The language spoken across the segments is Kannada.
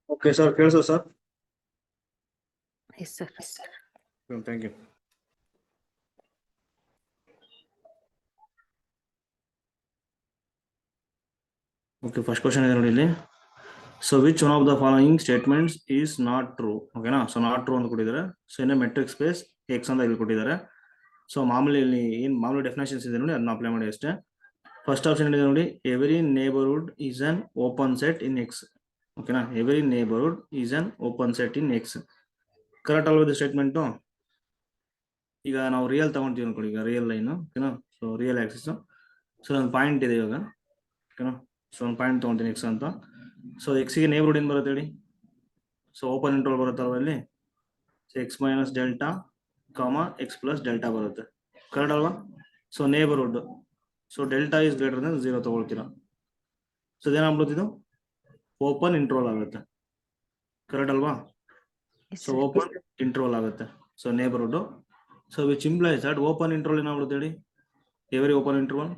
Okay, sir. Here's sir. Yes, sir. Thank you. Okay, first question is really. So which one of the following statements is not true? Okay, na? So not true ಅಂತ ಕೊಟ್ಟಿದ್ದಾರೆ. So in a metric space x ಅಂತ ಇಲ್ಲಿ ಕೊಟ್ಟಿದ್ದಾರೆ. ಸೊ ಮಾಮೂಲಿ ಇಲ್ಲಿ ಏನು ಮಾಮೂಲಿ ಡೆಫಿನೇಷನ್ಸ್ ಇದೆ ನೋಡಿ ಅದನ್ನ ಅಪ್ಲೈ ಮಾಡಿ ಅಷ್ಟೇ. ಫಸ್ಟ್ ಆಪ್ಷನ್ ಇದೆ ನೋಡಿ, every neighbourhood is an open set in X. ಓಕೆನಾ, every neighbourhood is an open set in X. Correct ಅಲ್ವಾ ಇದು ಸ್ಟೇಟ್ಮೆಂಟು? ಈಗ ನಾವು ರಿಯಲ್ ತಗೊಂತೀವಿ ಅನ್ಕೊಳ್ಳಿ, ಈಗ ರಿಯಲ್ ಲೈನು. ಓಕೆನಾ, ಸೊ ರಿಯಲ್ ಆಕ್ಸಿಸ್. ಸೊ ಒಂದು ಪಾಯಿಂಟ್ ಇದೆ ಇವಾಗ. ಓಕೆನಾ, ಸೊ ಒಂದು ಪಾಯಿಂಟ್ ತಗೊಂತೀನಿ ಎಕ್ಸ್ ಅಂತ. ಸೊ ಎಕ್ಸ್ಗೆ ನೇಬರ್ಹುಡ್ ಏನು ಬರುತ್ತೆ ಹೇಳಿ? ಸೊ ಓಪನ್ ಇಂಟರ್ವಲ್ ಬರುತ್ತಲ್ವ ಇಲ್ಲಿ. So X minus delta comma X plus delta ಬರುತ್ತೆ. ಕರೆಕ್ಟ್ ಅಲ್ವಾ? So neighbourhood. So delta is greater than 0 ತಗೊಳ್ತೀರಾ. ಸೊ ಇದೇನಾಗ್ಬಿಡುತ್ತೆ, ಇದು ಓಪನ್ ಇಂಟರ್ವಲ್ ಆಗುತ್ತೆ. ಕರೆಕ್ಟ್ ಅಲ್ವಾ? ಸೊ ಓಪನ್ ಇಂಟರ್ವಲ್ ಆಗುತ್ತೆ. So neighbourhood. So which implies that open interval ಏನಾಗ್ಬಿಡುತ್ತೆ ಹೇಳಿ? Every open interval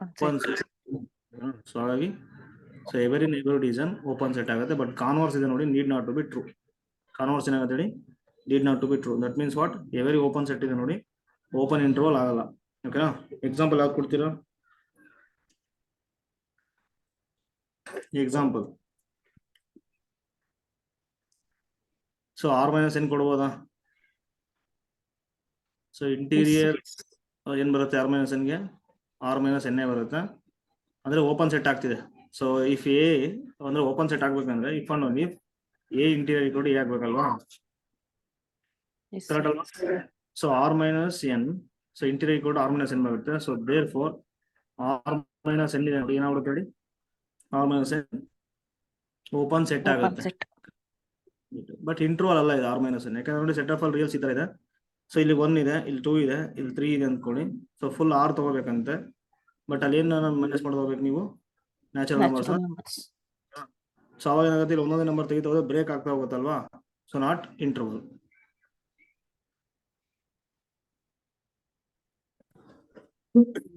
open set. So ಹಾಗಾಗಿ so every neighbourhood is an open set ಆಗುತ್ತೆ. ಬಟ್ ಕಾನ್ವರ್ಸ್ ಇದೆ ನೋಡಿ, need not to be true. Converse ಏನಾಗುತ್ತೆ ಹೇಳಿ? Need not to be true. That means what? Every open set ಇದೆ ನೋಡಿ, ಓಪನ್ ಇಂಟರ್ವಲ್ ಆಗಲ್ಲ. ಓಕೆನಾ, ಎಕ್ಸಾಂಪಲ್ ಯಾವ್ದು ಕೊಡ್ತೀರಾ? Example so R minus N ಕೊಡ್ಬೋದಾ? ಸೊ ಇಂಟೀರಿಯರ್ ಏನ್ ಬರುತ್ತೆ ಆರ್ ಮೈನಸ್ ಎನ್ಗೆ? ಆರ್ ಮೈನಸ್ ಎನ್ ಬರುತ್ತೆ. ಅಂದ್ರೆ ಓಪನ್ ಸೆಟ್ ಆಗ್ತಿದೆ. ಸೊ ಇಫ್ ಎ ಅಂದ್ರೆ ಓಪನ್ ಸೆಟ್ ಆಗ್ಬೇಕಂದ್ರೆ if and only A interior equal to A ಆಗ್ಬೇಕಲ್ವಾ? ಕರೆಕ್ಟ್ ಅಲ್ವಾ? So R minus N, so interior equal to R minus N ಬರುತ್ತೆ. So therefore R minus N ಏನಾಗುತ್ತೆ ಹೇಳಿ? R minus N open set ಆಗುತ್ತೆ. ಬಟ್ ಇಂಟರ್ವಲ್ ಅಲ್ಲ ಇದು ಆರ್ ಮೈನಸ್ ಎನ್. ಯಾಕಂದ್ರೆ ನೋಡಿ, ಸೆಟ್ ಆಫ್ ಆಲ್ ರಿಯಲ್ಸ್ ಈ ತರ ಇದೆ. ಸೊ ಇಲ್ಲಿ 1 ಇದೆ, ಇಲ್ಲಿ 2 ಇದೆ, ಇಲ್ಲಿ 3 ಇದೆ ಅಂದ್ಕೊಳ್ಳಿ. ಸೊ ಫುಲ್ ಆರ್ ತಗೋಬೇಕಂತೆ. ಬಟ್ ಅಲ್ಲಿ ಏನು ಮೈನಸ್ ಮಾಡ್ಕೋಬೇಕು ನೀವು? Natural numbers. ಸೊ ಅವಾಗ ಏನಾಗುತ್ತೆ, ಇಲ್ಲಿ ಒಂದೊಂದೇ ನಂಬರ್ ತೆಗಿತಾ ಹೋದ್ರೆ ಬ್ರೇಕ್ ಆಗ್ತಾ ಹೋಗುತ್ತಲ್ವಾ? So not interval.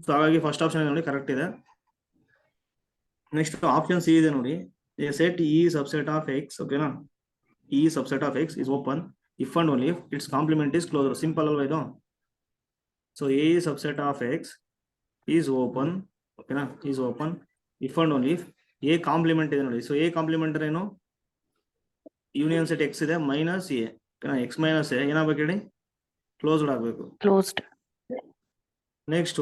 ಸೊ ಹಾಗಾಗಿ ಫಸ್ಟ್ ಆಪ್ಷನ್ ನೋಡಿ ಕರೆಕ್ಟ್ ಇದೆ. ನೆಕ್ಸ್ಟ್ ಆಪ್ಷನ್ ಸಿ ಇದೆ ನೋಡಿ, A set E subset of X. ಓಕೆನಾ, E subset of X is open if and only if its complement is closed. Simple alwa idu. So a subset of x is open. Okay na, is open if and only if a complement ಇದೆ ನೋಡಿ. So a complement ಏನು? ಯೂನಿಯನ್ ಸೆಟ್ x ಇದೆ ಮೈನಸ್ a. ಓಕೆನಾ, x ಮೈನಸ್ a ಏನಾಗಬೇಕು ಹೇಳಿ? ಕ್ಲೋಸ್ಡ್ ಆಗಬೇಕು. ಕ್ಲೋಸ್ಡ್. ನೆಕ್ಸ್ಟ್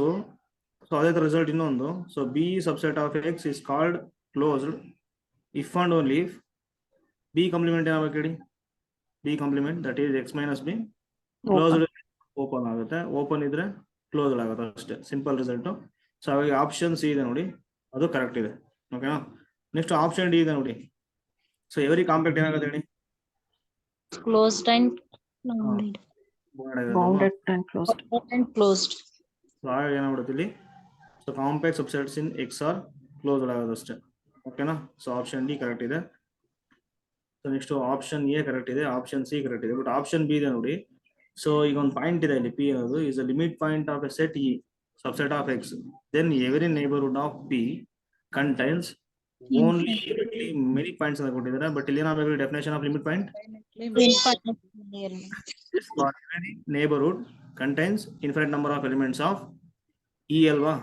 ಸೊ ಅದೇ ತರ ರಿಸಲ್ಟ್ ಇನ್ನೊಂದು. So b subset of x is called closed if and only if b complement ಏನಾಗಬೇಕು ಹೇಳಿ? B complement that is X minus B closed open ಆಗುತ್ತೆ. ಓಪನ್ ಇದ್ರೆ ಕ್ಲೋಸ್ಡ್ ಆಗುತ್ತೆ ಅಷ್ಟೇ. Simple result. ಸೊ ಹಾಗಾಗಿ ಆಪ್ಷನ್ ಸಿ ಇದೆ ನೋಡಿ, ಅದು ಕರೆಕ್ಟ್ ಇದೆ. ಓಕೆನಾ, ನೆಕ್ಸ್ಟ್ ಆಪ್ಷನ್ ಡಿ ಇದೆ ನೋಡಿ. ಸೊ ಎವರಿ ಕಾಂಪ್ಲೆಕ್ಟ್ ಏನಾಗುತ್ತೆ ಹೇಳಿ? Closed and bounded and closed. So ಹಾಗಾಗಿ ಏನಾಗ್ಬಿಡುತ್ತೆ ಇಲ್ಲಿ? So complex subsets in X are closed ಆಗೋದು ಅಷ್ಟೇ. ಓಕೆನಾ, ಸೊ ಆಪ್ಷನ್ ಡಿ ಕರೆಕ್ಟ್ ಇದೆ. So next option A correct ಇದೆ, ಆಪ್ಷನ್ ಸಿ ಕರೆಕ್ಟ್ ಇದೆ. ಬಟ್ ಆಪ್ಷನ್ ಬಿ ಇದೆ ನೋಡಿ. ಸೊ ಈಗ ಒಂದು ಪಾಯಿಂಟ್ ಇದೆ ಇಲ್ಲಿ, ಪಿ ಅನ್ನೋದು is a limit point of a set E subset of X. Then every neighbourhood of P contains only many points ಅಂತ ಕೊಟ್ಟಿದ್ದಾರೆ. ಬಟ್ ಇಲ್ಲಿ ಏನಾಗಬೇಕು definition of limit point? Neighbourhood contains infinite number of elements of E ಅಲ್ವಾ?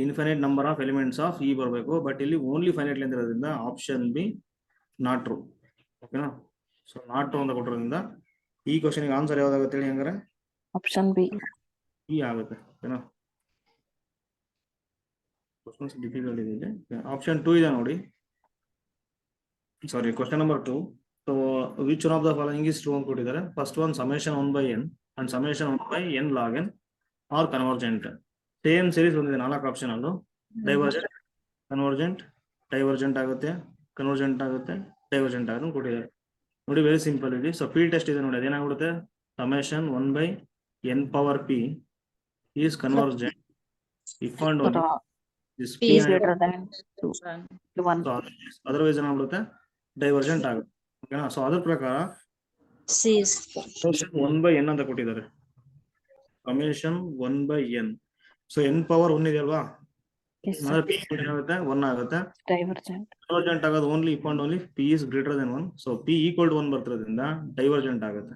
Infinite number of elements of E ಬರಬೇಕು. ಬಟ್ ಇಲ್ಲಿ ಓನ್ಲಿ ಫೈನೈಟ್ ಲೆಂತ್ ಇರೋದ್ರಿಂದ ಆಪ್ಷನ್ ಬಿ ನಾಟ್ ಟ್ರೂ. ಓಕೆನಾ, ಸೊ ನಾಟ್ ಟ್ರೂ ಅಂತ ಕೊಟ್ಟಿರೋದ್ರಿಂದ ಈ ಕ್ವಶನ್ಗೆ ಆನ್ಸರ್ ಯಾವ್ದಾಗುತ್ತೆ ಹೇಳಿ? ಹಂಗಾರೆ ಆಪ್ಷನ್ ಬಿ ಬಿ ಆಗುತ್ತೆ. ಓಕೆನಾ, ಕ್ವಶನ್ಸ್ ಡಿಫಿಕಲ್ಟ್ ಇದೆ. ಆಪ್ಷನ್ 2 ಇದೆ ನೋಡಿ. Sorry, question number 2. So which one of the following is true ಅಂತ ಕೊಟ್ಟಿದ್ದಾರೆ. First one summation 1/n and summation 1/n log n are convergent. Same series ಬಂದಿದೆ 4 ಆಪ್ಷನ್ ಅಲ್ಲೂ. ಡೈವರ್ಜೆಂಟ್, ಕನ್ವರ್ಜೆಂಟ್, ಡೈವರ್ಜೆಂಟ್ ಆಗುತ್ತೆ, ಕನ್ವರ್ಜೆಂಟ್ ಆಗುತ್ತೆ, ಡೈವರ್ಜೆಂಟ್ ಆಗುತ್ತೆ ಕೊಟ್ಟಿದ್ದಾರೆ ನೋಡಿ. ವೆರಿ ಸಿಂಪಲ್ ಇದೆ. ಸೊ ಫೀಲ್ಡ್ ಟೆಸ್ಟ್ ಇದೆ ನೋಡಿ, ಅದೇನಾಗ್ಬಿಡುತ್ತೆ? Summation 1/n power p is convergent if and only this p is greater than 1. otherwise ಏನಾಗ್ಬಿಡುತ್ತೆ? Divergent ಆಗುತ್ತೆ. ಓಕೆನಾ, ಸೊ ಅದ್ರ ಪ್ರಕಾರ ಸಮೇಷನ್ 1/n ಅಂತ ಕೊಟ್ಟಿದ್ದಾರೆ. Summation 1/n. So n power 1 ಇದೆ ಅಲ್ವಾ? Yes, sir. ಅಂದ್ರೆ ಪಿ ಏನಾಗುತ್ತೆ 1 ಆಗುತ್ತೆ. Divergent. ಡೈವರ್ಜೆಂಟ್ ಆಗೋದು only if and only P is greater then 1. So P equal to 1 ಬರ್ತಿರೋದ್ರಿಂದ ಡೈವರ್ಜೆಂಟ್ ಆಗುತ್ತೆ.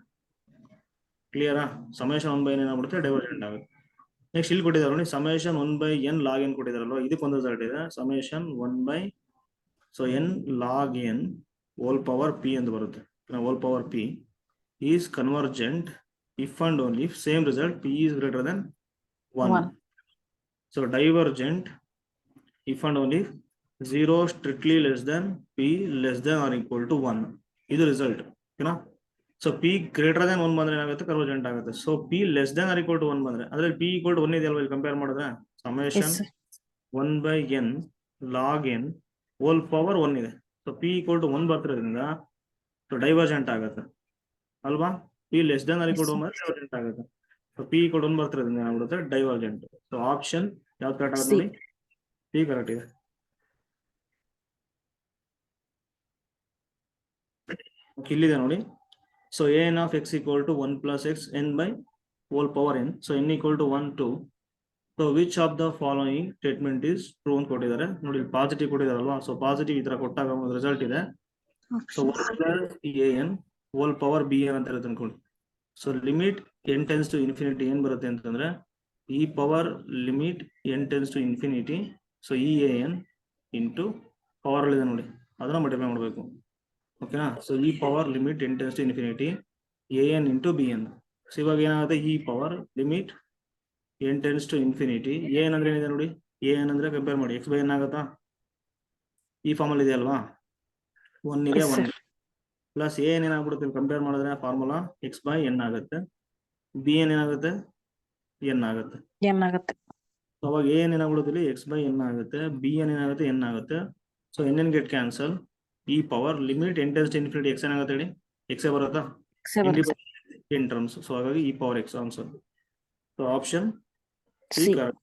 ಕ್ಲಿಯರಾ? ಸಮೇಷನ್ 1 ಬೈ n ಏನಾಗ್ಬಿಡುತ್ತೆ ಡೈವರ್ಜೆಂಟ್ ಆಗುತ್ತೆ. ನೆಕ್ಸ್ಟ್ ಇಲ್ಲಿ ಕೊಟ್ಟಿದ್ದಾರೆ ನೋಡಿ, summation 1 by n log n ಕೊಟ್ಟಿದಾರಲ್ವ, ಇದಕ್ಕೊಂದು ರಿಸಲ್ಟ್ ಇದೆ. Summation 1 by n log n whole power p ಅಂತ ಬರುತ್ತೆ. Whole power p is convergent if and only if same result p is greater than 1. So divergent if and only if 0 strictly less than p less than or equal to 1. ಇದು ರಿಸಲ್ಟ್ ಓಕೆನಾ. ಸೊ p greater than 1 ಬಂದ್ರೆ ಏನಾಗುತ್ತೆ ಕನ್ವರ್ಜೆಂಟ್ ಆಗುತ್ತೆ. So p less than or equal to 1 ಬಂದ್ರೆ ಅದ್ರಲ್ಲಿ p equal to 1 ಇದೆಯಲ್ವಾ, ಇಲ್ಲಿ ಕಂಪೇರ್ ಮಾಡಿದ್ರೆ summation Yes, sir. 1 by n log n whole power 1 ಇದೆ. ಸೊ p equal to 1 ಬರ್ತಿರೋದ್ರಿಂದ ಡೈವರ್ಜೆಂಟ್ ಆಗುತ್ತೆ ಅಲ್ವಾ. p less than or equal to 1 ಬಂದ್ರೆ ಡೈವರ್ಜೆಂಟ್ ಆಗುತ್ತೆ. ಸೊ p equal to 1 ಬರ್ತಿರೋದ್ರಿಂದ ಏನಾಗ್ಬಿಡುತ್ತೆ ಡೈವರ್ಜೆಂಟ್. ಸೊ ಆಪ್ಷನ್ ಯಾವ್ದು ಕರೆಕ್ಟ್ ಆಗುತ್ತೆ ನೋಡಿ, p ಕರೆಕ್ಟ್ ಇದೆ. ಇಲ್ಲಿದೆ ನೋಡಿ. So an of x equal to 1 plus x n by whole power n. So n equal to 1 2. So which of the following statement is true ಅಂತ ಕೊಟ್ಟಿದ್ದಾರೆ ನೋಡಿ. ಪಾಸಿಟಿವ್ ಕೊಟ್ಟಿದಾರಲ್ವಾ, ಸೊ ಪಾಸಿಟಿವ್ ಈ ತರ ಕೊಟ್ಟಾಗ ಒಂದು ರಿಸಲ್ಟ್ ಇದೆ. So 1 plus an whole power bn ಅಂತ ಇರುತ್ತೆ ಅನ್ಕೊಳ್ಳಿ. So limit n tends to infinity ಏನ್ ಬರುತ್ತೆ ಅಂತಂದ್ರೆ e power limit n tends to infinity. So an into power ಇದೆ ನೋಡಿ, ಅದನ್ನ ಮಲ್ಟಿಪ್ಲೈ ಮಾಡಬೇಕು ಓಕೆನಾ. So e power limit n tends to infinity an into bn. So ಇವಾಗ ಏನಾಗುತ್ತೆ e power limit n tends to infinity an ಅಂದ್ರೆ ಏನಿದೆ ನೋಡಿ, an ಅಂದ್ರೆ ಕಂಪೇರ್ ಮಾಡಿ x ಬೈ n ಆಗುತ್ತಾ, ಈ ಫಾರ್ಮ್ ಅಲ್ಲಿ ಇದೆ ಅಲ್ವಾ, 1 ಗೆ 1 ಪ್ಲಸ್ an ಏನಾಗ್ಬಿಡುತ್ತೆ ಕಂಪೇರ್ ಮಾಡಿದ್ರೆ ಫಾರ್ಮುಲಾ x ಬೈ n ಆಗುತ್ತೆ. bn ಏನಾಗುತ್ತೆ n ಆಗುತ್ತೆ. ಏನಾಗುತ್ತೆ? ಅವಾಗ an ಏನಾಗ್ಬಿಡುತ್ತೆ x ಬೈ n ಆಗುತ್ತೆ, bn ಏನಾಗುತ್ತೆ n ಆಗುತ್ತೆ. So n get cancel, e power limit n tends to infinity x ಏನಾಗುತ್ತೆ ಹೇಳಿ, x ಬರುತ್ತಾ in terms. ಸೊ ಹಾಗಾಗಿ e power x answer. So option C correct.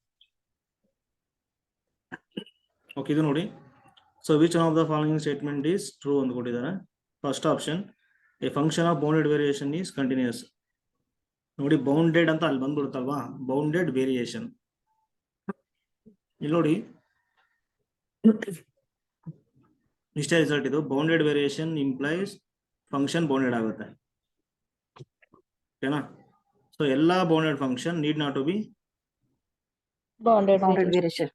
Okay ಇದು ನೋಡಿ. So which one of the following statement is true ಅಂತ ಕೊಟ್ಟಿದ್ದಾರೆ. First option a function of bounded variation is continuous. ನೋಡಿ ಬೌಂಡೆಡ್ ಅಂತ ಅಲ್ಲಿ ಬಂದ್ಬಿಡುತ್ತಲ್ವಾ, ಬೌಂಡೆಡ್ ವೇರಿಯೇಷನ್. ಇಲ್ಲಿ ನೋಡಿ ಇಷ್ಟೇ ರಿಸಲ್ಟ್ ಇದು. Bounded variation implies function bounded ಆಗುತ್ತೆ ಓಕೆನಾ. ಸೊ ಎಲ್ಲಾ bounded function need not to be Bounded variation.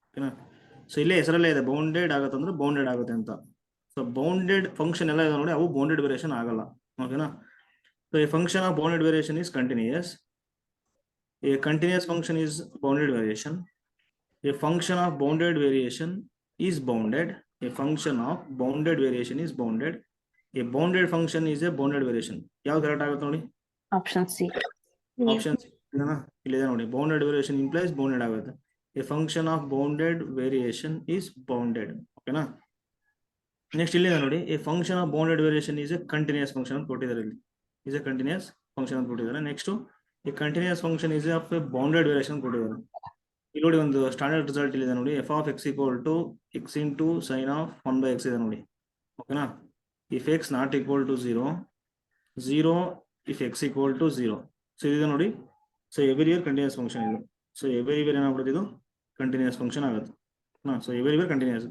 ಓಕೆನಾ. ಸೊ ಇಲ್ಲೇ ಹೆಸರಲ್ಲೇ ಇದೆ ಬೌಂಡೆಡ್ ಆಗುತ್ತೆ ಅಂದ್ರೆ ಬೌಂಡೆಡ್ ಆಗುತ್ತೆ ಅಂತ. ಸೊ ಬೌಂಡೆಡ್ ಫಂಕ್ಷನ್ ಎಲ್ಲ ಇದೆ ನೋಡಿ, ಅವು ಬೌಂಡೆಡ್ ವೇರಿಯೇಷನ್ ಆಗಲ್ಲ ಓಕೆನಾ. So a function of bounded variation is continuous. A continuous function is bounded variation. A function of bounded variation is bounded. A function of bounded variation is bounded. A bounded function is a bounded variation. ಯಾವ್ದು ಕರೆಕ್ಟ್ ಆಗುತ್ತೆ ನೋಡಿ, Option C. ಆಪ್ಷನ್ ಇಲ್ಲಿದೆ ನೋಡಿ. ಬೌಂಡೆಡ್ ವೇರಿಯೇಷನ್ ಇಂಪ್ಲೈಸ್ ಬೌಂಡೆಡ್ ಆಗುತ್ತೆ. A function of bounded variation is bounded ಓಕೆನಾ. ನೆಕ್ಸ್ಟ್ ಇಲ್ಲಿದೆ ನೋಡಿ, a function of bounded variation is a continuous function ಅಂತ ಕೊಟ್ಟಿದ್ದಾರೆ. ಇಲ್ಲಿ ಈಸ್ ಎ ಕಂಟಿನ್ಯೂಸ್ ಫಂಕ್ಷನ್ ಅಂತ ಕೊಟ್ಟಿದ್ದಾರೆ. Next a continuous function is of a bounded variation ಕೊಟ್ಟಿದ್ದಾರೆ. ಇಲ್ಲಿ ನೋಡಿ ಒಂದು ಸ್ಟ್ಯಾಂಡರ್ಡ್ ರಿಸಲ್ಟ್ ಇಲ್ಲಿದೆ ನೋಡಿ, F of X equal to X into sine of 1 by X ಇದೆ ನೋಡಿ ಓಕೆನಾ. If X not equal to 0 0 if X equal to 0. So ಇದೆ ನೋಡಿ. So everywhere continuous function ಇದು. ಸೊ ಎವ್ರಿ ಇಯರ್ ಏನಾಗ್ಬಿಡುತ್ತೆ ಇದು ಕಂಟಿನ್ಯೂಸ್ ಫಂಕ್ಷನ್ ಆಗುತ್ತೆ. So everywhere continuous.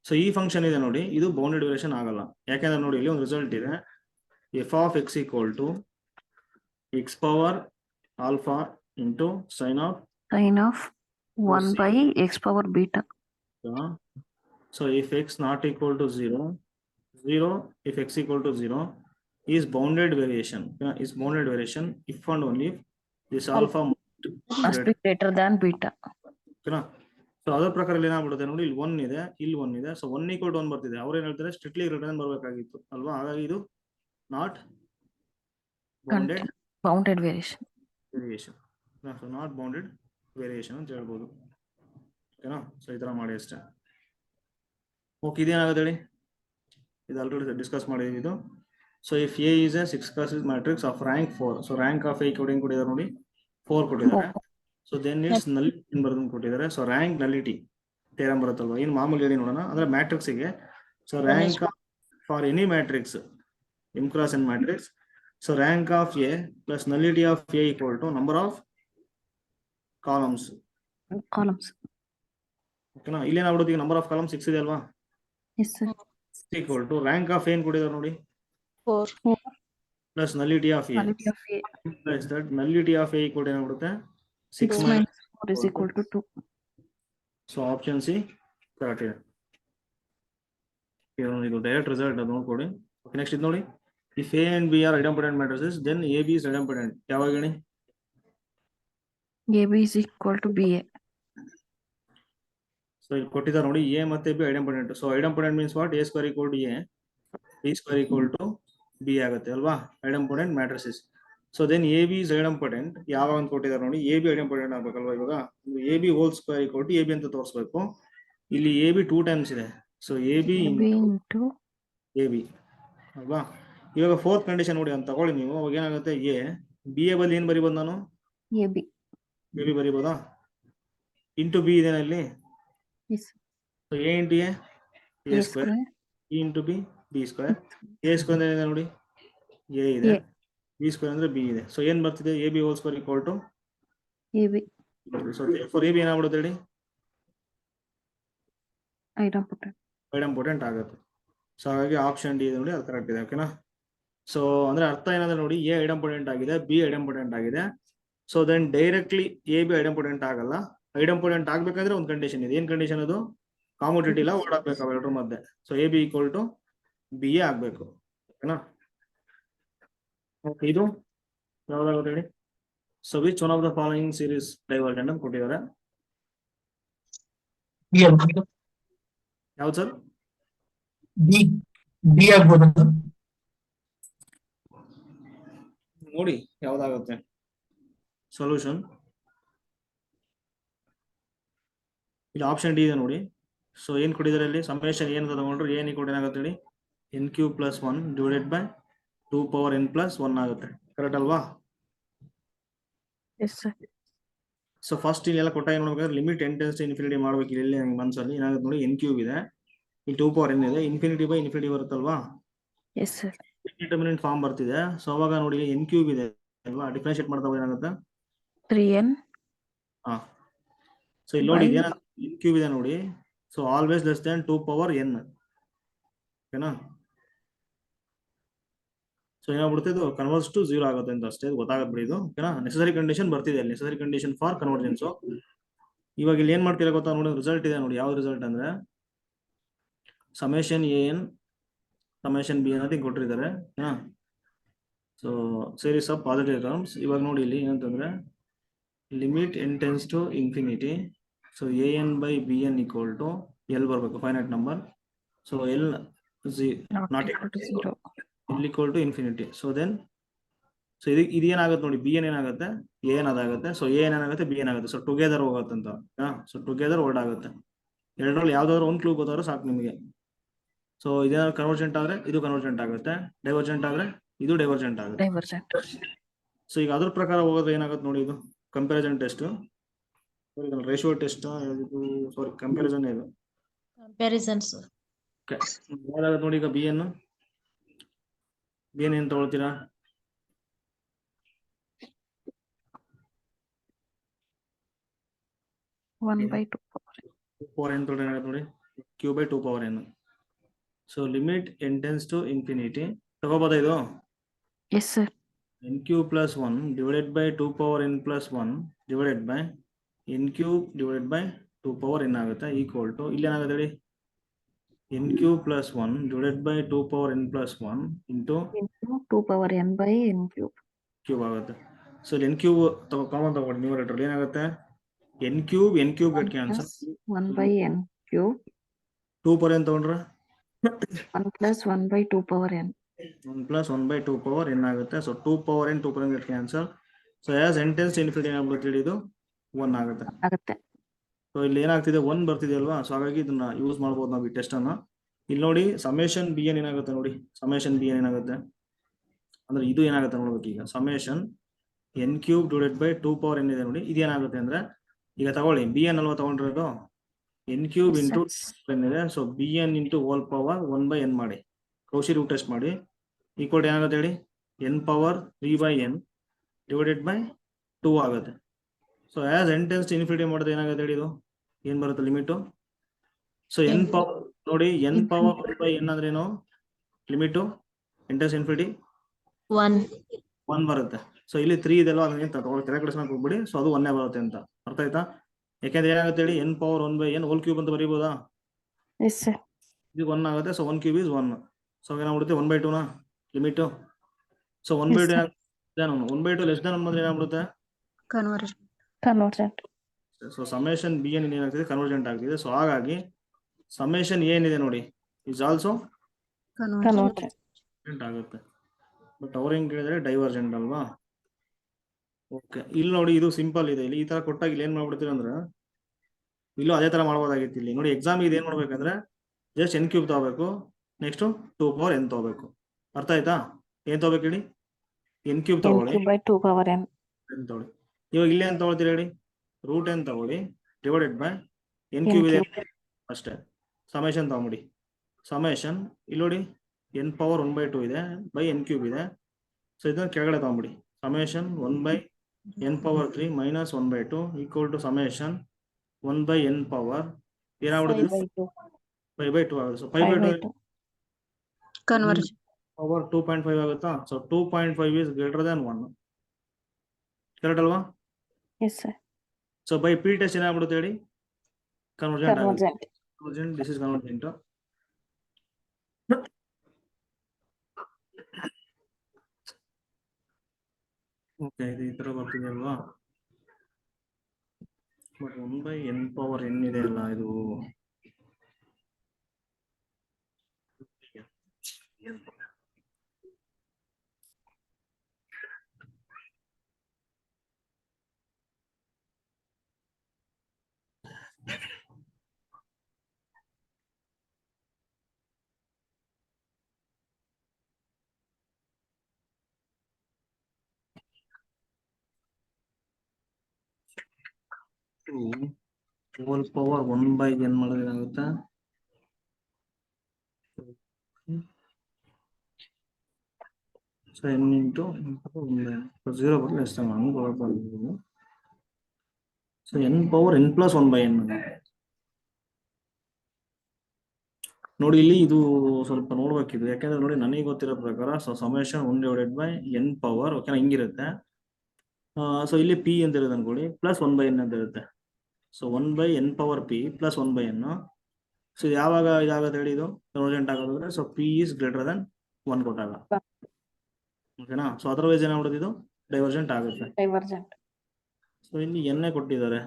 So ಈ ಫಂಕ್ಷನ್ ಇದೆ ನೋಡಿ, ಇದು ಬೌಂಡೆಡ್ ವೇರಿಯೇಷನ್ ಆಗಲ್ಲ. ಯಾಕೆಂದ್ರೆ ನೋಡಿ ಇಲ್ಲಿ ಒಂದು ರಿಸಲ್ಟ್ ಇದೆ, F of X equal to X power alpha into sine of 1 by x power beta. So if x not equal to 0 0 if x equal to 0 is bounded variation. Is bounded variation if and only if this alpha Must be greater than beta. ಓಕೆನಾ. ಸೊ ಅದರ ಪ್ರಕಾರ ಇಲ್ಲಿ ಏನಾಗ್ಬಿಡುತ್ತೆ ನೋಡಿ, ಇಲ್ಲಿ 1 ಇದೆ, ಇಲ್ಲಿ 1 ಇದೆ. ಸೊ 1 equal to 1 ಬರ್ತಿದೆ. ಅವ್ರು ಏನ್ ಹೇಳ್ತಾರೆ ಸ್ಟ್ರಿಕ್ಟ್ಲಿ ಗ್ರೇಟರ್ ದನ್ ಬರಬೇಕಾಗಿತ್ತು ಅಲ್ವಾ. ಹಾಗಾಗಿ ಇದು not Bounded variation. So not bounded variation ಅಂತ ಹೇಳ್ಬೋದು ಓಕೆನಾ. ಸೊ ಈ ತರ ಮಾಡಿ ಅಷ್ಟೇ. ಓಕೆ ಇದೇನಾಗುತ್ತೆ ಹೇಳಿ, ಇದು ಆಲ್ರೆಡಿ ಡಿಸ್ಕಸ್ ಮಾಡಿದ್ವಿ ಇದು. So if A is a 6 classes matrix of rank 4. So rank of A coding ಕೊಟ್ಟಿದ್ದಾರೆ ನೋಡಿ, 4 ಕೊಟ್ಟಿದ್ದಾರೆ. ಸೊ ದೆನ್ ಇಟ್ಸ್ ನಲಿಟಿ ಬರೋದನ್ನ ಕೊಟ್ಟಿದ್ದಾರೆ. ಸೊ ರ್ಯಾಂಕ್ ನಲಿಟಿ ಥಿಯರಮ್ ಬರುತ್ತಲ್ವಾ, ಏನು ಮಾಮೂಲಿ ಹೇಳಿ ನೋಡೋಣ ಅಂದ್ರೆ ಮ್ಯಾಟ್ರಿಕ್ಸ್ಗೆ. So rank for any matrix m cross n matrix. So rank of A plus nullity of A equal to number of columns. ಓಕೆನಾ. ಇಲ್ಲೇನಾಗ್ಬಿಡುತ್ತೆ ಈಗ ನಂಬರ್ ಆಫ್ ಕಾಲಮ್ 6 ಇದೆ ಅಲ್ವಾ, yes sir. Equal to rank of ಏನ್ ಕೊಟ್ಟಿದ್ದಾರೆ ನೋಡಿ, 4. Plus nullity of A, Quality of A. Plus that nullity of A equal ಏನಾಗ್ಬಿಡುತ್ತೆ 6 6 minus. minus 4 is equal to 2. So option C correct ಇದೆ. ಇದು ಡೈರೆಕ್ಟ್ ರಿಸಲ್ಟ್ ಅದು ನೋಡ್ಕೊಡಿ. ಓಕೆ, ನೆಕ್ಸ್ಟ್ ಇದು ನೋಡಿ, if A and B are idempotent matrices then A B is idempotent. ಯಾವಾಗ ಹೇಳಿ? AB is equal to BA. So ಇಲ್ಲಿ ಕೊಟ್ಟಿದ್ದಾರೆ ನೋಡಿ, ಎ ಮತ್ತೆ B idempotent. So idempotent means what? A square equal to A, B square equal to B ಆಗುತ್ತೆ ಅಲ್ವಾ, idempotent matrices. So then A B is idempotent ಯಾವಾಗ ಅಂತ ಕೊಟ್ಟಿದ್ದಾರೆ ನೋಡಿ, ಎ ಬಿ ಐಡೆಂಪೊಟೆಂಟ್ ಆಗ್ಬೇಕಲ್ವಾ. ಇವಾಗ A B whole square equal to A B ಅಂತ ತೋರಿಸ್ಬೇಕು. ಇಲ್ಲಿ ಎ ಬಿ 2 ಟೈಮ್ಸ್ ಇದೆ, so A B AB into A B ಅಲ್ವಾ. ಇವಾಗ ಫೋರ್ತ್ ಕಂಡೀಷನ್ ನೋಡಿ ಅಂತ ತಗೊಳ್ಳಿ ನೀವು. ಅವಾಗ ಏನಾಗುತ್ತೆ, ಎ ಬಿ ಎ ಬಲ್ಲಿ ಏನ್ ಬರಿಬೋದು ನಾನು? AB. ಎ ಬಿ ಬರಿಬೋದಾ? ಇಂಟು ಬಿ ಇದೆ ಇಲ್ಲಿ. Yes. So A into A A square, square. E into B B square. A square ಇದೆ ನೋಡಿ, ಎ ಇದೆ, A. ಬಿ ಸ್ಕ್ವೇರ್ ಅಂದ್ರೆ ಬಿ ಇದೆ. ಸೊ ಏನ್ ಬರ್ತಿದೆ? A B whole square equal to AB. So for A B ಏನಾಗ್ಬಿಡುತ್ತೆ ಹೇಳಿ? Idempotent. ಐಡೆಂಪೊಟೆಂಟ್ ಆಗುತ್ತೆ. ಸೊ ಹಾಗಾಗಿ ಆಪ್ಷನ್ ಡಿ ಇದೆ ನೋಡಿ, ಅದು ಕರೆಕ್ಟ್ ಇದೆ. ಓಕೆನಾ. ಸೊ ಅಂದ್ರೆ ಅರ್ಥ ಏನಂದ್ರೆ ನೋಡಿ, ಎ ಐಡೆಂಪೊಟೆಂಟ್ ಆಗಿದೆ, ಬಿ ಐಡೆಂಪೊಟೆಂಟ್ ಆಗಿದೆ. So then directly A B idempotent ಆಗಲ್ಲ. ಐಡೆಂಪೊಟೆಂಟ್ ಆಗ್ಬೇಕಂದ್ರೆ ಒಂದು ಕಂಡೀಷನ್ ಇದೆ. ಏನ್ ಕಂಡೀಷನ್ ಅದು? ಕಾಮುಟೇಟಿವ್ ಇಲ್ಲ ಓಡಾಡ್ಬೇಕು ಅವೆರಡರ ಮಧ್ಯೆ. So A B equal to B A ಆಗ್ಬೇಕು. ಓಕೆನಾ. ಓಕೆ, ಇದು ಯಾವ್ದಾಗುತ್ತೆ ಹೇಳಿ? So which one of the following series divergent ಅಂತ ಕೊಟ್ಟಿದ್ದಾರೆ. ಯಾವ್ದು ಸರ್? ಬಿ ಆಗ್ಬೋದು ನೋಡಿ ಯಾವ್ದಾಗುತ್ತೆ ಸೊಲ್ಯೂಷನ್. ಇಲ್ಲಿ ಆಪ್ಷನ್ ಡಿ ಇದೆ ನೋಡಿ. ಸೊ ಏನ್ ಕೊಟ್ಟಿದ್ದಾರೆ ಇಲ್ಲಿ? ಸಮೇಷನ್ ಏನ್ ತಗೊಂಡ್ರು ಏನ್ ಈಕ್ವಲ್ ಏನಾಗುತ್ತೆ ಹೇಳಿ? N Q plus 1 divided by 2 power N plus 1 ಆಗುತ್ತೆ. ಕರೆಕ್ಟ್ ಅಲ್ವಾ? Yes sir. ಸೊ ಫಸ್ಟ್ ಇಲ್ಲೆಲ್ಲ ಕೊಟ್ಟಾಗ ನೋಡ್ಬೇಕಾದ್ರೆ limit n tends to infinity ಮಾಡ್ಬೇಕು. ಇಲ್ಲಿ ನಂಗೆ ಮನ್ಸಲ್ಲಿ ಏನಾಗುತ್ತೆ ನೋಡಿ, ಎನ್ ಕ್ಯೂಬ್ ಇದೆ, ಇಲ್ಲಿ 2 ಪವರ್ ಎನ್ ಇದೆ, ಇನ್ಫಿನಿಟಿ ಬೈ ಇನ್ಫಿನಿಟಿ ಬರುತ್ತಲ್ವಾ, Yes sir. ಡಿಟರ್ಮಿನೆಂಟ್ ಫಾರ್ಮ್ ಬರ್ತಿದೆ. ಸೊ ಅವಾಗ ನೋಡಿ ಎನ್ ಕ್ಯೂಬ್ ಇದೆ ಅಲ್ವಾ, ಡಿಫ್ರೆನ್ಶಿಯೇಟ್ ಮಾಡ್ತಾ ಏನಾಗುತ್ತೆ? 3n. ಹಾ. ಸೊ ಇಲ್ಲಿ ನೋಡಿ By- ಎನ್ ಕ್ಯೂಬ್ ಇದೆ ನೋಡಿ. So always less than 2 power N. ಓಕೆನಾ. ಸೊ ಏನಾಗ್ಬಿಡುತ್ತೆ, ಇದು ಕನ್ವರ್ಸ್ ಟು 0 ಆಗುತ್ತೆ ಅಂತ ಅಷ್ಟೇ, ಗೊತ್ತಾಗತ್ತೆ ಬಿಡಿ ಇದು. ಓಕೆನಾ. ನೆಸೆಸರಿ ಕಂಡೀಷನ್ ಬರ್ತಿದೆ ಅಲ್ಲಿ, ನೆಸೆಸರಿ ಕಂಡೀಷನ್ ಫಾರ್ ಕನ್ವರ್ಜೆನ್ಸ್. ಇವಾಗ ಇಲ್ಲಿ ಏನ್ ಮಾಡ್ತೀರಾ ಗೊತ್ತಾ ನೋಡಿ, ರಿಸಲ್ಟ್ ಇದೆ ನೋಡಿ. ಯಾವ ರಿಸಲ್ಟ್ ಅಂದ್ರೆ summation a n summation b ಅನ್ನೋದು ಹಿಂಗೆ ಕೊಟ್ಟಿದ್ದಾರೆ. So series of positive terms. ಇವಾಗ ನೋಡಿ ಇಲ್ಲಿ ಏನಂತಂದ್ರೆ limit n tends to infinity. So a n by b n equal to l ಬರಬೇಕು, finite number. So l Not equal to 0. L equal to infinity. So then so ಇದು ಏನಾಗುತ್ತೆ ನೋಡಿ, ಬಿ ಎನ್ ಏನಾಗುತ್ತೆ, ಎ ಎನ್ ಅದಾಗುತ್ತೆ. ಸೊ ಎ ಎನ್ ಏನಾಗುತ್ತೆ, ಬಿ ಎನ್ ಆಗುತ್ತೆ. ಸೊ ಟುಗೆದರ್ ಹೋಗುತ್ತೆ ಅಂತ. ಸೊ ಟುಗೆದರ್ ವರ್ಡ್ ಆಗುತ್ತೆ. ಎರಡರಲ್ಲಿ ಯಾವ್ದಾದ್ರು ಒಂದು ಕ್ಲೂ ಗೊತ್ತಾದ್ರೆ ಸಾಕು ನಿಮಗೆ. ಸೊ ಇದೇನಾದ್ರು ಕನ್ವರ್ಜೆಂಟ್ ಆದ್ರೆ ಇದು ಕನ್ವರ್ಜೆಂಟ್ ಆಗುತ್ತೆ, ಡೈವರ್ಜೆಂಟ್ ಆದ್ರೆ ಇದು ಡೈವರ್ಜೆಂಟ್ ಆಗುತ್ತೆ. Divergent. ಸೊ ಈಗ ಅದ್ರ ಪ್ರಕಾರ ಹೋಗೋದು ಏನಾಗುತ್ತೆ ನೋಡಿ, ಇದು comparison test, ratio test, sorry comparison ಇದು. Comparisons. ಯಾವ್ದಾಗುತ್ತೆ ನೋಡಿ. ಈಗ ಬಿ ಎನ್ ಏನ್ ತಗೊಳ್ತೀರಾ? One by 2 power. 2 power n ತೊಗೊಂಡ್ರೆ ಏನಾಗುತ್ತೆ ನೋಡಿ, q by 2 power n. So limit n tends to infinity ತಗೋಬೋದಾ ಇದು? Yes sir. n cube plus 1 divided by 2 power n plus 1 divided by n cube divided by 2 power n ಆಗುತ್ತೆ ಈಕ್ವಲ್ ಟು ಇಲ್ಲಿ ಏನಾಗುತ್ತೆ ಹೇಳಿ, n cube plus 1 divided by 2 power n plus 1 into Into 2 power n by n cube. Cube ಆಗುತ್ತೆ. ಸೊ ಇಲ್ಲಿ n ಕ್ಯೂಬ್ ಕಾಮನ್ ತಗೊಳ್ಳಿ ನ್ಯೂಮರೇಟರ್ ಏನಾಗುತ್ತೆ, n cube get cancel. 1 by n cube. 2 power n ತಗೊಂಡ್ರೆ 1 plus 1 by 2 power n. 1 plus 1 by 2 power n ಆಗುತ್ತೆ. So 2 power n get cancel. So as n tends to infinity ಏನಾಗ್ಬಿಡುತ್ತೆ ಹೇಳಿ, ಇದು 1 ಆಗುತ್ತೆ. ಆಗುತ್ತೆ. ಸೊ ಇಲ್ಲಿ ಏನಾಗ್ತಿದೆ, 1 ಬರ್ತಿದೆ ಅಲ್ವಾ. ಸೊ ಹಾಗಾಗಿ ಇದನ್ನ ಯೂಸ್ ಮಾಡ್ಬೋದು ನಾವು ಈ ಟೆಸ್ಟ್ ಅನ್ನ. ಇಲ್ಲಿ ನೋಡಿ ಸಮೇಷನ್ ಬಿ ಎನ್ ಏನಾಗುತ್ತೆ ನೋಡಿ, ಸಮೇಷನ್ ಬಿ ಎನ್ ಏನಾಗುತ್ತೆ ಅಂದ್ರೆ ಇದು ಏನಾಗುತ್ತೆ ನೋಡ್ಬೇಕು. ಈಗ summation N cube divided by 2 power N ಇದೆ ನೋಡಿ, ಇದೇನಾಗುತ್ತೆ ಅಂದ್ರೆ ಈಗ ತಗೊಳ್ಳಿ ಬಿ ಎನ್ ಅಲ್ವಾ ತಗೊಂಡಿರೋದು, ಎನ್ ಕ್ಯೂಬ್ ಇಂಟು ಎನ್ ಇದೆ. So B N into whole power 1 by n ಮಾಡಿ ಕೌಶಿ ರೂಟ್ ಟೆಸ್ಟ್ ಮಾಡಿ ಈಕ್ವಲ್ ಏನಾಗುತ್ತೆ ಹೇಳಿ, N power 3 by n divided by 2 ಆಗುತ್ತೆ. So as n tends to infinity ಮಾಡಿದ್ರೆ ಏನಾಗುತ್ತೆ ಹೇಳಿ, ಇದು ಏನ್ ಬರುತ್ತೆ limit so N N. Power ನೋಡಿ ಎನ್ ಪವರ್ 1/n ಅಂದ್ರೇನು ಲಿಮಿಟು ಇಂಟೆನ್ಸ್ ಇನ್ಫಿನಿಟಿ 1. 1 ಬರುತ್ತೆ. ಸೊ ಇಲ್ಲಿ 3 ಇದೆಲ್ಲ ಅದನ್ನ ತಲೆ ಕೆಡಿಸ್ಕೊಂಡ್ ಹೋಗ್ಬಿಡಿ. ಸೊ ಅದು 1 ಬರುತ್ತೆ ಅಂತ ಅರ್ಥ ಆಯ್ತಾ? ಯಾಕೆಂದ್ರೆ ಏನಾಗುತ್ತೆ ಹೇಳಿ, N power 1/n whole cube ಅಂತ ಬರೀಬೋದಾ? Yes sir. ಇದು 1 ಆಗುತ್ತೆ. So 1 cube is 1. ಸೊ ಏನಾಗ್ಬಿಡುತ್ತೆ 1/2 ನ ಲಿಮಿಟ್. ಸೊ 1/2 1/2 ಲೆಸ್ ದನ್ 1 ಬಂದ್ರೆ ಏನಾಗ್ಬಿಡುತ್ತೆ Conversion. Convergent. So summation B N ಏನಾಗ್ತಿದೆ ಕನ್ವರ್ಜೆಂಟ್ ಆಗ್ತಿದೆ. ಸೊ ಹಾಗಾಗಿ ಸಮೇಶನ್ ಏನಿದೆ ನೋಡಿ ಇಸ್ ಆಲ್ಸೋ Conversion. ಕನ್ವರ್ಜೆಂಟ್. ಆಗುತ್ತೆ. ಬಟ್ ಅವ್ರು ಹೆಂಗ್ ಕೇಳಿದ್ರೆ ಡೈವರ್ಜೆಂಟ್ ಅಲ್ವಾ? ಓಕೆ, ಇಲ್ಲಿ ನೋಡಿ ಇದು ಸಿಂಪಲ್ ಇದೆ. ಇಲ್ಲಿ ಈ ತರ ಕೊಟ್ಟಾಗ ಇಲ್ಲಿ ಏನ್ ಮಾಡ್ಬಿಡ್ತೀವಿ ಅಂದ್ರೆ ಇಲ್ಲೂ ಅದೇ ತರ ಮಾಡ್ಬೋದಾಗಿತ್ತು. ಇಲ್ಲಿ ನೋಡಿ ಎಕ್ಸಾಮ್ ಇದು ಏನ್ ಮಾಡ್ಬೇಕಂದ್ರೆ ಜಸ್ಟ್ ಎನ್ ಕ್ಯೂಬ್ ತಗೋಬೇಕು, ನೆಕ್ಸ್ಟ್ 2 ಪವರ್ ಎನ್ ತಗೋಬೇಕು. ಅರ್ಥ ಆಯ್ತಾ? ಏನ್ ತಗೋಬೇಕು ಹೇಳಿ, ಎನ್ ಕ್ಯೂಬ್ ಎನ್ ತಗೊಳ್ಳಿ, cube by 2 power n. N ತಗೊಳ್ಳಿ. ಇವಾಗ ಇಲ್ಲಿ ಏನ್ ತಗೊಳ್ತೀರಿ ಹೇಳಿ, ರೂಟ್ ಎನ್ ತಗೊಳ್ಳಿ divided by n n cube ಇದೆ ಕ್ಯೂಬ್. ಅಷ್ಟೇ. ಸಮೇಶನ್ ತಗೊಂಬಿಡಿ. ಸಮೇಶನ್ ಇಲ್ಲಿ ನೋಡಿ ಎನ್ ಪವರ್ 1/2 ಇದೆ ಬೈ ಎನ್ ಕ್ಯೂಬ್ ಇದೆ. ಸೊ ಇದನ್ನ ಕೆಳಗಡೆ ತಗೊಂಬಿಡಿ. Summation 1/n power 3 minus 1/2 equal to summation 1/n power ಏನಾಗ್ಬಿಡುತ್ತೆ 5/2. 5/2 ಆಗುತ್ತೆ. So 5/2 Conversion. ಪವರ್ 2.5 ಆಗುತ್ತಾ? So 2.5 is greater than 1. Correct ಅಲ್ವಾ? Yes sir. So by p test ಏನಾಗ್ಬಿಡುತ್ತೆ ಹೇಳಿ, ಕನ್ವರ್ಜೆಂಟ್ ಆಗುತ್ತೆ. Convergent. Convergent, this is convergent. Okay, ಇದು ಈ ತರ ಬರ್ತಿದೆ ಅಲ್ವಾ? ಬಟ್ 1/n ಪವರ್ n ಇದೆ ಅಲ್ಲ ಇದು. ಹೋಲ್ ಪವರ್ 1/n ಮಾಡಿದ್ರೆ ಏನಾಗುತ್ತೆ? ಸೊ n ಇಂಟು 0 ಬರಲಿ ಎಷ್ಟು ಹಂಗೆ. So n power n plus 1/n ನೋಡಿ. ಇಲ್ಲಿ ಇದು ಸ್ವಲ್ಪ ನೋಡ್ಬೇಕಿದು, ಯಾಕಂದ್ರೆ ನೋಡಿ ನನಗೆ ಗೊತ್ತಿರೋ ಪ್ರಕಾರ so summation 1 divided by n power ಓಕೆನಾ ಹಿಂಗಿರುತ್ತೆ. ಸೊ ಇಲ್ಲಿ ಪಿ ಅಂತ ಇರುತ್ತೆ ಅನ್ಕೊಳ್ಳಿ, ಪ್ಲಸ್ 1/n ಅಂತ ಇರುತ್ತೆ. So 1/n power p plus 1/n. So ಯಾವಾಗ ಇದಾಗುತ್ತೆ ಹೇಳಿ, ಇದು ಕನ್ವರ್ಜೆಂಟ್ ಆಗೋದ್ರೆ so p is greater than 1 ಕೊಟ್ಟಾಗ ಓಕೆನಾ. ಸೊ ಅದರ್ವೈಸ್ ಏನಾಗ್ಬಿಡುತ್ತೆ ಇದು ಡೈವರ್ಜೆಂಟ್ ಆಗುತ್ತೆ. ಡೈವರ್ಜೆಂಟ್. ಸೊ ಇಲ್ಲಿ ಎನ್ನೇ ಕೊಟ್ಟಿದ್ದಾರೆ.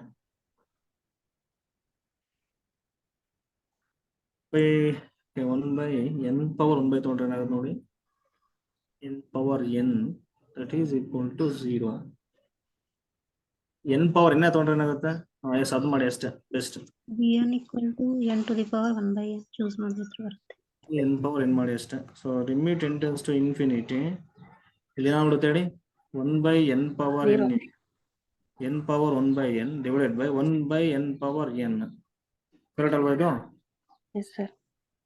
1/n ಪವರ್ 1/2 ತೊಗೊಂಡ್ರೆ ಏನಾಗುತ್ತೆ ನೋಡಿ, n power n that is equal to 0. n power n ತೊಗೊಂಡ್ರೆ ಏನಾಗುತ್ತೆ? ಎಸ್ ಅದು ಮಾಡಿ ಅಷ್ಟೇ best. Bn equal to n to the power 1/n choose ಮಾಡಿದ್ರೆ ಬರುತ್ತೆ. n ಪವರ್ n ಮಾಡಿ ಅಷ್ಟೇ. So limit n tends to infinity ಇಲ್ಲಿ ಏನಾಗ್ಬಿಡುತ್ತೆ ಹೇಳಿ, 1/n power n n power 1/n divided by 1/n power n. Correct ಅಲ್ವಾ ಇದು? Yes sir.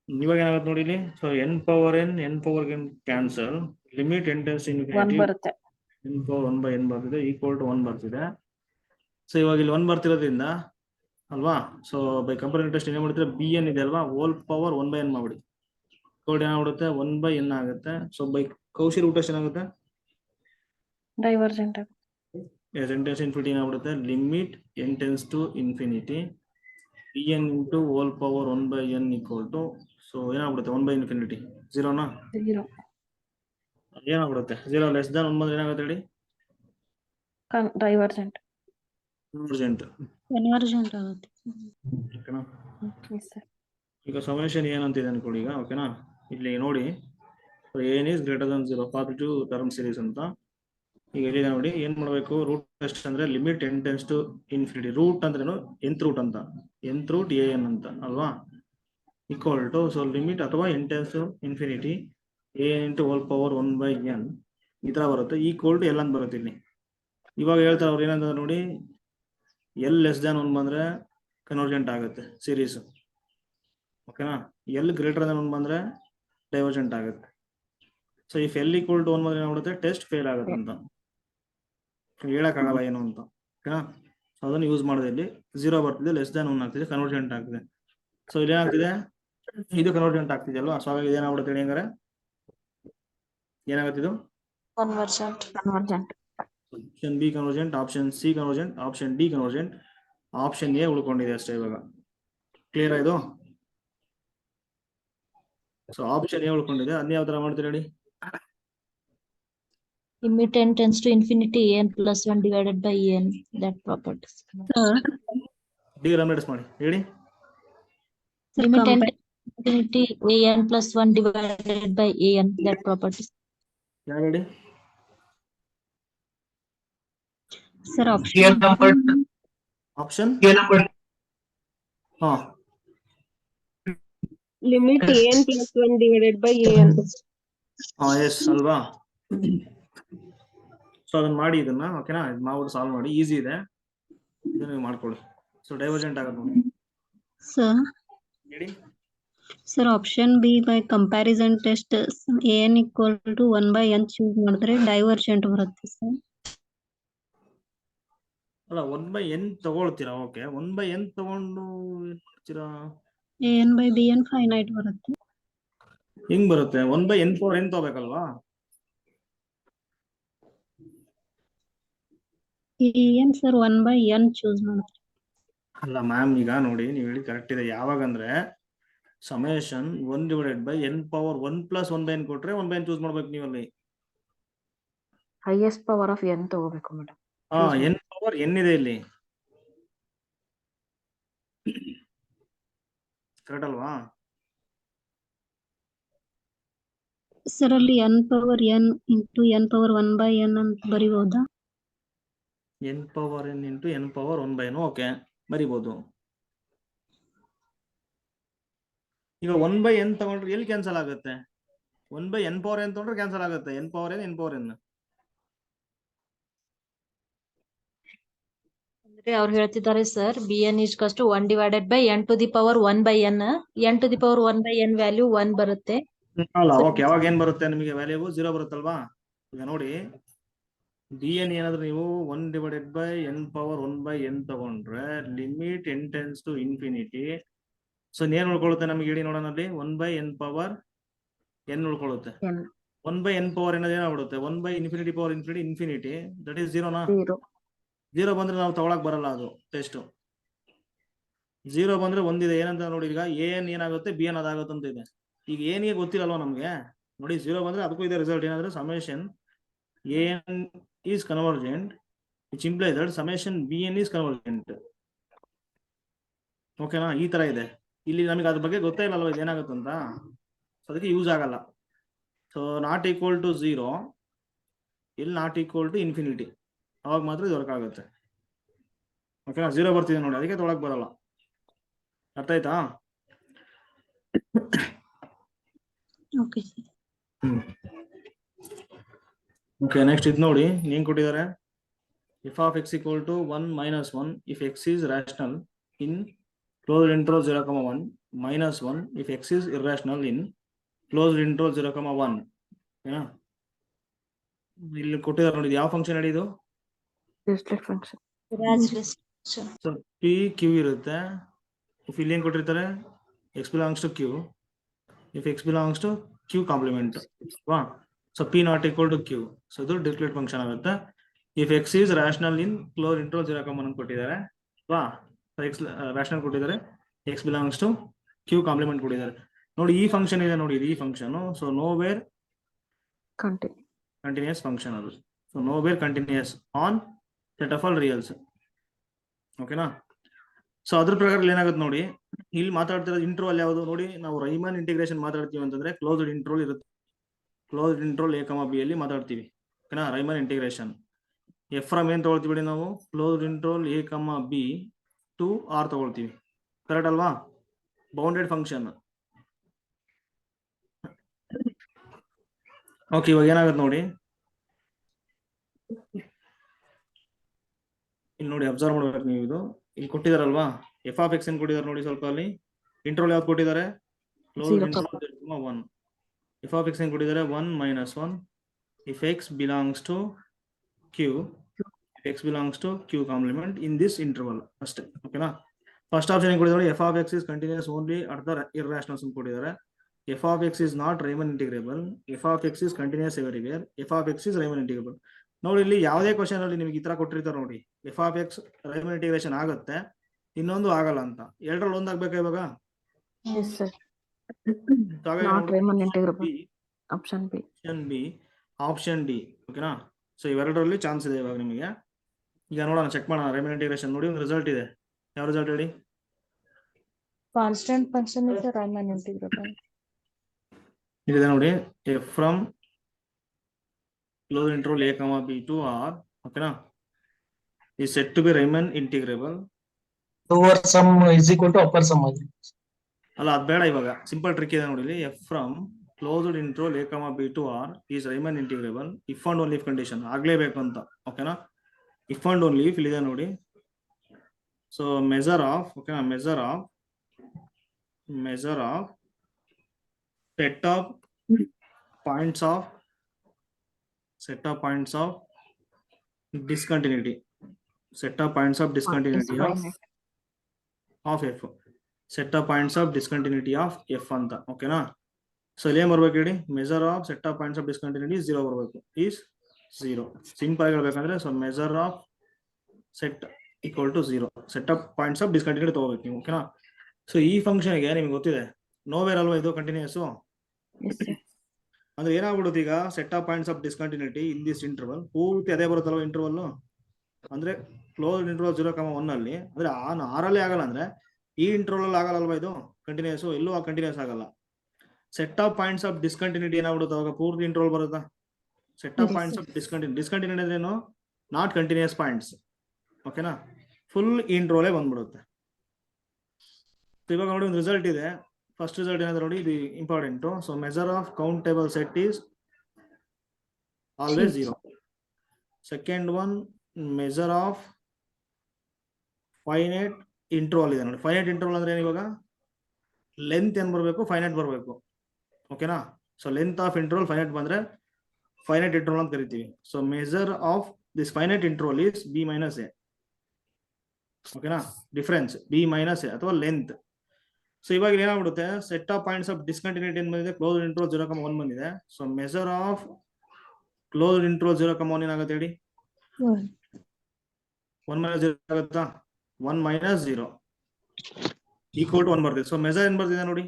ಇವಾಗ ಏನಾಗುತ್ತೆ ನೋಡಿ ಇಲ್ಲಿ, so n power n cancel, limit n tends to 1 infinity ಬರುತ್ತೆ. n ಪವರ್ 1/n ಬರ್ತಿದೆ ಈಕ್ವಲ್ ಟು 1 ಬರ್ತಿದೆ. ಸೊ ಇವಾಗ ಇಲ್ಲಿ 1 ಬರ್ತಿರೋದ್ರಿಂದ ಅಲ್ವಾ, ಸೊ ಬೈ ಕಂಪೇರಿಂಗ್ ಟೆಸ್ಟ್ ಏನ್ ಮಾಡ್ತೀರಾ, ಬಿ ಎನ್ ಇದೆ ಅಲ್ವಾ, ಹೋಲ್ ಪವರ್ 1/n ಮಾಡ್ಬಿಡಿ. ಕೋಡ್ ಏನಾಗ್ಬಿಡುತ್ತೆ 1/n ಆಗುತ್ತೆ. So by Cauchy root test ಏನಾಗುತ್ತೆ, ಡೈವರ್ಜೆಂಟ್. n ಟೆನ್ಸ್ ಇನ್ಫಿನಿಟಿ ಏನಾಗ್ಬಿಡುತ್ತೆ, limit n tends to infinity bn into whole power 1/n equal to, so ಏನಾಗ್ಬಿಡುತ್ತೆ 1/infinity 0ನಾ? 0. ಏನಾಗ್ಬಿಡುತ್ತೆ 0 ಲೆಸ್ ದನ್ 1 ಬಂದ್ರೆ ಏನಾಗುತ್ತೆ ಹೇಳಿ, ಡೈವರ್ಜೆಂಟ್. ಕನ್ವರ್ಜೆಂಟ್. Convergent ಆಗುತ್ತೆ. ಓಕೆನಾ. Yes sir. ಈಗ ಸಮೇಶನ್ ಏನಂತಿದೆ ಅನ್ಕೊಳ್ಳಿ ಈಗ ಓಕೆನಾ. ಇಲ್ಲಿ ನೋಡಿ ಏನ್ is greater than 0 positive term series ಅಂತ. ಈಗ ಇಲ್ಲಿ ನೋಡಿ ಏನ್ ಮಾಡ್ಬೇಕು, ರೂಟ್ ಟೆಸ್ಟ್ ಅಂದ್ರೆ limit n tends to infinity, root ಅಂದ್ರೇನು nth ರೂಟ್ ಅಂತ, nth ರೂಟ್ an ಅಂತ ಅಲ್ವಾ, ಈಕ್ವಲ್ ಟು ಸೊ ಲಿಮಿಟ್ ಅಥವಾ n tends to infinity a into whole power 1/n ಈ ತರ ಬರುತ್ತೆ, ಈಕ್ವಲ್ ಟು l ಅಂತ ಬರುತ್ತೆ ಇಲ್ಲಿ. ಇವಾಗ ಹೇಳ್ತಾರೆ ಅವ್ರು ಏನಂತ ನೋಡಿ, l ಲೆಸ್ ದ್ಯಾನ್ 1 ಬಂದ್ರೆ ಕನ್ವರ್ಜೆಂಟ್ ಆಗುತ್ತೆ ಸೀರೀಸ್ ಓಕೆನಾ, l ಗ್ರೇಟರ್ ದನ್ 1 ಬಂದ್ರೆ ಡೈವರ್ಜೆಂಟ್ ಆಗುತ್ತೆ. So if l equal to 1 ಬಂದ್ರೆ ಏನಾಗ್ಬಿಡುತ್ತೆ, ಟೆಸ್ಟ್ ಫೇಲ್ ಆಗುತ್ತೆ ಅಂತ ಹೇಳಕ್ಕಾಗಲ್ಲ ಏನು ಅಂತ ಓಕೆನಾ. ಸೊ ಅದನ್ನು ಯೂಸ್ ಮಾಡೋದು, ಇಲ್ಲಿ 0 ಬರ್ತಿದೆ, ಲೆಸ್ ದ್ಯಾನ್ 1 ಆಗ್ತಿದೆ, ಕನ್ವರ್ಜೆಂಟ್ ಆಗ್ತಿದೆ. ಸೊ ಇಲ್ಲೇನಾಗ್ತಿದೆ, ಇದು ಕನ್ವರ್ಜೆಂಟ್ ಆಗ್ತಿದೆ ಅಲ್ವಾ. ಸೊ ಹಾಗಾಗಿ ಇದೇನಾಗ್ಬಿಡುತ್ತೆ ಹೇಳಿ ಹಂಗಾರೆ, ಏನಾಗುತ್ತೆ ಇದು convergent. Option b convergent, option c convergent, option d convergent, option a ಉಳ್ಕೊಂಡಿದೆ ಅಷ್ಟೇ ಇವಾಗ. ಕ್ಲಿಯರ್ ಆಯ್ತು. ಸೊ ಆಪ್ಷನ್ ಎ ಉಳ್ಕೊಂಡಿದೆ, ಅದನ್ನ ಯಾವ ತರ ಮಾಡ್ತೀರಿ ಹೇಳಿ. Limit n tends to infinity n plus 1 divided by n, that property. D ರೆಮಿಡಿಸ್ ಮಾಡಿ ಹೇಳಿ. Limit n tends to infinity an plus 1 divided by an, that property. ಯಾವ ಹೇಳಿ. Sir, option ಆಪ್ಷನ್ ಹಾ limit an plus 1 divided by an. ಹಾ ಎಸ್ ಅಲ್ವಾ. ಸೊ ಅದನ್ನ ಮಾಡಿ, ಇದನ್ನ ಓಕೆನಾ, ಇದು ಮಾಡ್ಬಿಟ್ಟು ಸಾಲ್ವ್ ಮಾಡಿ, ಈಸಿ ಇದೆ, ಇದನ್ನ ನೀವು ಮಾಡ್ಕೊಳ್ಳಿ. ಸೊ ಡೈವರ್ಜೆಂಟ್ ಆಗುತ್ತೆ ನೋಡಿ Sir, ಹೇಳಿ. sir, option B by comparison test an equal to 1 by n choose ಮಾಡಿದ್ರೆ ಡೈವರ್ಜೆಂಟ್ ಬರುತ್ತೆ ಸರ್. ಅಲ್ಲ 1/n ತಗೊಳ್ತೀರಾ, ಓಕೆ. 1/n ತಗೊಂಡು ಏನ್ ಮಾಡ್ತೀರಾ, an by bn ಫೈನೈಟ್ ಬರುತ್ತೆ. ಹಿಂಗ್ ಬರುತ್ತೆ. 1/n for n ತಗೋಬೇಕಲ್ವಾ. ಏನ್ ಸರ್ 1 by n ಚೂಸ್ ಮಾಡಿದ್ರೆ. ಅಲ್ಲ ಮ್ಯಾಮ್, ಈಗ ನೋಡಿ ನೀವು ಹೇಳಿ ಕರೆಕ್ಟ್ ಇದೆ. ಯಾವಾಗಂದ್ರೆ summation 1 divided by n power 1 plus 1/n ಕೊಟ್ರೆ 1/n ಚೂಸ್ ಮಾಡ್ಬೇಕು ನೀವಲ್ಲಿ. ಹೈಯೆಸ್ಟ್ ಪವರ್ ಆಫ್ ಎನ್ ತಗೋಬೇಕು ಮೇಡಮ್. ಹಾ n ಪವರ್ n ಇದೆ ಇಲ್ಲಿ, ಕರೆಕ್ಟ್ ಅಲ್ವಾ. ಸರ್ ಅಲ್ಲಿ n power n into n power 1 by n ಅಂತ ಬರಿಬಹುದಾ? n power n into n power 1/n, okay ಬರಿಬಹುದು. ಈಗ 1/n ತಗೊಂಡ್ರೆ ಎಲ್ಲಿ ಕ್ಯಾನ್ಸಲ್ ಆಗುತ್ತೆ? 1/n ಪವರ್ n ತಗೊಂಡ್ರೆ ಕ್ಯಾನ್ಸಲ್ ಆಗುತ್ತೆ. n power n power n. ಅಂದ್ರೆ ಅವ್ರು ಹೇಳ್ತಿದ್ದಾರೆ sir, bn is equals to 1 divided by n to the power 1 by n. n to the power 1 by n value 1 ಬರುತ್ತೆ. ಅಲ್ಲ ಓಕೆ, ಯಾವಾಗ ಏನ್ ಬರುತ್ತೆ ನಿಮಗೆ ವ್ಯಾಲ್ಯೂ 0 ಬರುತ್ತಲ್ವಾ. ಈಗ ನೋಡಿ bn ಏನಾದ್ರು ನೀವು 1 divided by n power 1/n ತಗೊಂಡ್ರೆ limit n tends to infinity. So ಏನ್ ಉಳ್ಕೊಳ್ಳುತ್ತೆ ನಮಗೆ ಹೇಳಿ ನೋಡೋಣ ಅಲ್ಲಿ. 1/n ಪವರ್ n ಉಳ್ಕೊಳ್ಳುತ್ತೆ. 1/n ಪವರ್ n ಏನಾಗ್ಬಿಡುತ್ತೆ, 1/infinity power infinity, that is 0 ನಾ. 0 ಬಂದ್ರೆ ನಾವು ತಗೊಳಕ್ ಬರಲ್ಲ, ಅದು ಟೆಸ್ಟ್. 0 ಬಂದ್ರೆ ಒಂದಿದೆ ಏನಂತ ನೋಡಿ. ಈಗ an ಏನಾಗುತ್ತೆ, bn ಅದಾಗುತ್ತೆ ಅಂತ ಇದೆ. ಈಗ ಏನಿಗೆ ಗೊತ್ತಿರಲ್ವಾ ನಮ್ಗೆ. ನೋಡಿ 0 ಬಂದ್ರೆ ಅದಕ್ಕೂ ಇದೆ ರಿಸಲ್ಟ್ ಏನಾದ್ರೆ summation an is convergent, which implies that summation bn is convergent. ಓಕೆನಾ, ಈ ತರ ಇದೆ. ಇಲ್ಲಿ ನಮಗೆ ಅದ್ರ ಬಗ್ಗೆ ಗೊತ್ತೇ ಇಲ್ಲಲ್ವ ಇದು ಏನಾಗುತ್ತಂತ, ಅದಕ್ಕೆ ಯೂಸ್ ಆಗಲ್ಲ. ಸೊ ನಾಟ್ ಈಕ್ವಲ್ ಟು 0, ಇಲ್ಲಿ ನಾಟ್ ಈಕ್ವಲ್ ಟು ಇನ್ಫಿನಿಟಿ, ಅವಾಗ ಮಾತ್ರ ಇದು ವರ್ಕ್ ಆಗುತ್ತೆ. ಓಕೆನಾ, 0 ಬರ್ತಿದೆ ನೋಡಿ, ಅದಕ್ಕೆ ತೊಗೊಳಕ್ ಬರಲ್ಲ. ಅರ್ಥ ಆಯ್ತಾ? Okay sir. ಓಕೆ, ನೆಕ್ಸ್ಟ್ ಇದು ನೋಡಿ ಏನ್ ಕೊಟ್ಟಿದ್ದಾರೆ. f of x equal to 1 minus 1 if x is rational in closed interval 0, 1 minus 1 if x is irrational in closed interval 0, 1. ಓಕೆನಾ, ಇಲ್ಲಿ ಕೊಟ್ಟಿದ್ದಾರೆ ನೋಡಿ. ಯಾವ ಫಂಕ್ಷನ್ ಹೇಳಿ ಇದು? Dirichlet function. So P Q ಇರುತ್ತೆ. ಇಫ್ ಇಲ್ಲಿ ಏನ್ ಕೊಟ್ಟಿರ್ತಾರೆ, x belongs to q if x belongs to q complement ಅಲ್ವಾ. So p not equal to q. So ಇದು ಡಿರಿಚ್ಲೆಟ್ ಫಂಕ್ಷನ್ ಆಗುತ್ತೆ. If x is rational in closed interval 0, 1 ಕೊಟ್ಟಿದ್ದಾರೆ ಅಲ್ವಾ. x rational ಕೊಟ್ಟಿದ್ದಾರೆ, x belongs to q complement ಕೊಟ್ಟಿದ್ದಾರೆ. ನೋಡಿ ಈ ಫಂಕ್ಷನ್ ಇದೆ ನೋಡಿ, ಈ function. So nowhere continuous function ಅದು. So nowhere continuous on set of all reals. ಓಕೆನಾ. ಸೊ ಅದ್ರ ಪ್ರಕಾರ ಏನಾಗುತ್ತೆ ನೋಡಿ, ಇಲ್ಲಿ ಮಾತಾಡ್ತಿರೋದು ಇಂಟರ್ವಲ್ ಯಾವುದು ನೋಡಿ. ನಾವು ರೈಮನ್ ಇಂಟಿಗ್ರೇಷನ್ ಮಾತಾಡ್ತೀವಿ ಅಂತಂದ್ರೆ ಕ್ಲೋಸ್ಡ್ ಇಂಟರ್ವಲ್ ಇರುತ್ತೆ. ಕ್ಲೋಸ್ಡ್ ಇಂಟರ್ವಲ್ a, b ಅಲ್ಲಿ ಮಾತಾಡ್ತೀವಿ. ಓಕೆನಾ, ರೈಮನ್ ಇಂಟಿಗ್ರೇಷನ್. ಎಫ್ ಫ್ರಮ್ ಏನ್ ತಗೊಳ್ತೀವಿ ಬಿಡಿ ನಾವು, closed interval a, b to r ತಗೊಳ್ತೀವಿ. ಕರೆಕ್ಟ್ ಅಲ್ವಾ? Bounded function. ಓಕೆ, ಇವಾಗ ಏನಾಗುತ್ತೆ ನೋಡಿ, ಇಲ್ಲಿ ನೋಡಿ ಅಬ್ಸರ್ವ್ ಮಾಡ್ಬೇಕು ನೀವು. ಇದು ಇಲ್ಲಿ ಕೊಟ್ಟಿದಾರಲ್ವಾ, ಎಫ್ ಆಫ್ ಎಕ್ಸ್ ಏನ್ ಕೊಟ್ಟಿದ್ದಾರೆ ನೋಡಿ. ಸ್ವಲ್ಪ ಅಲ್ಲಿ ಇಂಟರ್ವಲ್ ಯಾವ್ದು ಕೊಟ್ಟಿದ್ದಾರೆ, closed interval 1. F of x ಏನ್ ಕೊಟ್ಟಿದ್ದಾರೆ, 1 minus 1 if x belongs to q, if x belongs to q complement in this interval ಅಷ್ಟೇ. ಓಕೆನಾ. ಫಸ್ಟ್ ಆಪ್ಷನ್ ಏನು ಕೊಟ್ಟಿದ್ದಾರೆ, f of X is continuous only at the irrationals ಅಂತ ಕೊಟ್ಟಿದ್ದಾರೆ. F of X is not Riemann integrable, f of X is continuous everywhere, f of X is Riemann integrable. ನೋಡಿ ಇಲ್ಲಿ ಯಾವುದೇ ಕ್ವಶನ್ ಅಲ್ಲಿ ನಿಮ್ಗೆ ಈ ತರ ಕೊಟ್ಟಿರ್ತಾರೆ ನೋಡಿ, F of X Raimund integration ಆಗುತ್ತೆ, ಇನ್ನೊಂದು ಆಗಲ್ಲ ಅಂತ. ಎರಡರಲ್ಲಿ ಒಂದು ಆಗ್ಬೇಕಾ ಇವಾಗ? Yes, sir. So ಹಾಗಾಗಿ Not ನೋಡಿ, Riemann option integrable. B, Option B. Option B, option D. ಓಕೆನಾ? ಸೊ ಇವೆರಡರಲ್ಲಿ ಚಾನ್ಸ್ ಇದೆ ಇವಾಗ ನಿಮಗೆ. ಈಗ ನೋಡೋಣ, ಚೆಕ್ ಮಾಡೋಣ. ರೈಮನ್ ಇಂಟಿಗ್ರೇಷನ್ ನೋಡಿ, ಒಂದು ರಿಸಲ್ಟ್ ಇದೆ. ಯಾವ ರಿಸಲ್ಟ್ ಹೇಳಿ? Constant function is a Riemann integrable. ಇಲ್ಲಿದೆ ನೋಡಿ, F from close interval a, b to r, ಓಕೆನಾ, is said to be Riemann integrable. lower sum is equal to upper sum ಆಗಿದೆ. ಅಲ್ಲ, ಅದು ಬೇಡ. ಇವಾಗ ಸಿಂಪಲ್ ಟ್ರಿಕ್ ಇದೆ ನೋಡಿ ಇಲ್ಲಿ. F from closed interval a, b to r is Riemann integrable if and only if condition ಆಗ್ಲೇಬೇಕು ಅಂತ. ಓಕೆನಾ? ಇಫ್ ಅಂಡ್ ಓನ್ಲಿ ಇಫ್ ಇಲ್ಲಿದೆ ನೋಡಿ. ಸೊ ಮೆಜರ್ ಆಫ್, ಓಕೆನಾ, measure of set of points of discontinuity, set of points of discontinuity of f, set of points of discontinuity of f ಅಂತ. ಓಕೆನಾ? ಸೊ ಇಲ್ಲಿ ಏನ್ ಬರ್ಬೇಕು ಹೇಳಿ? Measure of set of points of discontinuity 0 ಬರಬೇಕು. ಈಸ್ 0. ಸಿಂಪಲ್ ಆಗಿ ಹೇಳ್ಬೇಕಂದ್ರೆ, so measure of set equal to 0, set of points of discontinuity ತಗೋಬೇಕು ನೀವು. ಓಕೆನಾ? ಸೊ ಈ ಫಂಕ್ಷನ್ಗೆ ನಿಮ್ಗೆ ಗೊತ್ತಿದೆ, ನೋವೇರ್ ಅಲ್ವಾ ಇದು ಕಂಟಿನ್ಯೂಸ್. Yes, sir. ಅಂದ್ರೆ ಏನಾಗ್ಬಿಡುತ್ತೆ ಈಗ, set of points of discontinuity in this interval ಪೂರ್ತಿ ಅದೇ ಬರುತ್ತಲ್ವ ಇಂಟರ್ವಲ್. ಅಂದ್ರೆ ಕ್ಲೋಸ್ ಇಂಟರ್ವಲ್ 0,1 ಅಲ್ಲಿ, ಅಂದ್ರೆ ಆರಲ್ಲಿ ಆಗಲ್ಲ, ಅಂದ್ರೆ ಈ ಇಂಟರ್ವಲ್ ಅಲ್ಲಿ ಆಗಲ್ಲ ಇದು ಕಂಟಿನ್ಯೂಸ್. ಎಲ್ಲೂ ಕಂಟಿನ್ಯೂಸ್ ಆಗಲ್ಲ. Set of points of discontinuity ಏನಾಗ್ಬಿಡುತ್ತೆ ಅವಾಗ? ಪೂರ್ತಿ ಇಂಟರ್ವಲ್ ಬರುತ್ತಾ? Set of points of discontinuity ಅಂದ್ರೆ ಏನು? Not continuous points. ಓಕೆನಾ? ಫುಲ್ ಇಂಟರ್ವಲ್ ಬಂದ್ಬಿಡುತ್ತೆ. ಇವಾಗ ನೋಡಿ, ಒಂದು ರಿಸಲ್ಟ್ ಇದೆ. ಫಸ್ಟ್ ರಿಸಲ್ಟ್ ಏನಾದ್ರು ನೋಡಿ, ಇದು important. So measure of countable set is always 0. Second one, measure of finite interval ಇದೆ ನೋಡಿ. ಫೈನೈಟ್ ಇಂಟರ್ವಲ್ ಅಂದ್ರೆ ಏನು? ಇವಾಗ ಲೆಂತ್ ಏನ್ ಬರಬೇಕು? ಫೈನೈಟ್ ಬರಬೇಕು. ಓಕೆನಾ? So length of interval finite ಬಂದ್ರೆ ಫೈನೈಟ್ ಇಂಟರ್ವಲ್ ಅಂತ ಕರಿತೀವಿ. So measure of this finite interval is b minus a. ಓಕೆನಾ? ಡಿಫರೆನ್ಸ್ b ಮೈನಸ್ a ಅಥವಾ ಲೆಂತ್. ಸೊ ಇವಾಗ ಏನಾಗ್ಬಿಡುತ್ತೆ, set of points of discontinuity ಏನ್ ಬಂದಿದೆ? ಕ್ಲೋಸ್ ಇಂಟರ್ವಲ್ 0,1 ಬಂದಿದೆ. So measure of close interval 0,1 ಏನಾಗುತ್ತೆ ಹೇಳಿ? 1 ಮೈನಸ್ 0 ಆಗುತ್ತಾ? 1 ಮೈನಸ್ 0 ಈಕ್ವಲ್ ಟು 1 ಬರ್ತಿದೆ. ಸೊ ಮೆಜರ್ ಏನ್ ಬರ್ತಿದೆ ನೋಡಿ?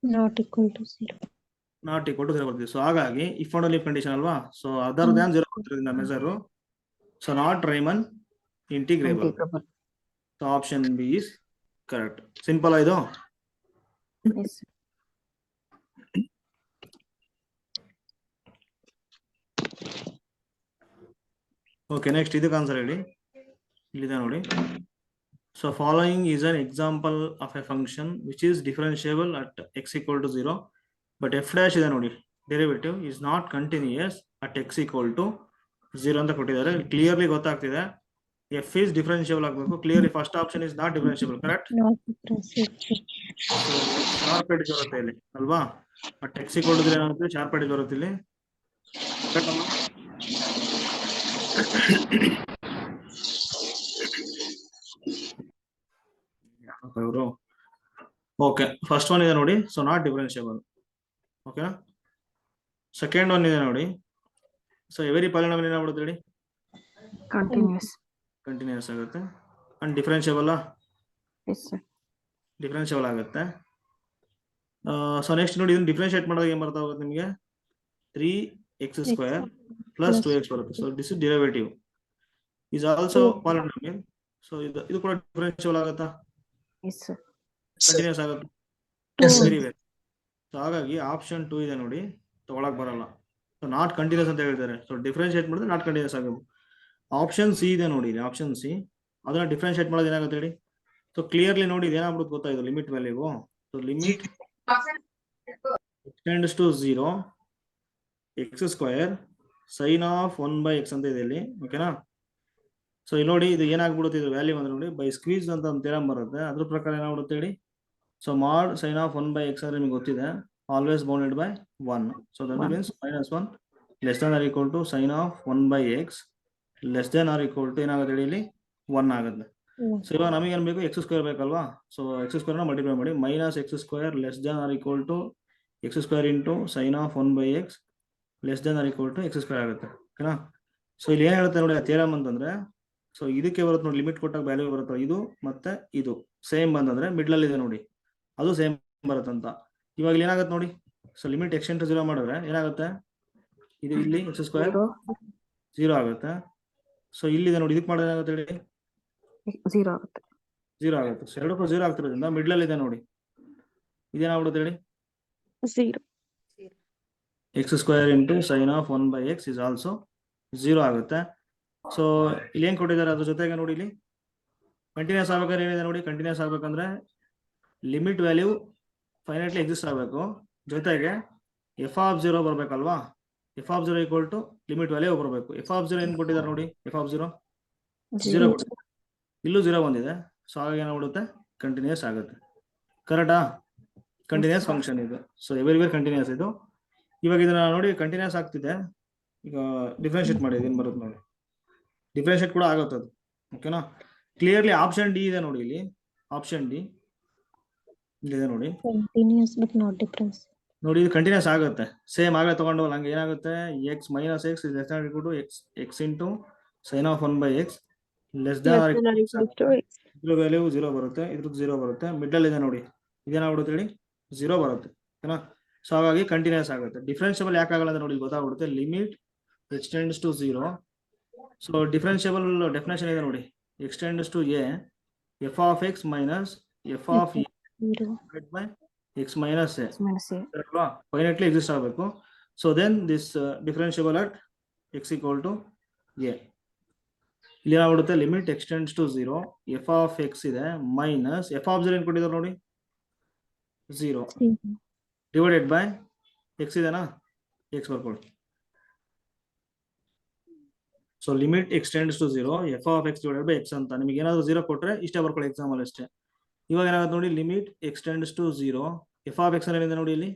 Not equal to 0. Not equal to 0 ಬರ್ತಿದೆ. ಸೊ ಹಾಗಾಗಿ ಇಫ್ ಅಂಡ್ ಓನ್ಲಿ ಕಂಡೀಷನ್ ಅಲ್ವಾ? ಸೊ ಅದರ್ ದ್ಯಾನ್ 0 ಬರ್ತಿರೋದ್ರಿಂದ measure, so not Riemann integrable. Integrable. So option b is correct. Simple ಆಯ್ತು. Yes, sir. ಓಕೆ, ನೆಕ್ಸ್ಟ್ ಇದಕ್ಕೆ ಆನ್ಸರ್ ಹೇಳಿ. ಇಲ್ಲಿದೆ ನೋಡಿ. So following is an example of a function which is differentiable at x equal to 0 but f dash ಇದೆ ನೋಡಿ, derivative is not continuous at x equal to 0 ಅಂತ ಕೊಟ್ಟಿದ್ದಾರೆ. ಕ್ಲಿಯರ್ಲಿ ಗೊತ್ತಾಗ್ತಿದೆ ಎಫ್ ಈಸ್ ಡಿಫರೆನ್ಷಿಯಬಲ್ ಆಗಬೇಕು. Clearly first option is not differentiable. Correct? Sharp edge ಬರುತ್ತೆ ಇಲ್ಲಿ ಅಲ್ವಾ? ಬಟ್ x ಈಕ್ವಲ್ ಟು 0 ಏನಾಗುತ್ತೆ? ಶಾರ್ಪ್ ಎಡ್ಜ್ ಬರುತ್ತೆ ಇಲ್ಲಿ. ಓಕೆ, ಫಸ್ಟ್ ಒನ್ ಇದೆ ನೋಡಿ. So not differentiable. ಓಕೆನಾ? ಸೆಕೆಂಡ್ ಒನ್ ಇದೆ ನೋಡಿ. ಸೊ ಎವರಿ ಪಾಲಿನಾಮಿಯಲ್ ಏನಾಗ್ಬಿಡುತ್ತೆ ಹೇಳಿ? Continuous. ಕಂಟಿನ್ಯೂಸ್ ಆಗುತ್ತೆ. And differentiable Yes, sir. Differentiable ಆಗುತ್ತೆ. ಸೊ ನೆಕ್ಸ್ಟ್ ನೋಡಿ, ಇದನ್ನ ಡಿಫರೆನ್ಶಿಯೇಟ್ ಮಾಡಿದಾಗ ಏನ್ ಬರ್ತಾ ಹೋಗುತ್ತೆ ನಿಮಗೆ? 3x² ಪ್ಲಸ್ 2x ಬರುತ್ತೆ. So this is derivative is also polynomial. So ಇದು ಕೂಡ ಡಿಫರೆನ್ಷಿಯಬಲ್ ಆಗುತ್ತಾ? Yes, sir. ಕಂಟಿನ್ಯೂಸ್ ಆಗುತ್ತೆ. Yes, sir. Very well. So ಹಾಗಾಗಿ ಆಪ್ಷನ್ 2 ಇದೆ ನೋಡಿ, ತಗೊಳಕ್ ಬರಲ್ಲ. ಸೊ ನಾಟ್ ಕಂಟಿನ್ಯೂಸ್ ಅಂತ ಹೇಳ್ತಾರೆ. ಸೊ ಡಿಫರೆನ್ಶಿಯೇಟ್ ಮಾಡಿದ್ರೆ ನಾಟ್ ಕಂಟಿನ್ಯೂಸ್ ಆಗಬೇಕು. ಆಪ್ಷನ್ ಸಿ ಇದೆ ನೋಡಿ, ಆಪ್ಷನ್ ಸಿ. ಅದನ್ನ ಡಿಫರೆನ್ಶಿಯೇಟ್ ಮಾಡೋದು ಏನಾಗುತ್ತೆ ಹೇಳಿ? ಸೊ ಕ್ಲಿಯರ್ಲಿ ನೋಡಿ, ಇದು ಏನಾಗ್ಬಿಡುತ್ತೆ ಗೊತ್ತಾ? ಇದು limit value. So limit x tends to 0 x² sin of 1/x ಅಂತ ಇದೆ ಇಲ್ಲಿ. ಓಕೆನಾ? ಸೊ ಇಲ್ಲಿ ನೋಡಿ, ಇದು ಏನಾಗ್ಬಿಡುತ್ತೆ? ಇದು ವ್ಯಾಲ್ಯೂ ಅಂದ್ರೆ ನೋಡಿ, ಬೈ ಸ್ಕ್ವೀಸ್ ಅಂತ ಒಂದು ಥಿಯರಮ್ ಬರುತ್ತೆ. ಅದ್ರ ಪ್ರಕಾರ ಏನಾಗ್ಬಿಡುತ್ತೆ ಹೇಳಿ? ಸೊ ಮಾಡ್ sin ಆಫ್ 1/x ಅಂದ್ರೆ ನಿಮಗೆ ಗೊತ್ತಿದೆ, always bounded by 1. So that means -1 less than or equal to sin of 1/x less than or equal to ಏನಾಗುತ್ತೆ ಹೇಳಿ? ಇಲ್ಲಿ 1 ಆಗುತ್ತೆ. ಸೊ ಇವಾಗ ನಮಗೆ ಏನ್ ಬೇಕು ಎಕ್ಸ್ ಸ್ಕ್ವೇರ್ ಬೇಕಲ್ವಾ. ಸೊ ಎಕ್ಸ್ ಸ್ಕ್ವೇರ್ ನ ಮಲ್ಟಿಪ್ಲೈ ಮಾಡಿ minus x square less than or equal to x square into sine of 1/x less than or equal to x square ಆಗುತ್ತೆ. ಓಕೆನಾ. ಸೊ ಇಲ್ಲಿ ಏನ್ ಹೇಳ್ತಾರೆ ನೋಡಿ ಆ ಥಿಯರಮ್ ಅಂತಂದ್ರೆ, ಸೊ ಇದಕ್ಕೆ ಬರುತ್ತೆ ನೋಡಿ ಲಿಮಿಟ್ ಕೊಟ್ಟಾಗ ವ್ಯಾಲ್ಯೂ ಬರುತ್ತೆ ಇದು ಮತ್ತೆ ಇದು ಸೇಮ್ ಬಂದಂದ್ರೆ ಮಿಡ್ಲ್ ಅಲ್ಲಿ ಇದೆ ನೋಡಿ ಅದು ಸೇಮ್ ಬರುತ್ತಂತ. ಇವಾಗ ಇಲ್ಲಿ ಏನಾಗುತ್ತೆ ನೋಡಿ, ಸೊ ಲಿಮಿಟ್ ಎಕ್ಸ್ಟೆಂಡ್ ಟು 0 ಮಾಡಿದ್ರೆ ಏನಾಗುತ್ತೆ, ಇದು ಇಲ್ಲಿ ಎಕ್ಸ್ ಸ್ಕ್ವೇರ್ 0 ಆಗುತ್ತೆ. ಸೊ ಇಲ್ಲಿದೆ ನೋಡಿ, ಇದಕ್ಕೆ ಮಾಡಿದ್ರೆ ಏನಾಗುತ್ತೆ ಹೇಳಿ, 0 ಆಗುತ್ತೆ. 0 ಆಗುತ್ತೆ. ಸೊ ಎರಡಕ್ಕೂ 0 ಆಗ್ತಿರೋದ್ರಿಂದ ಮಿಡ್ಲ್ ಅಲ್ಲಿ ಇದೆ ನೋಡಿ, ಇದೇನಾಗ್ಬಿಡುತ್ತೆ ಹೇಳಿ, 0. X square into sine of 1/x is also 0 ಆಗುತ್ತೆ. ಸೊ ಇಲ್ಲಿ ಏನ್ ಕೊಟ್ಟಿದ್ದಾರೆ ಅದ್ರ ಜೊತೆಗೆ ನೋಡಿ, ಇಲ್ಲಿ ಕಂಟಿನ್ಯೂಸ್ ಆಗ್ಬೇಕಾದ್ರೆ ಏನಿದೆ ನೋಡಿ, ಕಂಟಿನ್ಯೂಸ್ ಆಗ್ಬೇಕಂದ್ರೆ ಲಿಮಿಟ್ ವ್ಯಾಲ್ಯೂ ಫೈನೈಟ್ಲಿ ಎಕ್ಸಿಸ್ಟ್ ಆಗಬೇಕು, ಜೊತೆಗೆ ಎಫ್ ಆಫ್ 0 ಬರ್ಬೇಕಲ್ವಾ. F of 0 equal to limit value ಬರಬೇಕು. ಎಫ್ ಆಫ್ 0 ಏನ್ ಕೊಟ್ಟಿದ್ದಾರೆ ನೋಡಿ, ಎಫ್ ಆಫ್ 0 0 ಕೊಟ್ಟಿದ್ದಾರೆ, ಇಲ್ಲೂ 0 ಬಂದಿದೆ. ಸೊ ಹಾಗಾಗಿ ಏನಾಗ್ಬಿಡುತ್ತೆ, ಕಂಟಿನ್ಯೂಸ್ ಆಗುತ್ತೆ. ಕರೆಕ್ಟಾ, ಕಂಟಿನ್ಯೂಸ್ ಫಂಕ್ಷನ್ ಇದು. ಸೊ ಎವ್ರಿವೇರ್ ಕಂಟಿನ್ಯೂಸ್ ಇದು. ಇವಾಗ ಇದನ್ನ ನೋಡಿ ಕಂಟಿನ್ಯೂಸ್ ಆಗ್ತಿದೆ. ಈಗ ಡಿಫ್ರೆನ್ಶಿಯೇಟ್ ಮಾಡಿ ಏನ್ ಬರುತ್ತೆ ನೋಡಿ, ಡಿಫ್ರೆನ್ಶಿಯೇಟ್ ಕೂಡ ಆಗುತ್ತೆ ಅದು. ಓಕೆನಾ. ಕ್ಲಿಯರ್ಲಿ ಆಪ್ಷನ್ ಡಿ ಇದೆ ನೋಡಿ, ಇಲ್ಲಿ ಆಪ್ಷನ್ ಡಿ ಇದೆ ನೋಡಿ, ಕಂಟಿನ್ಯೂಸ್ ಬಟ್ ನಾಟ್ ಡಿಫರೆನ್ಸ್. ನೋಡಿ ಇದು ಕಂಟಿನ್ಯೂಸ್ ಆಗುತ್ತೆ, ಸೇಮ್ ಆಗಲೇ ತಗೊಂಡು ಹಂಗೆ ಏನಾಗುತ್ತೆ, x minus x less than equal to X into sine of 1/x less than Less than or equal to x. ಇದ್ರ ವ್ಯಾಲ್ಯೂ 0 ಬರುತ್ತೆ, ಇದ್ರದ್ದು 0 ಬರುತ್ತೆ, ಮಿಡ್ಲ್ ಇದೆ ನೋಡಿ, ಇದೇನಾಗ್ಬಿಡುತ್ತೆ ಹೇಳಿ 0 ಬರುತ್ತೆ. ಓಕೆನಾ. ಸೊ ಹಾಗಾಗಿ ಕಂಟಿನ್ಯೂಸ್ ಆಗುತ್ತೆ. ಡಿಫ್ರೆನ್ಷಿಯಬಲ್ ಯಾಕಾಗಲ್ಲ ಅಂದ್ರೆ ನೋಡಿ ಗೊತ್ತಾಗ್ಬಿಡುತ್ತೆ, limit x tends to 0. So differentiable definition ಇದೆ ನೋಡಿ, x tends to a f of x minus f of by x minus a ಅಲ್ವಾ, ಫೈನೈಟ್ಲಿ ಎಕ್ಸಿಸ್ಟ್ ಆಗಬೇಕು. So then this differentiable at x equal to a. ಇಲ್ಲಿ ಏನಾಗ್ಬಿಡುತ್ತೆ, limit x tends to 0 f of x ಇದೆ ಮೈನಸ್ ಎಫ್ ಆಫ್ 0 ಏನ್ ಕೊಟ್ಟಿದ್ದಾರೆ ನೋಡಿ 0 ಡಿವೈಡೆಡ್ ಬೈ ಎಕ್ಸ್ ಇದೆನಾ, ಎಕ್ಸ್ ಬರ್ಕೊಳ್ಳಿ. So limit x tends to 0 f of x divided by x ಅಂತ. ನಿಮಗೆ ಏನಾದ್ರು 0 ಕೊಟ್ರೆ ಇಷ್ಟೇ ಬರ್ಕೊಳ್ಳಿ ಎಕ್ಸಾಮ್ ಅಲ್ಲಿ ಅಷ್ಟೇ. ಇವಾಗ ಏನಾಗುತ್ತೆ ನೋಡಿ, limit x tends to 0 f of x ಏನಿದೆ ನೋಡಿ, ಇಲ್ಲಿ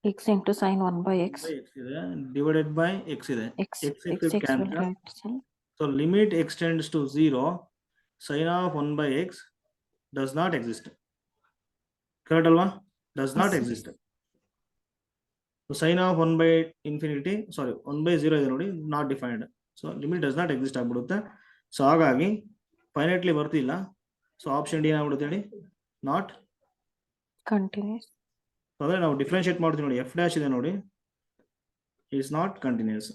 x into sin 1/x x ಇದೆ ಡಿವೈಡೆಡ್ ಬೈ ಎಕ್ಸ್ ಇದೆ, x x x will cancel. cancel. So limit extends to 0 sin of 1/x does not exist. Correct alva? Does not Yes. exist. So sin of 1/infinity, sorry 1/0 ಇದೆ ನೋಡಿ, not defined. So limit does not exist ಆಗ್ಬಿಡುತ್ತೆ. ಸೊ ಹಾಗಾಗಿ ಫೈನೈಟ್ಲಿ ಬರ್ತಿಲ್ಲ. ಸೊ ಆಪ್ಷನ್ ಡಿ ಏನಾಗ್ಬಿಡುತ್ತೆ ಹೇಳಿ, ನಾಟ್ Continuous. ಅಂದ್ರೆ ನಾವು ಡಿಫ್ರೆನ್ಶಿಯೇಟ್ ಮಾಡ್ತೀವಿ ನೋಡಿ, ಎಫ್ ಡ್ಯಾಶ್ ಇದೆ ನೋಡಿ, ಇಸ್ ನಾಟ್ ಕಂಟಿನ್ಯೂಸ್.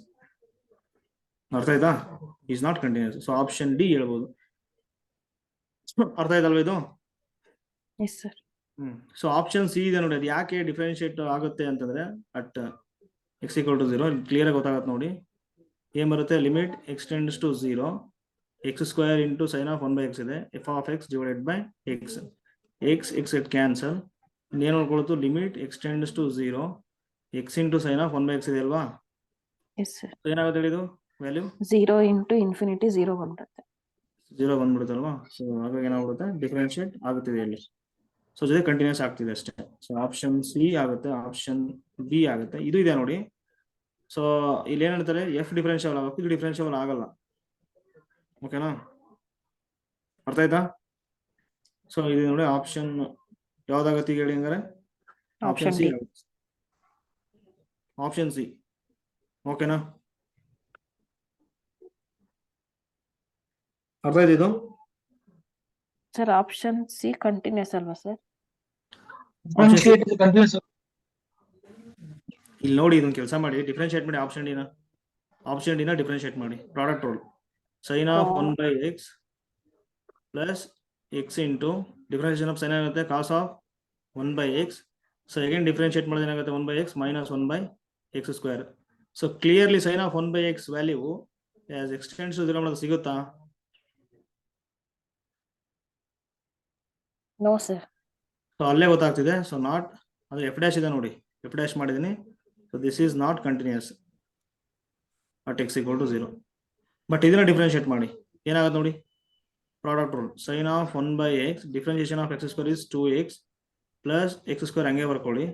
ಅರ್ಥ ಆಯ್ತಾ, is not continuous. So option d ಹೇಳ್ಬೋದು. ಅರ್ಥ ಆಯ್ತಲ್ವ ಇದು. Yes sir. So option C ಇದೆ ನೋಡಿ, ಅದು ಯಾಕೆ ಡಿಫ್ರೆನ್ಶಿಯೇಟ್ ಆಗುತ್ತೆ ಅಂತಂದ್ರೆ at x equal to 0 clear ಆಗಿ ಗೊತ್ತಾಗತ್ತೆ ನೋಡಿ. ಏನ್ ಬರುತ್ತೆ, limit x tends to 0 x square into sine of 1/x ಇದೆ F of x divided by x, x it cancel. ಇನ್ನೇನು ನೋಡ್ಕೊಳ್ತು, limit x tends to 0 x into sine of 1/x ಇದೆ ಅಲ್ವಾ. Yes sir. ಏನಾಗುತ್ತೆ ಹೇಳಿದು ವ್ಯಾಲ್ಯೂ 0 into infinity 0 ಬಂದ್ಬಿಡುತ್ತೆ. 0 ಬಂದ್ಬಿಡುತ್ತಲ್ವಾ. ಸೊ ಹಾಗಾಗಿ ಏನಾಗ್ಬಿಡುತ್ತೆ, ಡಿಫ್ರೆನ್ಶಿಯೇಟ್ ಆಗುತ್ತಿದೆ ಇಲ್ಲಿ. ಸೊ ಜೊತೆ ಕಂಟಿನ್ಯೂಸ್ ಆಗ್ತಿದೆ ಅಷ್ಟೇ. ಸೊ ಆಪ್ಷನ್ ಸಿ ಆಗುತ್ತೆ, ಆಪ್ಷನ್ ಬಿ ಆಗುತ್ತೆ. ಇದು ಇದೆ ನೋಡಿ. ಸೊ ಇಲ್ಲಿ ಏನ್ ಹೇಳ್ತಾರೆ, ಎಫ್ ಡಿಫ್ರೆನ್ಷಿಯಬಲ್ ಆಗಬೇಕು, ಇದು ಡಿಫ್ರೆನ್ಷಿಯಬಲ್ ಆಗಲ್ಲ. ಓಕೆನಾ, ಅರ್ಥ ಆಯ್ತಾ. ಸೊ ಇದು ನೋಡಿ ಆಪ್ಷನ್ ಯಾವ್ದಾಗತ್ತೆ ಈಗ ಹೇಳಿ ಹಂಗಾರೆ, ಆಪ್ಷನ್ ಸಿ ಆಗುತ್ತೆ, ಆಪ್ಷನ್ ಸಿ. ಓಕೆನಾ, ಅರ್ಥ ಆಯ್ತು ಇದು. ಸರ್ ಆಪ್ಷನ್ ಸಿ ಕಂಟಿನ್ಯೂಸ್ ಅಲ್ವಾ ಸರ್? Differentiate is continuous. ಇಲ್ಲಿ ನೋಡಿ, ಇದೊಂದು ಕೆಲಸ ಮಾಡಿ, ಡಿಫ್ರೆನ್ಶಿಯೇಟ್ ಮಾಡಿ ಆಪ್ಷನ್ ಡಿನ ಡಿಫ್ರೆನ್ಶಿಯೇಟ್ ಮಾಡಿ. Product rule sine of 1/x plus x into differentiation of sine ಆಗುತ್ತೆ cos of 1/x. So again differentiate ಮಾಡಿದ್ರೆ ಏನಾಗುತ್ತೆ, 1/x minus 1/x square. So clearly sine of 1/x value as x tends to 0 ಮಾಡೋದು ಸಿಗುತ್ತಾ? No sir. ಸೊ ಅಲ್ಲೇ ಗೊತ್ತಾಗ್ತಿದೆ. ಸೊ ನಾಟ್ ಅಂದ್ರೆ ಎಫ್ ಡ್ಯಾಶ್ ಇದೆ ನೋಡಿ, ಎಫ್ ಡ್ಯಾಶ್ ಮಾಡಿದೀನಿ. So this is not continuous at x equal to 0. But ಇದನ್ನ ಡಿಫ್ರೆನ್ಶಿಯೇಟ್ ಮಾಡಿ ಏನಾಗುತ್ತೆ ನೋಡಿ, product rule sine of 1/x differentiation of x square is 2x plus x square ಹಂಗೆ ಬರ್ಕೊಳ್ಳಿ.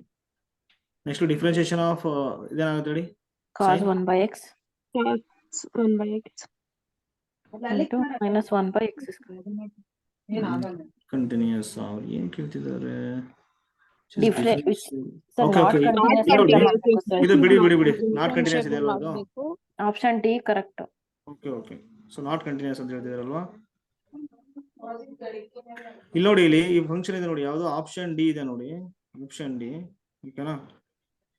ನೆಕ್ಸ್ಟ್ ಡಿಫ್ರೆನ್ಶಿಯೇಷನ್ ಆಫ್ ಇದೇನಾಗುತ್ತೆ ಹೇಳಿ, cos 1/x Cos 1/x. into minus 1/x square. Continuous ಅವ್ರು ಏನ್ ಕೇಳ್ತಿದ್ದಾರೆ Different. Sir, Okay, not okay. continuous ನೋಡಿ, ಅಂತ ಮಾಡ್ಬೇಕು sir. ಇದು ಬಿಡಿ ನಾಟ್ ಕಂಟಿನ್ಯೂಸ್ ಇದೆ ಅಲ್ವಾ ಅದು Option D correct. Okay so not continuous ಅಂತ ಹೇಳ್ತಿದಾರಲ್ವಾ ಇಲ್ಲಿ ನೋಡಿ ಇಲ್ಲಿ ಈ ಫಂಕ್ಷನ್ ಇದೆ ನೋಡಿ ಯಾವ್ದು ಆಪ್ಷನ್ ಡಿ ಇದೆ ನೋಡಿ ಆಪ್ಷನ್ ಡಿ ಓಕೆನಾ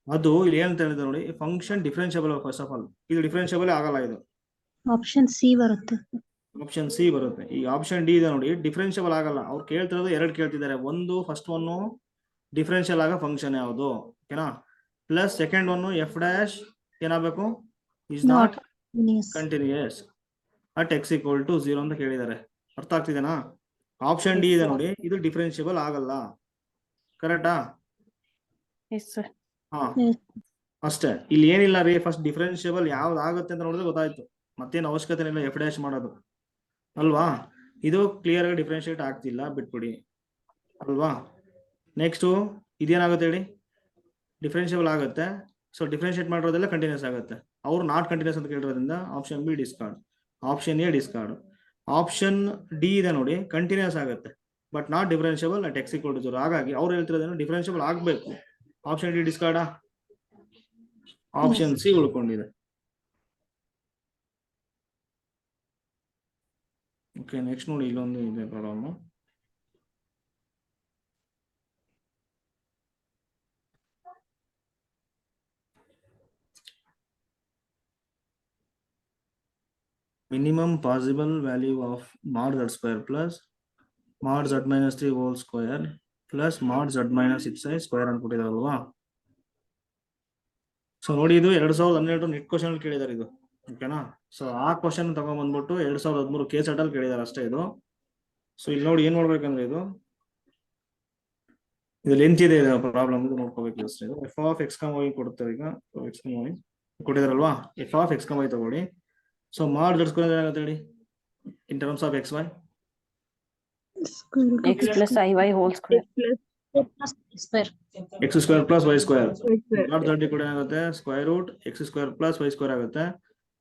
ಅದು ಇಲ್ಲಿ ಏನಂತ ಹೇಳಿದ್ರೆ ನೋಡಿ function differentiable first of all ಇದು ಡಿಫರೆನ್ಷಿಯಬಲ್ ಆಗಲ್ಲ ಇದು ಆಪ್ಷನ್ ಸಿ ಬರುತ್ತೆ. ಆಪ್ಷನ್ ಸಿ ಬರುತ್ತೆ ಈಗ ಆಪ್ಷನ್ ಡಿ ಇದೆ ನೋಡಿ ಡಿಫರೆನ್ಷಿಯಬಲ್ ಆಗಲ್ಲ ಅವ್ರು ಕೇಳ್ತಿರೋದು ಎರಡು ಕೇಳ್ತಿದ್ದಾರೆ ಒಂದು ಫಸ್ಟ್ ಒನ್ ಡಿಫರೆನ್ಷಿಯಲ್ ಆಗ ಫಂಕ್ಷನ್ ಯಾವುದು ಓಕೆನಾ plus second one f dash ಏನಾಗಬೇಕು is not continuous at x equal to 0 ಅಂತ ಕೇಳಿದ್ದಾರೆ ಅರ್ಥ ಆಗ್ತಿದೆನಾ ಆಪ್ಷನ್ ಡಿ ಇದೆ ನೋಡಿ ಇದು ಡಿಫರೆನ್ಷಿಯಬಲ್ ಆಗಲ್ಲ ಕರೆಕ್ಟಾ Yes sir. ಹಾ ಅಷ್ಟೇ ಇಲ್ಲಿ ಏನಿಲ್ಲ ರೀ ಫಸ್ಟ್ ಡಿಫರೆನ್ಷಿಯಬಲ್ ಯಾವ್ದು ಆಗುತ್ತೆ ಅಂತ ನೋಡಿದ್ರೆ ಗೊತ್ತಾಯ್ತು ಮತ್ತೇನು ಅವಶ್ಯಕತೆ ಇಲ್ಲ ಎಫ್ ಡ್ಯಾಶ್ ಮಾಡೋದು ಅಲ್ವಾ ಇದು ಕ್ಲಿಯರ್ ಆಗಿ ಡಿಫರೆನ್ಶಿಯೇಟ್ ಆಗ್ತಿಲ್ಲ ಬಿಟ್ಬಿಡಿ ಅಲ್ವಾ ನೆಕ್ಸ್ಟ್ ಇದೇನಾಗುತ್ತೆ ಹೇಳಿ ಡಿಫರೆನ್ಷಿಯಬಲ್ ಆಗುತ್ತೆ ಸೊ ಡಿಫರೆನ್ಶಿಯೇಟ್ ಮಾಡಿರೋದೆಲ್ಲ ಕಂಟಿನ್ಯೂಸ್ ಆಗುತ್ತೆ ಅವ್ರು ನಾಟ್ ಕಂಟಿನ್ಯೂಸ್ ಅಂತ ಕೇಳಿರೋದ್ರಿಂದ option B discard option A discard option D ಇದೆ ನೋಡಿ ಕಂಟಿನ್ಯೂಸ್ ಆಗುತ್ತೆ but not differentiable at x equal to 0 ಹಾಗಾಗಿ ಅವ್ರು ಹೇಳ್ತಿರೋದೇನು ಡಿಫರೆನ್ಷಿಯಬಲ್ ಆಗಬೇಕು ಆಪ್ಷನ್ ಡಿ ಡಿಸ್ಕಾರ್ಡಾ ಆಪ್ಷನ್ ಸಿ ಉಳ್ಕೊಂಡಿದೆ ಓಕೆ ನೆಕ್ಸ್ಟ್ ನೋಡಿ ಇಲ್ಲೊಂದು ಇದೆ problem minimum possible value of mod z square plus mod z minus 3 whole square plus mod z minus 6i square ಅನ್ಕೊಟ್ಟಿದಾರಲ್ವಾ ಸೊ ನೋಡಿ ಇದು 2012 ನೆಟ್ ಕ್ವಶನ್ ಕೇಳಿದಾರೆ ಇದು ಓಕೆನಾ ಸೊ ಆ ಕ್ವಶನ್ ತಗೊಂಡ್ಬಂದ್ಬಿಟ್ಟು 2013 ಕೇಸ್ ಅಟಲ್ ಕೇಳಿದಾರೆ ಅಷ್ಟೇ ಇದು ಸೊ ಇಲ್ಲಿ ನೋಡಿ ಏನ್ ಮಾಡ್ಬೇಕಂದ್ರೆ ಇದು ಲೆಂತ್ ಇದೆ ಪ್ರಾಬ್ಲಮ್ ಇದು ನೋಡ್ಕೋಬೇಕು ಅಷ್ಟೇ ಇದು f of x comma y ಕೊಡ್ತಾರೆ ಈಗ ಎಕ್ಸ್ ಕಮ್ ವೈ ಕೊಟ್ಟಿದಾರಲ್ವಾ f of x comma y ತಗೊಳ್ಳಿ ಸೊ ಮಾಡ್ z square ಏನಾಗುತ್ತೆ ಹೇಳಿ in terms of x y X plus IY whole square. X square plus y square mod z ಕೂಡ ಏನಾಗುತ್ತೆ square root x square plus y square ಆಗುತ್ತೆ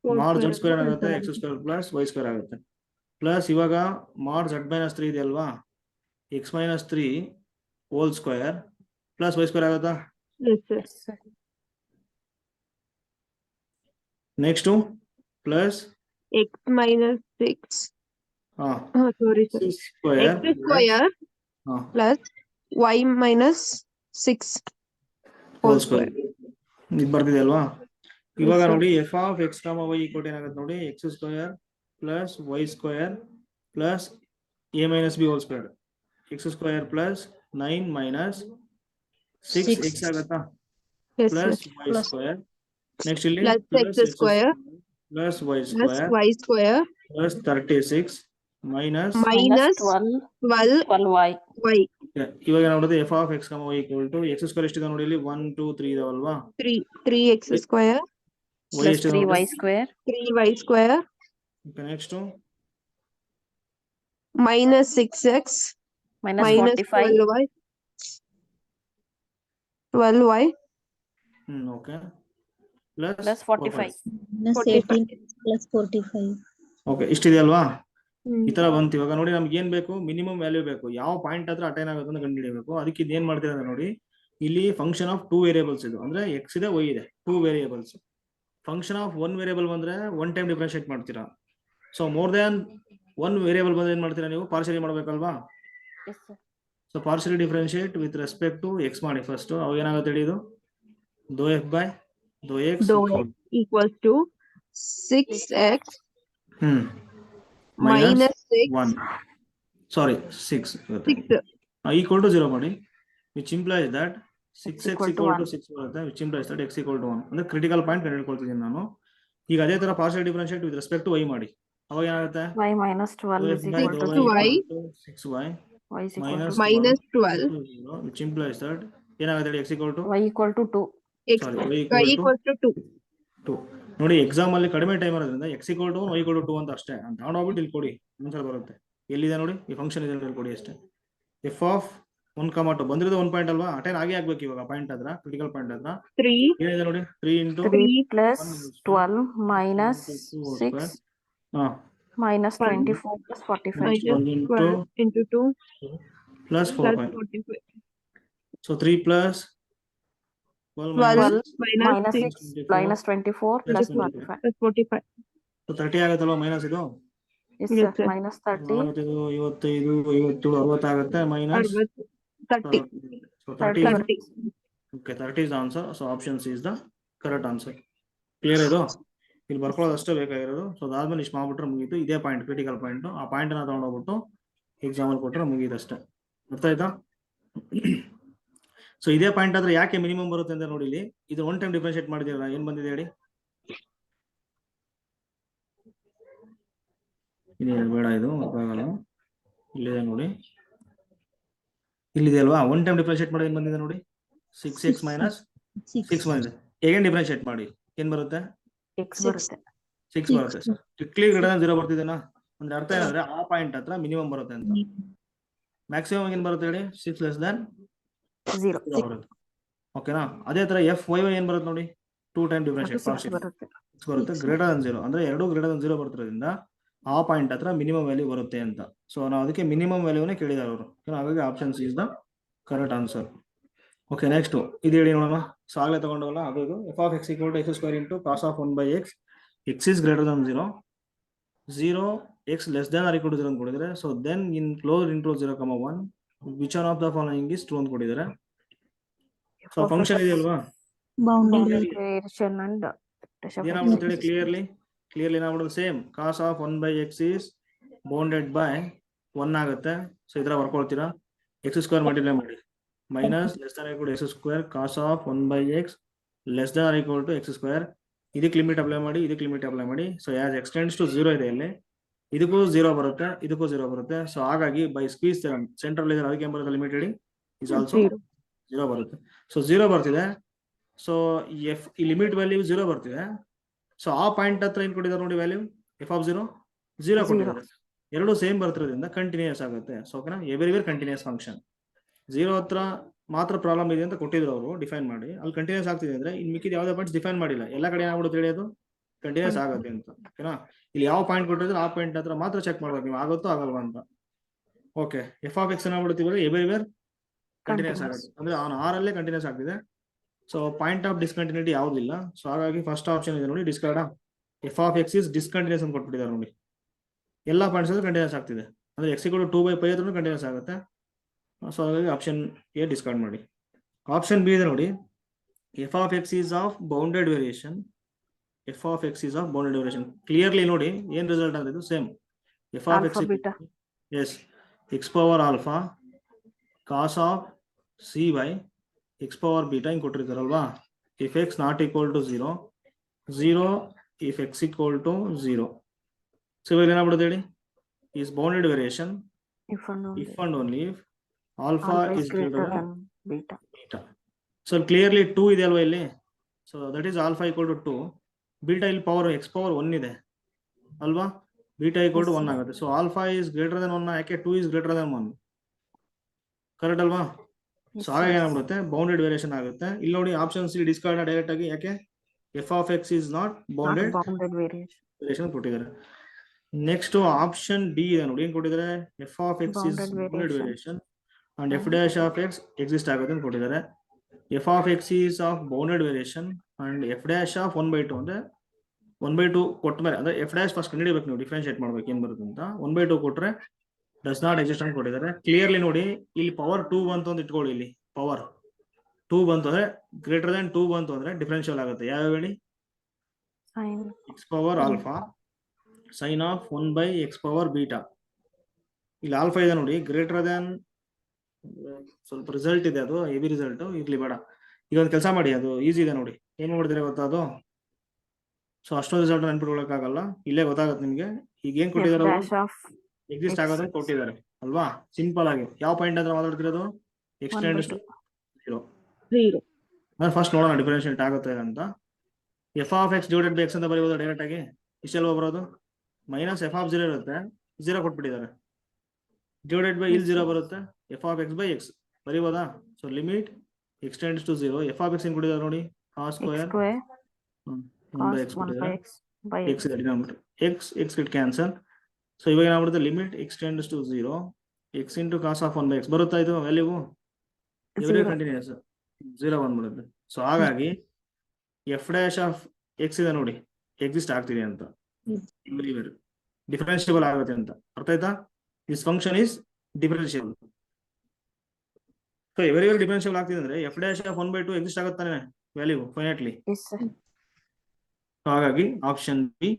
ಮಾಡ್ z ಸ್ಕ್ವೇರ್ ಏನಾಗುತ್ತೆ x square plus y square ಆಗುತ್ತೆ ಪ್ಲಸ್ ಇವಾಗ ಮಾಡ್ z ಮೈನಸ್ 3 ಇದೆ ಅಲ್ವಾ x minus 3 whole square plus y square ಆಗುತ್ತಾ next plus x minus 6 sorry sir square x square plus y minus 6 whole square ಇದು ಬರ್ತಿದೆ ಅಲ್ವಾ ಇವಾಗ ನೋಡಿ F of x comma y equal ಏನಾಗುತ್ತೆ ನೋಡಿ x square plus y square plus a minus b whole square x square plus 9 minus 6 x ಆಗುತ್ತಾ ಪ್ಲಸ್ ವೈ ಸ್ಕ್ವೇರ್ ನೆಕ್ಸ್ಟ್ ಇಲ್ಲಿ plus x square plus y plus square y square plus 36 minus minus 12 12y. y ಇವಾಗ ನೋಡಿದ್ರೆ f of x y equal to x square ಎಷ್ಟಿದೆ ನೋಡಿ ಇಲ್ಲಿ 1 2 3 ಇದಾವಲ್ವಾ 3x square y Plus ಎಷ್ಟಿದೆ 3y square. 3y square next minus 6x Minus minus 45. 12y okay Plus 45. -18 + 45. Okay ಇಷ್ಟಿದೆ ಅಲ್ವಾ ಈ ತರ ಬಂತು ಇವಾಗ ನೋಡಿ ನಮ್ಗೆ ಏನ್ ಬೇಕು ಮಿನಿಮಮ್ ವ್ಯಾಲ್ಯೂ ಬೇಕು ಯಾವ ಪಾಯಿಂಟ್ ಹತ್ರ ಅಟೈನ್ ಆಗುತ್ತೆ ಅಂತ ಕಂಡುಹಿಡಿಯಬೇಕು ಅದಕ್ಕೆ ಇದೇನ್ ಮಾಡ್ತೀರಾ ನೋಡಿ ಇಲ್ಲಿ ಫಂಕ್ಷನ್ ಆಫ್ 2 ವೇರಿಯೇಬಲ್ಸ್ ಇದು ಅಂದ್ರೆ ಎಕ್ಸ್ ಇದೆ ವೈ ಇದೆ 2 ವೇರಿಯೇಬಲ್ಸ್ ಫಂಕ್ಷನ್ ಆಫ್ 1 ವೇರಿಯೇಬಲ್ ಬಂದ್ರೆ 1 ಟೈಮ್ ಡಿಫರೆನ್ಶಿಯೇಟ್ ಮಾಡ್ತೀರಾ ಸೊ ಮೋರ್ ದನ್ 1 ವೇರಿಯೇಬಲ್ ಬಂದ್ರೆ ಏನ್ ಮಾಡ್ತೀರಾ ನೀವು ಪಾರ್ಷಿಯಲಿ ಮಾಡ್ಬೇಕಲ್ವಾ Yes sir. So partially differentiate with respect to x ಮಾಡಿ ಫಸ್ಟ್ ಅವಾಗ ಏನಾಗುತ್ತೆ ಹೇಳಿ ಇದು dou f by dou x dou x equals to 6x minus 6 1 sorry 6 equal to 0 ಮಾಡಿ which implies that 6x equal to 6 ಬರುತ್ತೆ which implies that x equal to 1 ಅಂದ್ರೆ ಕ್ರಿಟಿಕಲ್ ಪಾಯಿಂಟ್ ಕಂಡುಹಿಡ್ಕೊಳ್ತಿದ್ದೀನಿ ನಾನು ಈಗ ಅದೇ ತರ partial differentiate with respect to y ಮಾಡಿ ಅವಾಗ ಏನಾಗುತ್ತೆ Y minus 12 is equal to 6y 6y y is equal minus to minus 12 which implies that ಏನಾಗುತ್ತೆ x equal to y equal to 2. x y equals to 2 ನೋಡಿ ಎಕ್ಸಾಮ್ ಅಲ್ಲಿ ಕಡಿಮೆ ಟೈಮ್ ಇರೋದ್ರಿಂದ x equal to 1 y equal to 2 ಅಂತ ಅಷ್ಟೇ ಅಂತ ತಗೊಂಡೋಗ್ಬಿಟ್ಟು ಇಲ್ಲಿ ಕೊಡಿ ಆನ್ಸರ್ ಬರುತ್ತೆ ಎಲ್ಲಿದೆ ನೋಡಿ ಈ ಫಂಕ್ಷನ್ ಇದೆ ಅಲ್ಲಿ ಕೊಡಿ ಅಷ್ಟೇ ಎಫ್ ಆಫ್ 1, 2 ಬಂದಿರೋದು 1 ಪಾಯಿಂಟ್ ಅಲ್ವಾ ಅಟೈನ್ ಆಗೇ ಆಗ್ಬೇಕು ಇವಾಗ ಪಾಯಿಂಟ್ ಹತ್ರ ಕ್ರಿಟಿಕಲ್ ಪಾಯಿಂಟ್ ಹತ್ರ 3 ಏನಿದೆ ನೋಡಿ 3 into 3 plus 12 minus 6 minus One. 24 plus 45. Next, Minus 1 12 into 2 plus 4 plus point. 45. So 3 plus 12 12 minus 12 minus 6 24 minus 24 plus 45. plus 45. So 30 ಆಗುತ್ತಲ್ವಾ minus ಇದು Yes, Yes, sir. sir. Minus 30. 45 55 57 60 ಆಗುತ್ತೆ minus 60. 30. So 30 is 30. okay, 30 is the answer. So option C is the correct answer. Clear ಇದು ಇಲ್ಲಿ ಬರ್ಕೊಳ್ಳೋದು ಅಷ್ಟೇ ಬೇಕಾಗಿರೋದು. ಸೊ ಅದಾದ್ಮೇಲೆ ಇಷ್ಟು ಮಾಡ್ಬಿಟ್ರೆ ಮುಗೀತು. ಇದೇ ಪಾಯಿಂಟ್ ಕ್ರಿಟಿಕಲ್ ಪಾಯಿಂಟ್. ಆ ಪಾಯಿಂಟ್ ಅನ್ನ ತಗೊಂಡೋಗ್ಬಿಟ್ಟು ಎಕ್ಸಾಮ್ ಅಲ್ಲಿ ಕೊಟ್ರೆ ಮುಗೀತು ಅಷ್ಟೇ. ಅರ್ಥ ಆಯ್ತಾ? ಸೊ ಇದೇ ಪಾಯಿಂಟ್ ಆದ್ರೆ ಯಾಕೆ ಮಿನಿಮಮ್ ಬರುತ್ತೆ ಅಂತ ನೋಡಿ ಇಲ್ಲಿ. ಇದು ಒನ್ ಟೈಮ್ ಡಿಫ್ರೆನ್ಶಿಯೇಟ್ ಮಾಡಿದಿರಲ್ಲ, ಏನ್ ಬಂದಿದೆ ಹೇಳಿ? ಇದು ಬೇಡ, ಇದು ಆಗಲ್ಲ. ಇಲ್ಲಿದೆ ನೋಡಿ, ಇಲ್ಲಿದೆ ಅಲ್ವಾ? ಒನ್ ಟೈಮ್ ಡಿಫ್ರೆನ್ಶಿಯೇಟ್ ಮಾಡಿ ಏನ್ ಬಂದಿದೆ ನೋಡಿ, 6x minus 6 ಬಂದಿದೆ. ಹೇಗೆ ಡಿಫ್ರೆನ್ಶಿಯೇಟ್ ಮಾಡಿ ಏನ್ ಬರುತ್ತೆ? X ಬರುತ್ತೆ. 6 ಬರುತ್ತೆ. Strictly greater than 0 ಬರ್ತಿದೆನಾ? ಅಂದ್ರೆ ಅರ್ಥ ಏನಂದ್ರೆ ಆ ಪಾಯಿಂಟ್ ಹತ್ರ ಮಿನಿಮಮ್ ಬರುತ್ತೆ ಅಂತ. ಮ್ಯಾಕ್ಸಿಮಮ್ ಏನ್ ಬರುತ್ತೆ ಹೇಳಿ? 6 ಲೆಸ್ ದನ್ 0 ಬರುತ್ತೆ. ಓಕೆನಾ? ಅದೇ ತರ FYY ಏನ್ ಬರುತ್ತೆ ನೋಡಿ, 2 ಟೈಮ್ ಡಿಫ್ರೆನ್ಶಿಯೇಟ್ 6 ಬರುತ್ತೆ. ಬರುತ್ತೆ. ಗ್ರೇಟರ್ ದನ್ 0 ಅಂದ್ರೆ ಎರಡು ಗ್ರೇಟರ್ ದನ್ 0 ಬರ್ತಿರೋದ್ರಿಂದ ಆ ಪಾಯಿಂಟ್ ಹತ್ರ ಮಿನಿಮಮ್ ವ್ಯಾಲ್ಯೂ ಬರುತ್ತೆ ಅಂತ. ಸೊ ನಾವು ಅದಕ್ಕೆ ಮಿನಿಮಮ್ ವ್ಯಾಲ್ಯೂನೇ ಕೇಳಿದಾರೆ ಅವರು. ಹಾಗಾಗಿ option C is the correct answer. Okay, next ಇದು ಹೇಳಿ ನೋಡೋಣ. ಸೊ ಆಗಲೇ ತಗೊಂಡವಲ್ಲ ಅದು f of X equal to x square into cos of 1/x, x is greater than 0, 0 x less than or equal to 0 ಅಂತ ಕೊಟ್ಟಿದ್ದಾರೆ. So then in close into 0,1 which one of the following is true ಅಂತ ಕೊಟ್ಟಿದ್ದಾರೆ. ಸೊ ಫಂಕ್ಷನ್ ಇದೆಯಲ್ವಾ, ಬೌಂಡರಿ Variation and ಏನಾಗ್ಬಿಡುತ್ತೆ ಹೇಳಿ ಕ್ಲಿಯರ್ಲಿ ಏನಾಗ್ಬಿಡುತ್ತೆ? Same cos of 1/x is bounded by 1 ಆಗುತ್ತೆ. ಸೊ ಇದರ ಬರ್ಕೊಳ್ತೀರಾ, ಎಕ್ಸ್ ಸ್ಕ್ವೇರ್ ಮಲ್ಟಿಪ್ಲೈ ಮಾಡಿ, minus less than equal to x square cos of 1/x less than equal to x square. ಇದಕ್ಕೆ ಲಿಮಿಟ್ ಅಪ್ಲೈ ಮಾಡಿ, ಇದಕ್ಕೆ ಲಿಮಿಟ್ ಅಪ್ಲೈ ಮಾಡಿ. ಸೊ ಆಸ್ ಎಕ್ಸ್ಟೆಂಡ್ಸ್ ಟು 0 ಇದೆ ಇಲ್ಲಿ, ಇದಕ್ಕೂ 0 ಬರುತ್ತೆ, ಇದಕ್ಕೂ 0 ಬರುತ್ತೆ. ಸೊ ಹಾಗಾಗಿ ಬೈ ಸ್ಕ್ವೀಸ್ ಸೆಂಟ್ರಲ್ ಇದೆ, ಅದಕ್ಕೆ ಏನ್ ಬರುತ್ತೆ ಲಿಮಿಟ್ ಹೇಳಿ, ಇಸ್ ಆಲ್ಸೋ 0 ಬರುತ್ತೆ. ಸೊ 0 ಬರ್ತಿದೆ. ಸೊ ಈ ಲಿಮಿಟ್ ವ್ಯಾಲ್ಯೂ 0 ಬರ್ತಿದೆ. ಸೊ ಆ ಪಾಯಿಂಟ್ ಹತ್ರ ಏನ್ ಕೊಟ್ಟಿದ್ದಾರೆ ನೋಡಿ ವ್ಯಾಲ್ಯೂ, ಎಫ್ ಆಫ್ 0 ಕೊಟ್ಟಿದ್ದಾರೆ. ಎರಡು ಸೇಮ್ ಬರ್ತಿರೋದ್ರಿಂದ ಕಂಟಿನ್ಯೂಸ್ ಆಗುತ್ತೆ. ಸೊ ಓಕೆನಾ, ಎವ್ರಿವೇರ್ ಕಂಟಿನ್ಯೂಸ್ ಫಂಕ್ಷನ್. 0 ಹತ್ರ ಮಾತ್ರ ಪ್ರಾಬ್ಲಮ್ ಇದೆ ಅಂತ ಕೊಟ್ಟಿದ್ರು ಅವರು ಡಿಫೈನ್ ಮಾಡಿ, ಅಲ್ಲಿ ಕಂಟಿನ್ಯೂಸ್ ಆಗ್ತಿದೆ ಅಂದ್ರೆ ಇನ್ ಮಿಕ್ಕಿದ ಯಾವುದೇ ಪಾಯಿಂಟ್ಸ್ ಡಿಫೈನ್ ಮಾಡಿಲ್ಲ, ಎಲ್ಲ ಕಡೆ ಏನಾಗ್ಬಿಡುತ್ತೆ ಹೇಳಿ ಅದು ಕಂಟಿನ್ಯೂಸ್ ಆಗುತ್ತೆ ಅಂತ. ಓಕೆನಾ, ಇಲ್ಲಿ ಯಾವ ಪಾಯಿಂಟ್ ಕೊಟ್ಟಿದ್ರೆ ಆ ಪಾಯಿಂಟ್ ಹತ್ರ ಮಾತ್ರ ಚೆಕ್ ಮಾಡ್ಬೇಕು ನೀವು, ಆಗುತ್ತೋ ಆಗಲ್ವಾ ಅಂತ. ಓಕೆ, ಎಫ್ ಆಫ್ ಎಕ್ಸ್ ಏನಾಗ್ಬಿಡ್ತೀವಿ, ಎವ್ರಿವೇರ್ ಕಂಟಿನ್ಯೂಸ್ ಆಗುತ್ತೆ, ಅಂದ್ರೆ ಆನ್ ಆರ್ ಅಲ್ಲೇ ಕಂಟಿನ್ಯೂಸ್ ಆಗ್ತಿದೆ. ಸೊ ಪಾಯಿಂಟ್ ಆಫ್ ಡಿಸ್ಕಂಟಿನ್ಯೂಟಿ ಯಾವುದಿಲ್ಲ. ಸೊ ಹಾಗಾಗಿ ಫಸ್ಟ್ ಆಪ್ಷನ್ ಇದೆ ನೋಡಿ, discard f of X is discontinuous ಅಂತ ಕೊಟ್ಬಿಟ್ಟಿದ್ದಾರೆ ನೋಡಿ. ಎಲ್ಲ ಪಾಯಿಂಟ್ಸ್ ಕಂಟಿನ್ಯೂಸ್ ಆಗ್ತಿದೆ, ಅಂದ್ರೆ ಎಕ್ಸ್ ಈಕ್ವಲ್ ಟು 2/π ಹತ್ರ ಕಂಟಿನ್ಯೂಸ್ ಆಗುತ್ತೆ. ಸೊ ಹಾಗಾಗಿ ಆಪ್ಷನ್ ಎ ಡಿಸ್ಕಾರ್ಡ್ ಮಾಡಿ. ಆಪ್ಷನ್ ಬಿ ಇದೆ ನೋಡಿ, F of x is of bounded variation. F of x is of bounded variation clearly ನೋಡಿ ಏನ್ ರಿಸಲ್ಟ್ ಅಂತ, ಇದು same f of x as x power alpha cos of c by x power beta ಹಿಂಗ್ ಕೊಟ್ಟಿರ್ತಾರಲ್ವಾ. If X not equal to 0, 0 if X equal to 0. So ಇವಾಗ ಏನಾಗ್ಬಿಡುತ್ತೆ ಹೇಳಿ, is bounded variation if and only if and only if alpha is greater than beta. So clearly 2 ಇದೆ ಅಲ್ವಾ ಇಲ್ಲಿ. So that is alpha equal to 2, beta ಇಲ್ಲಿ ಪವರ್ ಎಕ್ಸ್ ಪವರ್ 1 ಇದೆ ಅಲ್ವಾ, ಬೀಟಾ ಈಕ್ವಲ್ ಟು 1 ಆಗುತ್ತೆ. So alpha is greater than 1, ಯಾಕೆ 2 ಇಸ್ ಗ್ರೇಟರ್ ದನ್ 1, ಕರೆಕ್ಟ್ ಅಲ್ವಾ? ಸೊ ಹಾಗಾಗಿ ಏನಾಗ್ಬಿಡುತ್ತೆ, ಬೌಂಡೆಡ್ ವೇರಿಯೇಷನ್ ಆಗುತ್ತೆ. ಇಲ್ಲಿ ನೋಡಿ ಆಪ್ಷನ್ ಸಿ ಡಿಸ್ಕಾರ್ಡ್ ಡೈರೆಕ್ಟ್ ಆಗಿ, ಯಾಕೆ F of X is not bounded variation ಕೊಟ್ಟಿದ್ದಾರೆ. ನೆಕ್ಸ್ಟ್ ಆಪ್ಷನ್ ಡಿ ಇದೆ ನೋಡಿ, ಏನ್ ಕೊಟ್ಟಿದ್ದಾರೆ, f of X is bounded variation and F dash of X exist ಆಗುತ್ತೆ ಅಂತ ಕೊಟ್ಟಿದ್ದಾರೆ. F of x is of bounded variation and F dash of 1/2 ಅಂದ್ರೆ 1/2 ಕೊಟ್ಟ ಮೇಲೆ, ಅಂದ್ರೆ ಎಫ್ ಡ್ಯಾಶ್ ಫಸ್ಟ್ ಕಂಡುಹಿಡಿಬೇಕು ನೀವು, ಡಿಫ್ರೆನ್ಶಿಯೇಟ್ ಮಾಡ್ಬೇಕು ಏನ್ ಬರುತ್ತೆ ಅಂತ. 1/2 ಕೊಟ್ರೆ ಡಸ್ ನಾಟ್ ಎಕ್ಸಿಸ್ಟ್ ಅಂತ ಕೊಟ್ಟಿದ್ದಾರೆ. ಕ್ಲಿಯರ್ಲಿ ನೋಡಿ ಇಲ್ಲಿ ಪವರ್ 2 ಬಂತು ಅಂತ ಇಟ್ಕೊಳ್ಳಿ, ಇಲ್ಲಿ ಪವರ್ 2 ಬಂತು ಅಂದ್ರೆ ಗ್ರೇಟರ್ ದನ್ 2 ಬಂತು ಅಂದ್ರೆ ಡಿಫರೆನ್ಶಿಯಲ್ ಆಗುತ್ತೆ. ಯಾವ್ಯಾವ ಹೇಳಿ, x power alpha sine of 1/x power beta. ಇಲ್ಲಿ ಆಲ್ಫಾ ಇದೆ ನೋಡಿ, ಗ್ರೇಟರ್ ದನ್, ಸ್ವಲ್ಪ ರಿಸಲ್ಟ್ ಇದೆ, ಅದು ಹೆವಿ ರಿಸಲ್ಟ್ ಇರ್ಲಿ ಬೇಡ. ಈಗ ಒಂದು ಕೆಲಸ ಮಾಡಿ, ಅದು ಈಸಿ ಇದೆ ನೋಡಿ, ಏನ್ ಮಾಡಿದ್ರೆ ಗೊತ್ತಾ ಅದು. ಸೊ ಅಷ್ಟೊಂದು ರಿಸಲ್ಟ್ ನೆನ್ಪಿಟ್ಕೊಳಕ್ಕಾಗಲ್ಲ, ಇಲ್ಲೇ ಗೊತ್ತಾಗುತ್ತೆ ನಿಮ್ಗೆ. ಈಗ ಏನ್ ಕೊಟ್ಟಿದ್ದಾರೆ, ಎಕ್ಸಿಸ್ಟ್ ಆಗೋದನ್ನ ಕೊಟ್ಟಿದ್ದಾರೆ ಅಲ್ವಾ, ಸಿಂಪಲ್ ಆಗಿ. ಯಾವ ಪಾಯಿಂಟ್ ಹತ್ರ ಮಾತಾಡ್ತಿರೋದು, ಎಕ್ಸ್ಟೆಂಡ್ಸ್ ಟು 0. ಫಸ್ಟ್ ನೋಡೋಣ ಡಿಫರೆನ್ಶಿಯೇಟ್ ಆಗುತ್ತೆ ಅಂತ. F of x divided by x ಅಂತ ಬರೀಬೋದು ಡೈರೆಕ್ಟ್ ಆಗಿ, ಇಷ್ಟೆಲ್ಲ ಬರೋದು. ಮೈನಸ್ ಎಫ್ ಆಫ್ 0 ಇರುತ್ತೆ, 0 ಕೊಟ್ಬಿಟ್ಟಿದ್ದಾರೆ, ಡಿವೈಡೆಡ್ ಬೈ ಇಲ್ಲಿ 0 ಬರುತ್ತೆ, f of x by x ಬರೀಬೋದಾ. So limit x tends to 0, f of x ಏನ್ ಕೊಟ್ಟಿದ್ದಾರೆ ನೋಡಿ, R square x it cancel, so ಇವಾಗ ಏನಾಗ್ಬಿಡುತ್ತೆ limit x tends to 0 x into cos of 1 by x ಬರುತ್ತಾ ಇದು ವ್ಯಾಲ್ಯೂ ಎವ್ರಿ Zero. ಕಂಟಿನ್ಯೂಸ್ 0 ಬಂದ್ಬಿಡುತ್ತೆ. ಸೊ ಹಾಗಾಗಿ ಎಫ್ ಡ್ಯಾಶ್ ಆಫ್ ಎಕ್ಸ್ ಇದೆ ನೋಡಿ ಎಕ್ಸಿಸ್ಟ್ ಆಗ್ತಿದೆ ಅಂತ ಡಿಫರೆನ್ಷಿಯಬಲ್ ಆಗುತ್ತೆ ಅಂತ ಅರ್ಥ ಆಯ್ತಾ. This function is differentiable. So every differentiable ಆಗ್ತಿದೆ ಅಂದ್ರೆ ಎಫ್ ಡ್ಯಾಶ್ ಆಫ್ 1/2 ಎಕ್ಸಿಸ್ಟ್ ಆಗುತ್ತಾನೆ ವ್ಯಾಲ್ಯೂ ಫೈನೈಟ್ಲಿ. Yes, sir. ಹಾಗಾಗಿ option B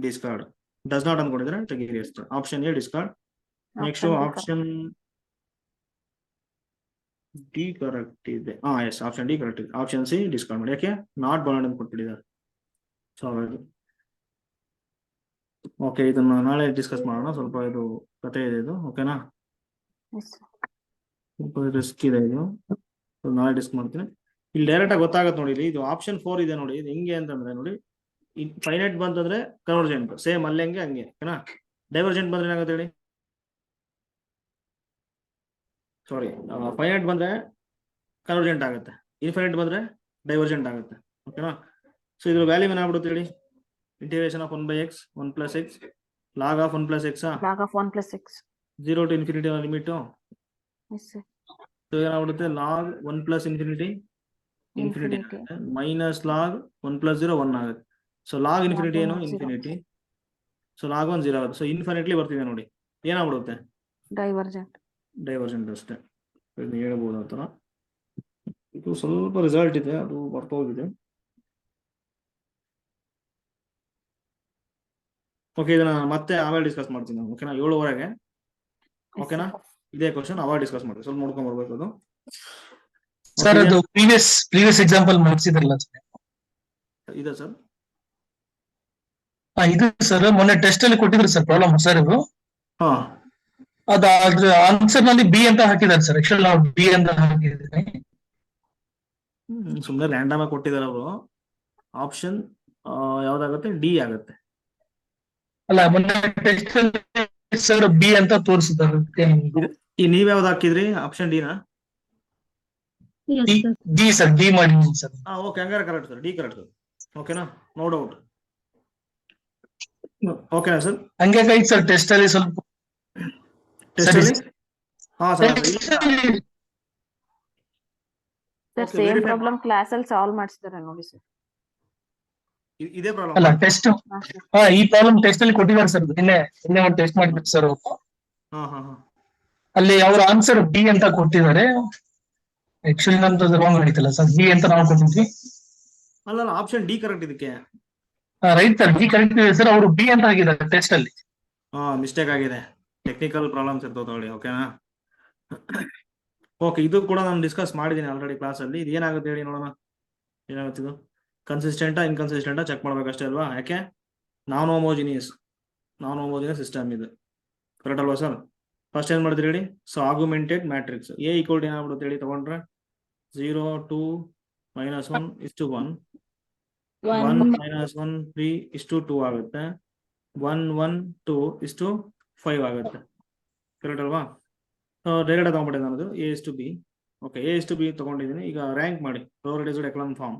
discard. Does not ಅನ್ಕೊಂಡಿದ್ರೆ ತೆಗೀರಿ ಅಷ್ಟೇ. Option A discard. Next Option B option D correct ಇದೆ. ಎಸ್ ಆಪ್ಷನ್ ಡಿ ಕರೆಕ್ಟ್ ಇದೆ. ಆಪ್ಷನ್ ಸಿ ಡಿಸ್ಕಾರ್ಡ್ ಮಾಡಿ. ಯಾಕೆ ನಾಟ್ ಬೌಂಡೆಡ್ ಅಂತ ಕೊಟ್ಬಿಟ್ಟಿದ್ದಾರೆ. ಸೊ ಹಾಗಾಗಿ ಓಕೆ, ಇದನ್ನ ನಾಳೆ ಡಿಸ್ಕಸ್ ಮಾಡೋಣ. ಸ್ವಲ್ಪ ಇದು ಕತೆ ಇದೆ ಇದು, ಓಕೆನಾ. Yes, sir. ಸ್ವಲ್ಪ ರಿಸ್ಕ್ ಇದೆ ಇದು, ಸೊ ನಾಳೆ ಡಿಸ್ಕಸ್ ಮಾಡ್ತೀನಿ. ಇಲ್ಲಿ ಡೈರೆಕ್ಟ್ ಆಗಿ ಗೊತ್ತಾಗತ್ತೆ ನೋಡಿ. ಇದು ಆಪ್ಷನ್ 4 ಇದೆ ನೋಡಿ. ಇದು ಹೆಂಗೆ ಅಂತಂದ್ರೆ ನೋಡಿ, ಫೈನೈಟ್ ಬಂತಂದ್ರೆ ಕನ್ವರ್ಜೆಂಟ್ ಸೇಮ್ ಅಲ್ಲಿ ಹಂಗೆ ಓಕೆನಾ. ಡೈವರ್ಜೆಂಟ್ ಬಂದ್ರೆ ಏನಾಗುತ್ತೆ ಹೇಳಿ. ಸಾರಿ, ಫೈನೈಟ್ ಬಂದ್ರೆ ಕನ್ವರ್ಜೆಂಟ್ ಆಗುತ್ತೆ, ಇನ್ಫೈನೈಟ್ ಬಂದ್ರೆ ಡೈವರ್ಜೆಂಟ್ ಆಗುತ್ತೆ, ಓಕೆನಾ. ಸೊ ಇದ್ರ ವ್ಯಾಲ್ಯೂ ಏನಾಗ್ಬಿಡುತ್ತೆ ಹೇಳಿ. Integration of 1/x 1 + x log of 1 + x Log of 1 + x. 0 to infinity limit. Yes, sir. So ಏನಾಗ್ಬಿಡುತ್ತೆ log 1 + infinity Infinity. Minus log 1 + 0 1 ಆಗುತ್ತೆ. ಸೊ log infinity ಏನು 1 0. ಇನ್ಫಿನಿಟಿ. ಸೊ log 1 0 ಆಗುತ್ತೆ. ಸೊ ಇನ್ಫಿನಿಟ್ಲಿ ಬರ್ತಿದೆ ನೋಡಿ, ಏನಾಗ್ಬಿಡುತ್ತೆ Divergent. ಡೈವರ್ಜೆಂಟ್ ಅಷ್ಟೇ. ಇದನ್ನ ಹೇಳ್ಬೋದು ಆ ಥರ. ಇದು ಸ್ವಲ್ಪ ರಿಸಲ್ಟ್ ಇದೆ, ಅದು ಬರ್ತೋಗಿದೆ. ಓಕೆ, ಇದನ್ನ ಮತ್ತೆ ಆಮೇಲೆ ಡಿಸ್ಕಸ್ ಮಾಡ್ತೀನಿ ನಾನು, ಓಕೆನಾ. 7:30 Yes, ಓಕೆನಾ. sir. ಇದೇ ಕ್ವಶನ್ ಅವಾಗ ಡಿಸ್ಕಸ್ ಮಾಡ್ತೀವಿ. ಸ್ವಲ್ಪ ನೋಡ್ಕೊಂಡ್ ಬರ್ಬೇಕು ಅದು. ಸರ್ ಅದು ಪ್ರೀವಿಯಸ್ ಎಕ್ಸಾಂಪಲ್ ಮಾಡಿಸಿದ್ರಲ್ಲ ಸರ್. ಇದೆ ಸರ್. ಇದು ಸರ್ ಮೊನ್ನೆ ಟೆಸ್ಟ್ ಅಲ್ಲಿ ಕೊಟ್ಟಿದ್ರು ಸರ್ ಪ್ರಾಬ್ಲಮ್ ಸರ್. ಇದು ಹಾ ಅದ್ರ ಆನ್ಸರ್ ನಲ್ಲಿ ಬಿ ಅಂತ ಹಾಕಿದ್ದಾರೆ ಸರ್. ಆಕ್ಚುಲಿ ನಾವು ಬಿ ಅಂತ ಹಾಕಿದ್ವಿ. ಸುಮ್ಮನೆ ರ್ಯಾಂಡಮ್ ಆಗಿ ಕೊಟ್ಟಿದ್ದಾರೆ ಅವರು. ಆಪ್ಷನ್ ಯಾವ್ದಾಗುತ್ತೆ, ಡಿ ಆಗುತ್ತೆ. ಅಲ್ಲ ಮೊನ್ನೆ ಟೆಸ್ಟ್ ಅಲ್ಲಿ ಸರ್ ಬಿ ಅಂತ ತೋರಿಸಿದ್ದಾರೆ. ಈ ನೀವ್ ಯಾವ್ದು ಹಾಕಿದ್ರಿ, ಆಪ್ಷನ್ ಡಿನಾ? Yes, sir. D sir, D ಮಾಡಿದ್ವಿ ಸರ್. ಓಕೆ, ಹಂಗಾರೆ correct sir, D correct sir. ಓಕೆನಾ, ನೋ ಡೌಟ್. ಓಕೆನಾ ಸರ್. ಹಂಗೆ ಕೈತ್ ಸರ್ ಟೆಸ್ಟ್ ಅಲ್ಲಿ ಸ್ವಲ್ಪ ಟೆಸ್ಟ್ ಸರಿ. ಅಲ್ಲಿ ಹಾ sir. Sir, Okay, same verify problem class ಅಲ್ಲಿ ಸಾಲ್ವ್ ಮಾಡಿಸಿದಾರೆ ನೋಡಿ ಸರ್. ಇದೇ ಪ್ರಾಬ್ಲಮ್. ಅಲ್ಲ ಟೆಸ್ಟ್ ಹಾ, sir. ಈ ಪ್ರಾಬ್ಲಮ್ ಟೆಸ್ಟ್ ಅಲ್ಲಿ ಕೊಟ್ಟಿದ್ದಾರೆ ಸರ್. ನಿನ್ನೆ ಒಂದು ಟೆಸ್ಟ್ ಮಾಡಿದ್ರು ಸರ್. ಹಾ ಹಾ ಹಾ. ಅಲ್ಲಿ ಅವ್ರ ಆನ್ಸರ್ ಬಿ ಅಂತ ಕೊಟ್ಟಿದ್ದಾರೆ. ಆಕ್ಚುಲಿ ನಮ್ದು ರಾಂಗ್ ಆಯ್ತಲ್ಲ ಸರ್, ಬಿ ಅಂತ ನಾವು ಕೊಟ್ಟಿದ್ವಿ. ಅಲ್ಲ ಆಪ್ಷನ್ ಡಿ ಕರೆಕ್ಟ್ ಇದಕ್ಕೆ. ರೈಟ್ ಸರ್, ಬಿ ಕರೆಕ್ಟ್ ಇದೆ ಸರ್. ಅವರು ಬಿ ಅಂತ ಆಗಿದ್ದಾರೆ ಟೆಸ್ಟ್ ಅಲ್ಲಿ. ಮಿಸ್ಟೇಕ್ ಆಗಿದೆ, ಟೆಕ್ನಿಕಲ್ ಪ್ರಾಬ್ಲಮ್ಸ್ ಇರ್ತಾವ ತಗೊಳ್ಳಿ, ಓಕೆನಾ. ಓಕೆ, ಇದು ಕೂಡ ನಾನು ಡಿಸ್ಕಸ್ ಮಾಡಿದ್ದೀನಿ ಆಲ್ರೆಡಿ ಕ್ಲಾಸ್ ಅಲ್ಲಿ. ಇದು ಏನಾಗುತ್ತೆ ಹೇಳಿ ನೋಡೋಣ. ಏನಾಗುತ್ತೆ ಇದು, ಕನ್ಸಿಸ್ಟೆಂಟಾ ಇನ್ಕನ್ಸಿಸ್ಟೆಂಟಾ ಚೆಕ್ ಮಾಡ್ಬೇಕಷ್ಟೇ ಅಲ್ವಾ. ಯಾಕೆ ನಾನ್ ಹೋಮೋಜಿನಿಯಸ್ ಸಿಸ್ಟಮ್ ಇದು, ಕರೆಕ್ಟ್ ಅಲ್ವಾ ಸರ್. ಫಸ್ಟ್ ಏನ್ ಮಾಡಿದ್ರಿ ಹೇಳಿ. So augmented matrix A equal to ಏನಾಗ್ಬಿಡುತ್ತೆ ಹೇಳಿ ತಗೊಂಡ್ರೆ 0 2 -1 1 1 -1 3 2 ಆಗುತ್ತೆ. 1 1 2 5 ಆಗುತ್ತೆ, ಕರೆಕ್ಟ್ ಅಲ್ವಾ. ಡೈರೆಕ್ಟ್ ತಗೊಂಡ್ಬಿಟ್ಟೆ ನಾನು A is to B. Okay, A is to B ತಗೊಂಡಿದ್ದೀನಿ. ಈಗ ರ್ಯಾಂಕ್ ಮಾಡಿ row reduced echelon form.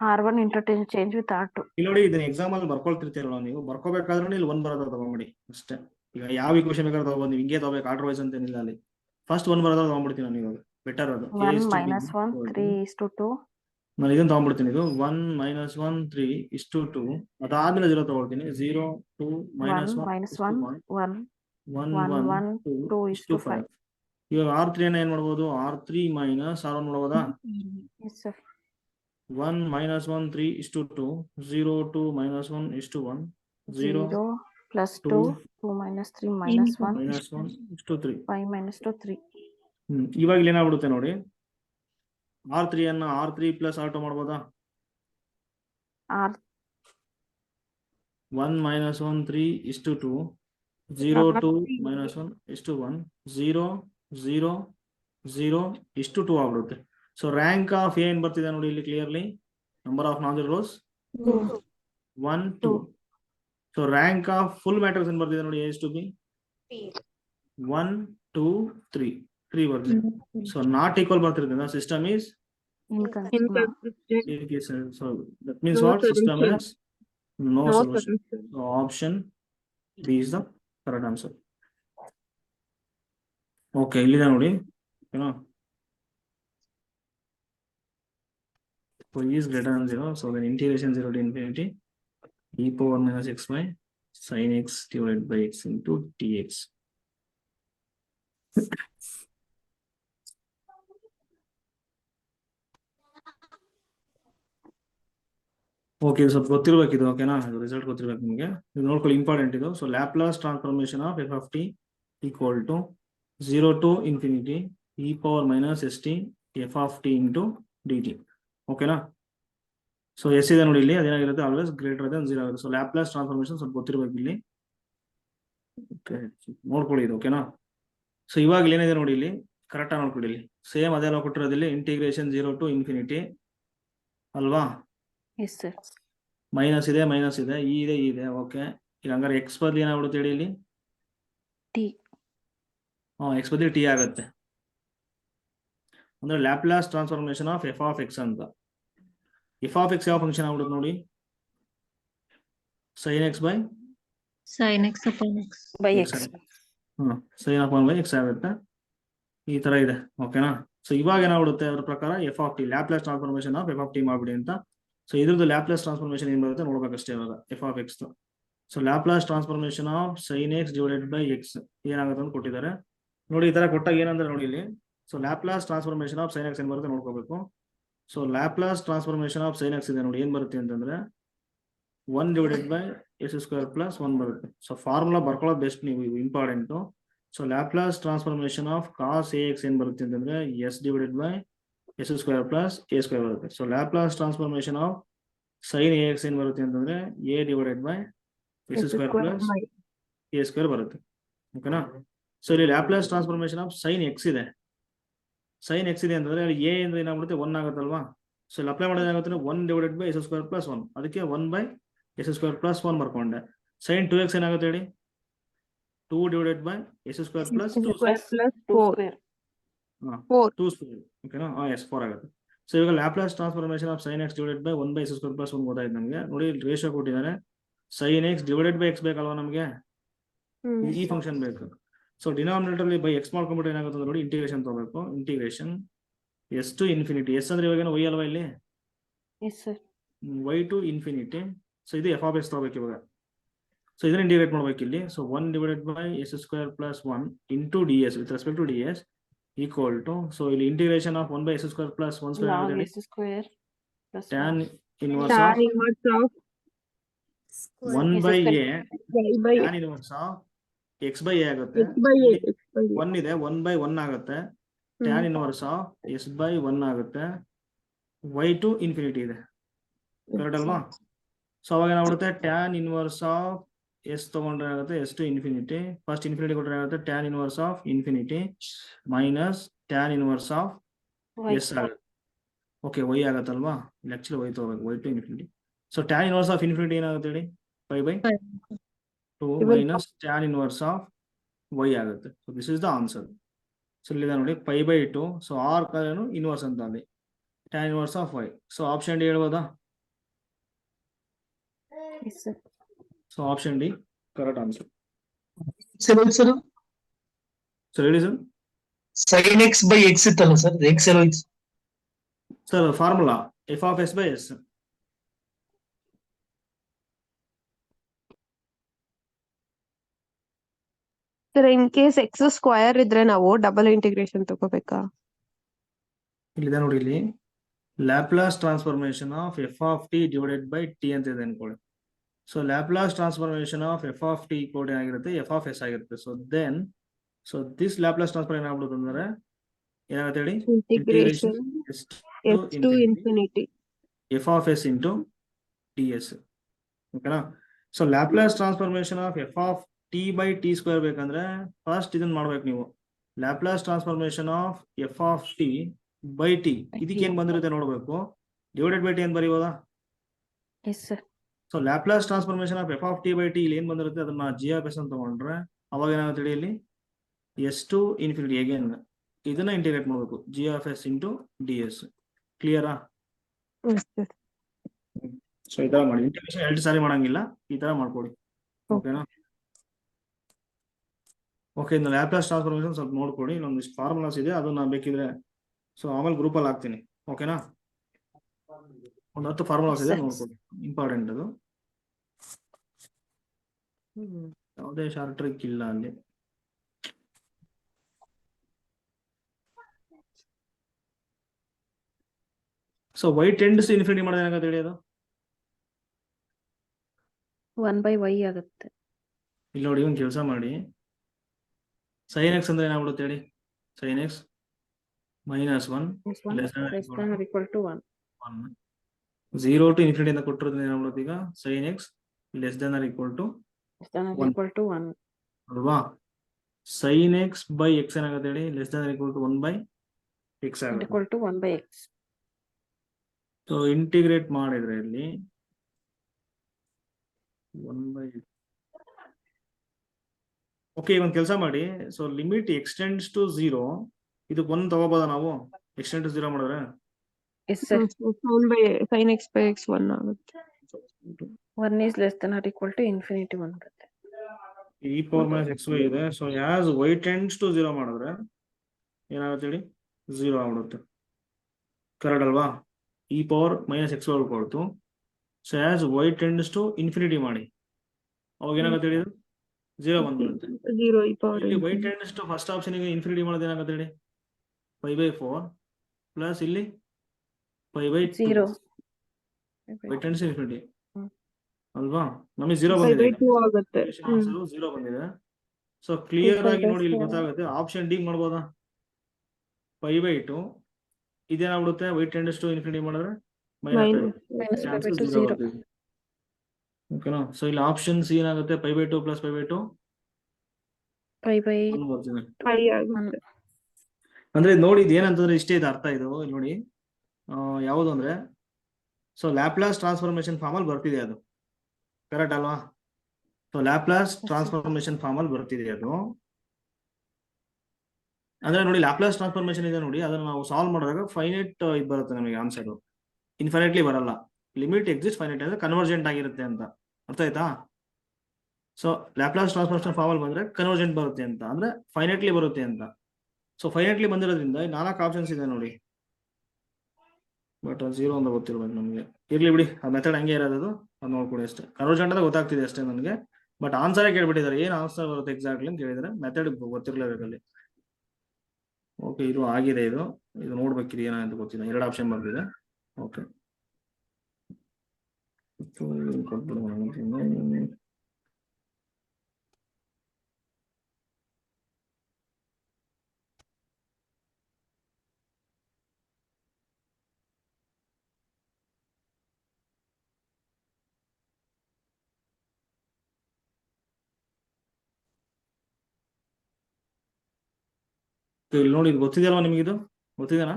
R1 interchange with R2. ಇಲ್ಲಿ ನೋಡಿ, ಇದನ್ನ ಎಕ್ಸಾಮ್ ಅಲ್ಲಿ ಬರ್ಕೊಳ್ತಿರ್ತೀರಲ್ಲ ನೀವು. ಬರ್ಕೋಬೇಕಾದ್ರೂ ಇಲ್ಲಿ 1 ಬರೋದ್ರ ತಗೊಂಬಿಡಿ ಅಷ್ಟೇ. ಈಗ ಯಾವ ಇಕ್ವೇಷನ್ ಬೇಕಾದ್ರೆ ತಗೋಬೋದು ನೀವು, ಹಿಂಗೆ ತಗೋಬೇಕು ಆರ್ಡರ್ ವೈಸ್ ಅಂತ ಏನಿಲ್ಲ ಅಲ್ಲಿ. ಫಸ್ಟ್ 1 ಬರೋದ್ರ ತಗೊಂಡ್ಬಿಡ್ತೀನಿ ನಾನು ಇವಾಗ, ಬೆಟರ್ ಅದು. 1 - 1 3:2. ನಾನು ಇದನ್ನ ತಗೊಂಡ್ಬಿಡ್ತೀನಿ. ಇದು 1 - 1 3:2. ಅದಾದ್ಮೇಲೆ 0 ತಗೊಳ್ತೀನಿ. 0 2 1 -1 -1 1 1 1 2:5. ಇವಾಗ R3 ಏನ್ ಮಾಡ್ಬೋದು, R3 - R1 ಮಾಡ್ಬೋದಾ. Yes, sir. 1 - 1 3:2 0 2 - 1 1 0 0 plus 2 2 minus 3 minus 1 -1:3. 5 - 2 3. ಇವಾಗ ಇಲ್ಲಿ ಏನಾಗ್ಬಿಡುತ್ತೆ ನೋಡಿ, R3 ಅನ್ನ R3 + R2 ಮಾಡ್ಬೋದಾ. R 1 - 1 3:2 0 2 - 1 1 0 0 0:2 ಆಗ್ಬಿಡುತ್ತೆ. ಸೊ ರ್ಯಾಂಕ್ ಆಫ್ ಏನ್ ಬರ್ತಿದೆ ನೋಡಿ ಇಲ್ಲಿ clearly, number of non zero rose 1 2. So rank of full matrix ಏನ್ ಬರ್ತಿದೆ ನೋಡಿ, ಎ ಇಸ್ ಟು ಬಿ 1 2 3 ಬರ್ತಿದೆ. ಸೊ ನಾಟ್ ಈಕ್ವಲ್ ಬರ್ತಿರ್ತದೆ. System is inconsistent. so that means what, system has no solution. So option B is the correct answer. Okay, ಇಲ್ಲಿದೆ ನೋಡಿ, ಓಕೆನಾ. is greater than 0, so then integration 0 to infinity e power minus x by sin x divided by x into dx. Okay, ಸ್ವಲ್ಪ ಗೊತ್ತಿರ್ಬೇಕಿದು, ಓಕೆನಾ. ರಿಸಲ್ಟ್ ಗೊತ್ತಿರ್ಬೇಕು ನಿಮಗೆ. ಇದು ನೋಡ್ಕೊಳ್ಳಿ, ಇಂಪಾರ್ಟೆಂಟ್ ಇದು. So Laplace transformation of f of T equal to 0 to infinity e power minus st f of t into dt. ಓಕೆನಾ. ಸೊ ಎಸ್ ಇದೆ ನೋಡಿ ಇಲ್ಲಿ, ಅದೇನಾಗಿರುತ್ತೆ, ಆಲ್ವೇಸ್ ಗ್ರೇಟರ್ ದನ್ 0 ಆಗುತ್ತೆ. ಸೊ ಲ್ಯಾಪ್ಲಾಸ್ ಟ್ರಾನ್ಸ್ಫಾರ್ಮೇಶನ್ ಸ್ವಲ್ಪ ಗೊತ್ತಿರ್ಬೇಕು ಇಲ್ಲಿ. ನೋಡ್ಕೊಳ್ಳಿ ಇದು, ಓಕೆನಾ. ಸೊ ಇವಾಗ ಏನಿದೆ ನೋಡಿ ಇಲ್ಲಿ, ಕರೆಕ್ಟ್ ಆಗಿ ನೋಡ್ಕೊಳ್ಳಿ ಇಲ್ಲಿ. ಸೇಮ್ ಅದೇ ನಾವು ಕೊಟ್ಟಿರೋದಿಲ್ಲಿ, ಇಂಟಿಗ್ರೇಷನ್ 0 to infinity ಅಲ್ವಾ. Yes sir. ಮೈನಸ್ ಇದೆ, ಇ ಇದೆ. ಓಕೆ, ಈಗ ಹಂಗಾರೆ ಎಕ್ಸ್ ಬದಲು ಏನಾಗ್ಬಿಡುತ್ತೆ ಹೇಳಿ ಇಲ್ಲಿ, ಟಿ. ಎಕ್ಸ್ ಬದಲು ಟಿ ಆಗುತ್ತೆ. ಅಂದ್ರೆ Laplace transformation of f of x ಅಂತ. ಎಫ್ ಆಫ್ ಎಕ್ಸ್ ಯಾವ ಫಂಕ್ಷನ್ ಆಗ್ಬಿಡುತ್ತೆ ನೋಡಿ, sine x by sin x upon x. By x. X. Sine upon by x ಆಗುತ್ತೆ. ಈ ತರ ಇದೆ, ಓಕೆನಾ. ಸೊ ಇವಾಗ ಏನಾಗ್ಬಿಡುತ್ತೆ, ಅದ್ರ ಪ್ರಕಾರ F of T, Laplace transformation of f of T ಮಾಡ್ಬಿಡಿ ಅಂತ. ಸೊ ಇದ್ರದ್ದು ಲ್ಯಾಪ್ಲಾಸ್ ಟ್ರಾನ್ಸ್ಫಾರ್ಮೇಶನ್ ಏನ್ ಬರುತ್ತೆ ನೋಡ್ಬೇಕಷ್ಟೇ ಇವಾಗ, F of X. So Laplace transformation of sine x divided by X ಏನಾಗುತ್ತೆ ಅಂತ ಕೊಟ್ಟಿದ್ದಾರೆ ನೋಡಿ. ಈ ತರ ಕೊಟ್ಟಾಗ ಏನಂದ್ರೆ ನೋಡಿ ಇಲ್ಲಿ, so Laplace transformation of sine x ಏನ್ ಬರುತ್ತೆ ನೋಡ್ಕೋಬೇಕು. So Laplace transformation of sine x ಇದೆ ನೋಡಿ, ಏನ್ ಬರುತ್ತೆ ಅಂತಂದ್ರೆ 1 divided by s square plus 1 ಬರುತ್ತೆ. ಸೊ ಫಾರ್ಮುಲಾ ಬರ್ಕೊಳ್ಳೋದು ಬೆಸ್ಟ್ ನೀವು, important. So Laplace transformation of cos a x ಏನ್ ಬರುತ್ತೆ ಅಂತಂದ್ರೆ s divided by s square plus a square ಬರುತ್ತೆ. So Laplace transformation of sine a x ಏನ್ ಬರುತ್ತೆ ಅಂತಂದ್ರೆ a divided by s square plus a square ಬರುತ್ತೆ, ಓಕೆನಾ. ಸೊ ಇಲ್ಲಿ Laplace transformation of sine x ಇದೆ. ಸೈನ್ ಎಕ್ಸ್ ಇದೆ ಅಂತಂದ್ರೆ ಅಲ್ಲಿ ಎ ಅಂದ್ರೆ ಏನಾಗ್ಬಿಡುತ್ತೆ 1 ಆಗುತ್ತಲ್ವಾ. ಸೊ ಇಲ್ಲಿ ಅಪ್ಲೈ ಮಾಡೋದು ಏನಾಗುತ್ತೆ 1 divided by s square plus 1, ಅದಕ್ಕೆ 1 ಬೈ ಎಸ್ ಸ್ಕ್ವೇರ್ ಪ್ಲಸ್ 1 ಬರ್ಕೊಂಡೆ. ಸೈನ್ 2x ಏನಾಗುತ್ತೆ ಹೇಳಿ, 2 divided by s square plus 2 plus 4. 2 square, ಓಕೆನಾ. ಎಸ್ 4 ಆಗುತ್ತೆ. ಸೊ ಇವಾಗ Laplace transformation of sine x divided by 1 by s square plus 1 ಗೊತ್ತಾಯ್ತು ನಮಗೆ. ನೋಡಿ ಇಲ್ಲಿ ರೇಷಿಯೋ ಕೊಟ್ಟಿದ್ದಾರೆ, sine x divided by x ಬೇಕಲ್ವಾ ನಮಗೆ, ಈ ಫಂಕ್ಷನ್ ಬೇಕು. ಸೊ ಡಿನಾಮಿನೇಟರ್ ಅಲ್ಲಿ ಬೈ ಎಕ್ಸ್ ಮಾಡ್ಕೊಂಡ್ಬಿಟ್ಟು ಏನಾಗುತ್ತೆ ನೋಡಿ, ಇಂಟಿಗ್ರೇಷನ್ ತಗೋಬೇಕು. Integration s to infinity, s ಅಂದ್ರೆ ಇವಾಗ ವೈ ಅಲ್ವಾ ಇಲ್ಲಿ, yes sir. Y to infinity. So ಇದು ಎಫ್ ಆಫ್ ಎಕ್ಸ್ ತಗೋಬೇಕು ಇವಾಗ. ಸೊ ಇದನ್ನ ಇಂಟಿಗ್ರೇಟ್ ಮಾಡ್ಬೇಕು ಇಲ್ಲಿ. So 1 divided by s square plus 1 into d s with respect to d s equal to, so ಇಲ್ಲಿ integration of 1 by s square plus 1 log square s square plus tan inverse Tan of inverse of 1 by A y by tan inverse of x by A ಆಗುತ್ತೆ. x by a. X by a. 1 ಇದೆ, 1 ಬೈ 1 ಆಗುತ್ತೆ. Tan inverse of s by 1 ಆಗುತ್ತೆ. ವೈ ಟು ಇನ್ಫಿನಿಟಿ ಇದೆ, ಕರೆಕ್ಟ್ ಅಲ್ವಾ. ಸೊ ಅವಾಗ ಏನಾಗುತ್ತೆ, ಟ್ಯಾನ್ ಇನ್ವರ್ಸ್ ಆಫ್ ಎಸ್ ತಗೊಂಡ್ರೆ ಆಗುತ್ತೆ s to infinity, first infinity ಕೊಟ್ಟರೆ ಆಗುತ್ತೆ tan inverse of infinity minus tan inverse of s ಆಗುತ್ತೆ. ಓಕೆ, ವೈ ಆಗುತ್ತಲ್ವಾ, ಇಲ್ಲಿ ಆಕ್ಚುಲಿ ವೈ ತಗೋಬೇಕು, y to infinity. So tan inverse of infinity ಏನಾಗುತ್ತೆ ಹೇಳಿ, 5/2 minus tan inverse of y ಆಗುತ್ತೆ. So this is the answer. So ಇಲ್ಲಿದೆ ನೋಡಿ 5/2. ಸೊ ಆರ್ ಏನು ಇನ್ವರ್ಸ್ ಅಂತ ಅಲ್ಲಿ tan inverse of y. So option D ಹೇಳ್ಬೋದಾ. Yes sir. So option D correct answer. Sir sir ಹೇಳಿ sir. Sine x by x ಇತ್ತಲ್ಲ ಸರ್, ಎಕ್ಸ್ ಎಲ್ಲ ಇತ್ತು sir formula f of s by s. Sir, in case x square ಇದ್ರೆ ನಾವು ಡಬಲ್ ಇಂಟಿಗ್ರೇಷನ್ ತಗೋಬೇಕಾ? ಇಲ್ಲಿದೆ ನೋಡಿ, ಇಲ್ಲಿ Laplace transformation of f of t divided by t ಅಂತ ಇದೆ ಅನ್ಕೊಳ್ಳಿ. So Laplace transformation of f of t ಕೋಡ್ ಏನಾಗಿರುತ್ತೆ, ಎಫ್ ಆಫ್ ಎಸ್ ಆಗಿರುತ್ತೆ. So then so this Laplace transfer ಏನಾಗ್ಬಿಡುತ್ತೆ ಅಂದ್ರೆ ಏನಾಗುತ್ತೆ ಹೇಳಿ, Integration s x to infinity. F of s into t s, ಓಕೆನಾ. So Laplace transformation of f of t by t square ಬೇಕಂದ್ರೆ ಫಸ್ಟ್ ಇದನ್ನ ಮಾಡ್ಬೇಕು ನೀವು. Laplace transformation of f of t by t, ಇದಕ್ಕೆ ಏನ್ ಬಂದಿರುತ್ತೆ ನೋಡ್ಬೇಕು. ಡಿವೈಡೆಡ್ ಬೈ ಟಿ ಏನ್ ಬರೀಬೋದಾ. Yes sir. So Laplace transformation of f of t by t ಇಲ್ಲಿ ಏನ್ ಬಂದಿರುತ್ತೆ ಅದನ್ನ ಜಿ ಆಫ್ ಎಸ್ ಅಂತ ತಗೊಂಡ್ರೆ ಅವಾಗ ಏನಾಗುತ್ತೆ ಹೇಳಿ, ಇಲ್ಲಿ ಎಸ್ ಟು ಇನ್ಫಿನಿಟಿ ಅಗೇನ್ ಇದನ್ನ ಇಂಟಿಗ್ರೇಟ್ ಮಾಡ್ಬೇಕು, g of s into d s. ಕ್ಲಿಯರಾ. Yes, sir. ಸೊ ಈ ತರ ಮಾಡಿ, ಇಂಟಿಗ್ರೇಷನ್ 2 ಸಾರಿ ಮಾಡಂಗಿಲ್ಲ, ಈ ತರ ಮಾಡ್ಕೊಡಿ, ಓಕೆನಾ. ಓಕೆ, ಇನ್ನು ಲ್ಯಾಪ್ಲಾಸ್ ಟ್ರಾನ್ಸ್ಫಾರ್ಮೇಷನ್ ಸ್ವಲ್ಪ ನೋಡ್ಕೊಡಿ, ಇಲ್ಲೊಂದಿಷ್ಟು ಫಾರ್ಮುಲಾಸ್ ಇದೆ, ಅದನ್ನ ಬೇಕಿದ್ರೆ ಸೊ ಆಮೇಲೆ ಗ್ರೂಪಲ್ಲಿ ಹಾಕ್ತೀನಿ. ಓಕೆನಾ? ಒಂದು 10 ಫಾರ್ಮುಲಾಸ್ ಇದೆ, Yes, sir. ನೋಡ್ಕೊಡಿ, ಇಂಪಾರ್ಟೆಂಟ್ ಅದು. ಯಾವುದೇ ಶಾರ್ಟ್ ಟ್ರಿಕ್ ಇಲ್ಲ ಅಲ್ಲಿ. ಸೊ y ಟೆಂಡ್ಸ್ ಇನ್ಫಿನಿಟಿ ಮಾಡೋದು ಏನಾಗುತ್ತೆ ಹೇಳಿ ಅದು? 1/y ಆಗುತ್ತೆ. ಇಲ್ಲಿ ನೋಡಿ, ಒಂದು ಕೆಲಸ ಮಾಡಿ, sin x ಅಂದ್ರೆ ಏನಾಗ್ಬಿಡುತ್ತೆ ಹೇಳಿ? sin x -1 Less than less than or less equal than to or equal to 1. 1. 0 to infinity ಅಂತ ಕೊಟ್ಟಿರೋದು ಏನಾಗ್ಬಿಡುತ್ತೆ ಈಗ? sin x less than or equal to Less than or 1 equal to 1. ಅಲ್ವಾ? sin x by x ಏನಾಗುತ್ತೆ ಹೇಳಿ? less than or equal to 1 by x And ಆಗುತ್ತೆ. equal to 1/x. So integrate ಮಾಡಿದ್ರೆ ಇಲ್ಲಿ 1 by x. ಓಕೆ, ಒಂದು ಕೆಲಸ ಮಾಡಿ, ಸೊ ಲಿಮಿಟ್ ಎಕ್ಸ್ಟೆಂಡ್ಸ್ ಟು 0, ಇದು 1 ತಗೋಬೋದಾ ನಾವು? ಎಕ್ಸ್ಟೆಂಡ್ ಟು 0 ಮಾಡಿದ್ರೆ Yes, sir. 1 by sin x by x 1 ಆಗುತ್ತೆ. 1 is less than or equal to infinity 1 ಬರುತ್ತೆ. e power minus xy ಇದೆ. So as y tends to 0 ಮಾಡಿದ್ರೆ ಏನಾಗುತ್ತೆ ಹೇಳಿ? 0 ಆಗ್ಬಿಡುತ್ತೆ. ಕರೆಕ್ಟ್ ಅಲ್ವಾ? e power minus xy ಉಳ್ಕೊಳ್ತು. So as y tends to infinity ಮಾಡಿ, ಅವಾಗ ಏನಾಗುತ್ತೆ ಹೇಳಿ? 0 ಬಂದ್ಬಿಡುತ್ತೆ. 0 e power ಇಲ್ಲಿ y infinity. Tends to first option ಗೆ ಇನ್ಫಿನಿಟಿ ಮಾಡೋದು ಏನಾಗುತ್ತೆ ಹೇಳಿ? 5/4 ಪ್ಲಸ್ ಇಲ್ಲಿ 5/2. 0. y tends infinity hmm. ಅಲ್ವಾ? ನಮಗೆ 0 5 ಬಂದಿದೆ. by 2 ಆಗುತ್ತೆ. 0 ಬಂದಿದೆ. ಸೊ ಕ್ಲಿಯರ್ ಆಗಿ 5/4. ನೋಡಿ, ಇಲ್ಲಿ ಗೊತ್ತಾಗುತ್ತೆ. ಆಪ್ಷನ್ ಡಿ ಮಾಡ್ಬೋದಾ? 5/2 ಇದೇನಾಗ್ಬಿಡುತ್ತೆ? y ಟೆಂಡ್ಸ್ ಟು ಇನ್ಫಿನಿಟಿ ಮಾಡಿದ್ರೆ Minus. Minus 5 by 2 0 0. ಓಕೆನಾ? ಸೊ ಇಲ್ಲಿ ಆಪ್ಷನ್ ಸಿ ಏನಾಗುತ್ತೆ? 5/2 ಪ್ಲಸ್ 5/2 5 by 1 ಬರ್ತದೆ. 5 ಆಗುತ್ತೆ. ಅಂದ್ರೆ ಇದ್ ನೋಡಿ, ಇದು ಏನಂತಂದ್ರೆ ಇಷ್ಟೇ ಇದು ಅರ್ಥ. ಇದು ಇಲ್ಲಿ ನೋಡಿ, ಯಾವುದು ಅಂದ್ರೆ, ಸೊ ಲ್ಯಾಪ್ಲಾಸ್ ಟ್ರಾನ್ಸ್ಫಾರ್ಮೇಶನ್ ಫಾರ್ಮ್ ಅಲ್ಲಿ ಬರ್ತಿದೆ ಅದು. ಕರೆಕ್ಟ್ ಅಲ್ವಾ? ಸೊ ಲ್ಯಾಪ್ಲಾಸ್ ಟ್ರಾನ್ಸ್ಫಾರ್ಮೇಶನ್ ಫಾರ್ಮ್ ಅಲ್ಲಿ ಬರ್ತಿದೆ ಅದು. ಅಂದ್ರೆ ನೋಡಿ, ಲ್ಯಾಪ್ಲಾಸ್ ಟ್ರಾನ್ಸ್ಫಾರ್ಮೇಶನ್ ಇದೆ ನೋಡಿ, ಅದನ್ನ ನಾವು ಸಾಲ್ವ್ ಮಾಡಿದಾಗ ಫೈನೈಟ್ ಇದು ಬರುತ್ತೆ ನಮಗೆ ಆನ್ಸರ್. ಇನ್ಫೈನೈಟ್ಲಿ ಬರಲ್ಲ. ಲಿಮಿಟ್ ಎಕ್ಸಿಸ್ಟ್ ಫೈನೈಟ್ ಅಂದ್ರೆ ಕನ್ವರ್ಜೆಂಟ್ ಆಗಿರುತ್ತೆ ಅಂತ. ಅರ್ಥ ಆಯ್ತಾ? ಸೊ ಲ್ಯಾಪ್ಲಾಸ್ ಟ್ರಾನ್ಸ್ಫಾರ್ಮೇಶನ್ ಫಾರ್ಮ್ ಅಲ್ಲಿ ಬಂದ್ರೆ ಕನ್ವರ್ಜೆಂಟ್ ಬರುತ್ತೆ ಅಂತ, ಅಂದ್ರೆ ಫೈನೈಟ್ಲಿ ಬರುತ್ತೆ ಅಂತ. ಸೊ ಫೈನೈಟ್ಲಿ ಬಂದಿರೋದ್ರಿಂದ 4 ಆಪ್ಷನ್ಸ್ ಇದೆ ನೋಡಿ. ಬಟ್ 0 ಅಂತ ಗೊತ್ತಿರ್ಬೇಕು ನಮಗೆ. ಇರ್ಲಿ ಬಿಡಿ, ಆ ಮೆಥಡ್ ಹಂಗೆ ಇರೋದು, ಅದು ನೋಡ್ಕೊಡಿ ಅಷ್ಟೇ. ಕನ್ವರ್ಜೆಂಟ್ ಅಂತ ಗೊತ್ತಾಗ್ತಿದೆ ಅಷ್ಟೇ ನನಗೆ. ಬಟ್ ಆನ್ಸರೇ ಕೇಳ್ಬಿಟ್ಟಿದ್ದಾರೆ, ಏನ್ ಆನ್ಸರ್ ಬರುತ್ತೆ ಎಕ್ಸಾಕ್ಟ್ಲಿ ಅಂತ ಕೇಳಿದ್ರೆ ಮೆಥಡ್ ಗೊತ್ತಿರ್ಲೇಬೇಕಲ್ಲಿ. ಓಕೆ, ಇದು ಆಗಿದೆ. ಇದು ನೋಡ್ಬೇಕಿದೆ ಏನಂತ ಗೊತ್ತಿಲ್ಲ. 2 ಆಪ್ಷನ್ ಬರ್ತಿದೆ. ಓಕೆ, ಇಲ್ಲಿ ನೋಡಿ, ಇದು ಗೊತ್ತಿದೆಯಲ್ವಾ ನಿಮಗಿದು? ಗೊತ್ತಿದೆನಾ?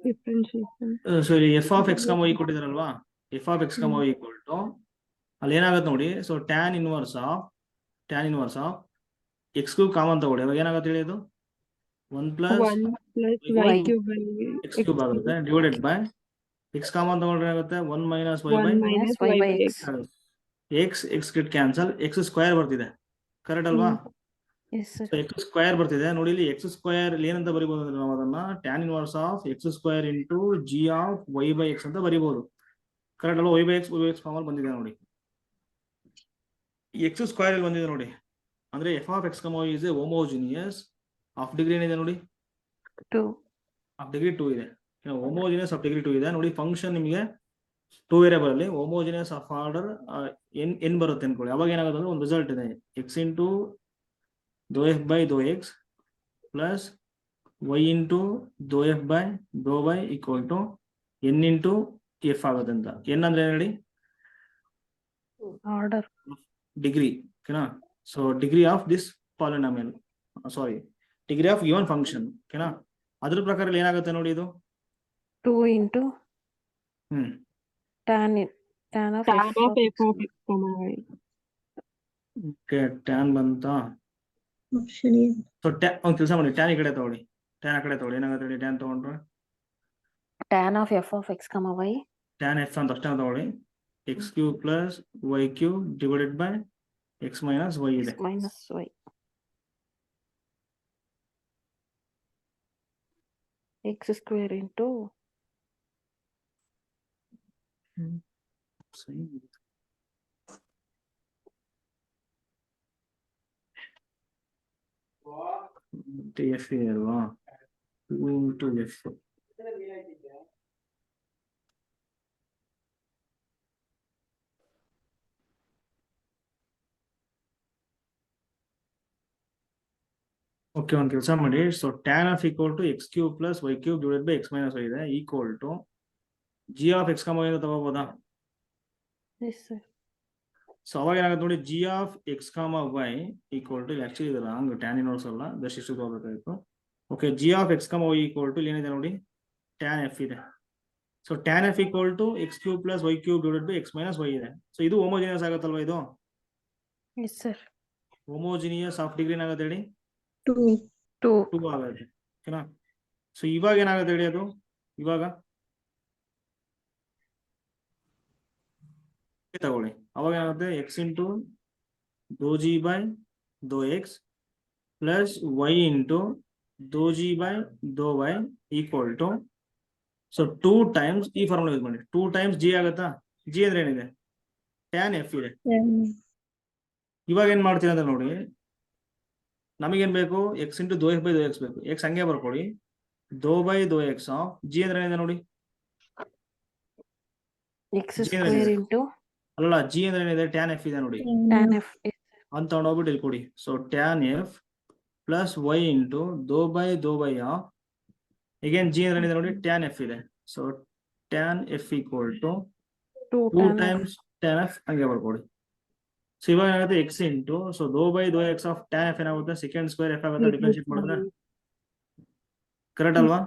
Differentiation. ಸೊ ಇಲ್ಲಿ f of x comma y ಕೊಟ್ಟಿದಾರಲ್ವಾ? F of x comma y equal to, ಅಲ್ಲಿ ಏನಾಗುತ್ತೆ ನೋಡಿ, so tan inverse of x cube common ತಗೊಳ್ಳಿ. ಅವಾಗ ಏನಾಗುತ್ತೆ ಹೇಳಿ? ಅದು 1 plus 1 plus y cube by x cube ಆಗುತ್ತೆ, ಡಿವೈಡೆಡ್ ಬೈ ಎಕ್ಸ್ ಕಾಮನ್ ತಗೊಂಡ್ರೆ ಏನಾಗುತ್ತೆ? 1 minus y 1 by minus y y by by x. x. X get cancel, X square ಬರ್ತಿದೆ. ಕರೆಕ್ಟ್ ಅಲ್ವಾ? Yes, sir. So x square ಬರ್ತಿದೆ ನೋಡಿ. ಇಲ್ಲಿ ಎಕ್ಸ್ ಸ್ಕ್ವೇರ್ ಏನಂತ ಬರಿಬಹುದು ಅಂದ್ರೆ, ನಾವು ಅದನ್ನ tan inverse of x square into g of y by x ಅಂತ ಬರಿಬಹುದು. ಕರೆಕ್ಟ್ ಅಲ್ವಾ? ವೈ ಬೈ ಎಕ್ಸ್ ಫಾರ್ಮ್ ಅಲ್ಲಿ ಬಂದಿದೆ ನೋಡಿ. ಎಕ್ಸ್ ಸ್ಕ್ವೇರ್ ಅಲ್ಲಿ ಬಂದಿದೆ ನೋಡಿ. ಅಂದ್ರೆ f of x comma y is a homogeneous of degree ಏನಿದೆ ನೋಡಿ? 2. ಆಫ್ ಡಿಗ್ರಿ 2 ಇದೆ. ಹೋಮೋಜಿನಿಯಸ್ ಆಫ್ ಡಿಗ್ರಿ 2 ಇದೆ ನೋಡಿ. ಫಂಕ್ಷನ್ ನಿಮಗೆ 2 ವೇರಿಯಬಲ್ ಅಲ್ಲಿ ಹೋಮೋಜಿನಿಯಸ್ ಆಫ್ ಆರ್ಡರ್ ಎನ್ ಬರುತ್ತೆ ಅನ್ಕೊಳ್ಳಿ. ಅವಾಗ ಏನಾಗುತ್ತೆ ಅಂದ್ರೆ ಒಂದು ರಿಸಲ್ಟ್ ಇದೆ, x into dou f by dou x plus y into dou f by dou y equal to n into f ಆಗುತ್ತೆ ಅಂತ. n ಅಂದ್ರೆ ಹೇಳಿ? Order. ಡಿಗ್ರಿ. ಓಕೆನಾ? So degree of this polynomial, sorry, degree of given function. ಓಕೆನಾ? ಅದ್ರ ಪ್ರಕಾರ ಏನಾಗುತ್ತೆ ನೋಡಿ, ಇದು 2 into tan of Tan f of f of x comma y. Okay, tan ಬಂತಾ? Option A. ಸೊ ಒಂದು ಕೆಲಸ ಮಾಡಿ, ಟ್ಯಾನ್ ಈ ಕಡೆ ತಗೊಳ್ಳಿ. ಟ್ಯಾನ್ ಆ ಕಡೆ ತಗೊಳ್ಳಿ. ಏನಾಗುತ್ತೆ ಹೇಳಿ? ಟ್ಯಾನ್ ತಗೊಂಡ್ರೆ tan of f of x comma y. Tan f ಅಂತ ಅಷ್ಟೇ ತಗೊಳ್ಳಿ. X cube plus y cube divided by x minus y ಇದೆ. minus y. X square into f ಇದೆ ಅಲ್ವಾ, 2 into ಎಫ್. ಓಕೆ, ಒಂದು ಕೆಲಸ ಮಾಡಿ. So tan of equal to x cube plus y cube divide by x minus y ಇದೆ equal to g of x comma y ತಗೋಬೋದಾ? yes sir. ಸೊ ಅವಾಗ ಏನಾಗುತ್ತೆ ನೋಡಿ, g of x comma y equal to, actually ಇದು ರಾಂಗ್, ಟ್ಯಾನ್ ಇನ್ವರ್ಸ್ ಅಲ್ಲ, ಜಸ್ಟ್ ಇಷ್ಟು ತಗೋಬೇಕಾಗಿತ್ತು. Okay, g of x comma y equal to ಏನಿದೆ ನೋಡಿ, ಟ್ಯಾನ್ ಎಫ್ ಇದೆ. So tan f equal to x cube plus y cube divide by x minus y ಇದೆ. ಸೊ ಇದು ಹೋಮೋಜಿನಿಯಸ್ ಆಗುತ್ತಲ್ವಾ? ಇದು Yes sir. Homogeneous of degree ಏನಾಗುತ್ತೆ ಹೇಳಿ? 2. 2 ಆಗುತ್ತೆ. ಓಕೆನಾ? ಸೊ ಇವಾಗ ಏನಾಗುತ್ತೆ ಹೇಳಿ ಅದು? ಇವಾಗ ತಗೊಳ್ಳಿ, ಅವಾಗ ಏನಾಗುತ್ತೆ, x into dou g by dou x plus y into dou g by dou y equal to, so 2 times ಈ ಫಾರ್ಮುಲಾ ಯೂಸ್ ಮಾಡಿ, 2 ಟೈಮ್ಸ್ ಜಿ ಆಗುತ್ತಾ? ಜಿ ಅಂದ್ರೆ ಏನಿದೆ? ಟ್ಯಾನ್ ಎಫ್ ಇದೆ. ಇವಾಗ ಏನ್ ಮಾಡ್ತೀವಿ ಅಂತ ನೋಡಿ, ನಮಗೇನ್ ಬೇಕು? X into dou f by dou X ಬೇಕು. ಎಕ್ಸ್ ಹಂಗೆ ಬರ್ಕೊಡಿ, ದೋ by dou x of G ಅಂದ್ರೆ ಏನಿದೆ ನೋಡಿ, X G square ಏನಿದೆ? into ಅಲ್ಲ, ಜಿ ಅಂದ್ರೆ ಏನಿದೆ? ಟ್ಯಾನ್ ಎಫ್ ಇದೆ ನೋಡಿ tan f. ಅಂತ ತಗೊಂಡೋಗ್ಬಿಟ್ಟು ಇಲ್ಲಿ ಕೊಡಿ. So tan f plus y into dou by of, again g ಅಂದ್ರೆ ಏನಿದೆ ನೋಡಿ, ಟ್ಯಾನ್ ಎಫ್ ಇದೆ. So tan f equal to 2 2 tan f. Times tan f ಹಂಗೆ ಬರ್ಕೊಡಿ. ಸೊ ಇವಾಗ ಏನಾಗುತ್ತೆ, x into, so dou by dou x of tan f ಏನಾಗುತ್ತೆ, ಸೆಕೆಂಡ್ ಸ್ಕ್ವೇರ್ ಎಫ್ ಆಗುತ್ತೆ. ಡಿಫ್ರೆನ್ಶಿಯೇಟ್ ಮಾಡಿದ್ರೆ ಕರೆಕ್ಟ್ ಅಲ್ವಾ?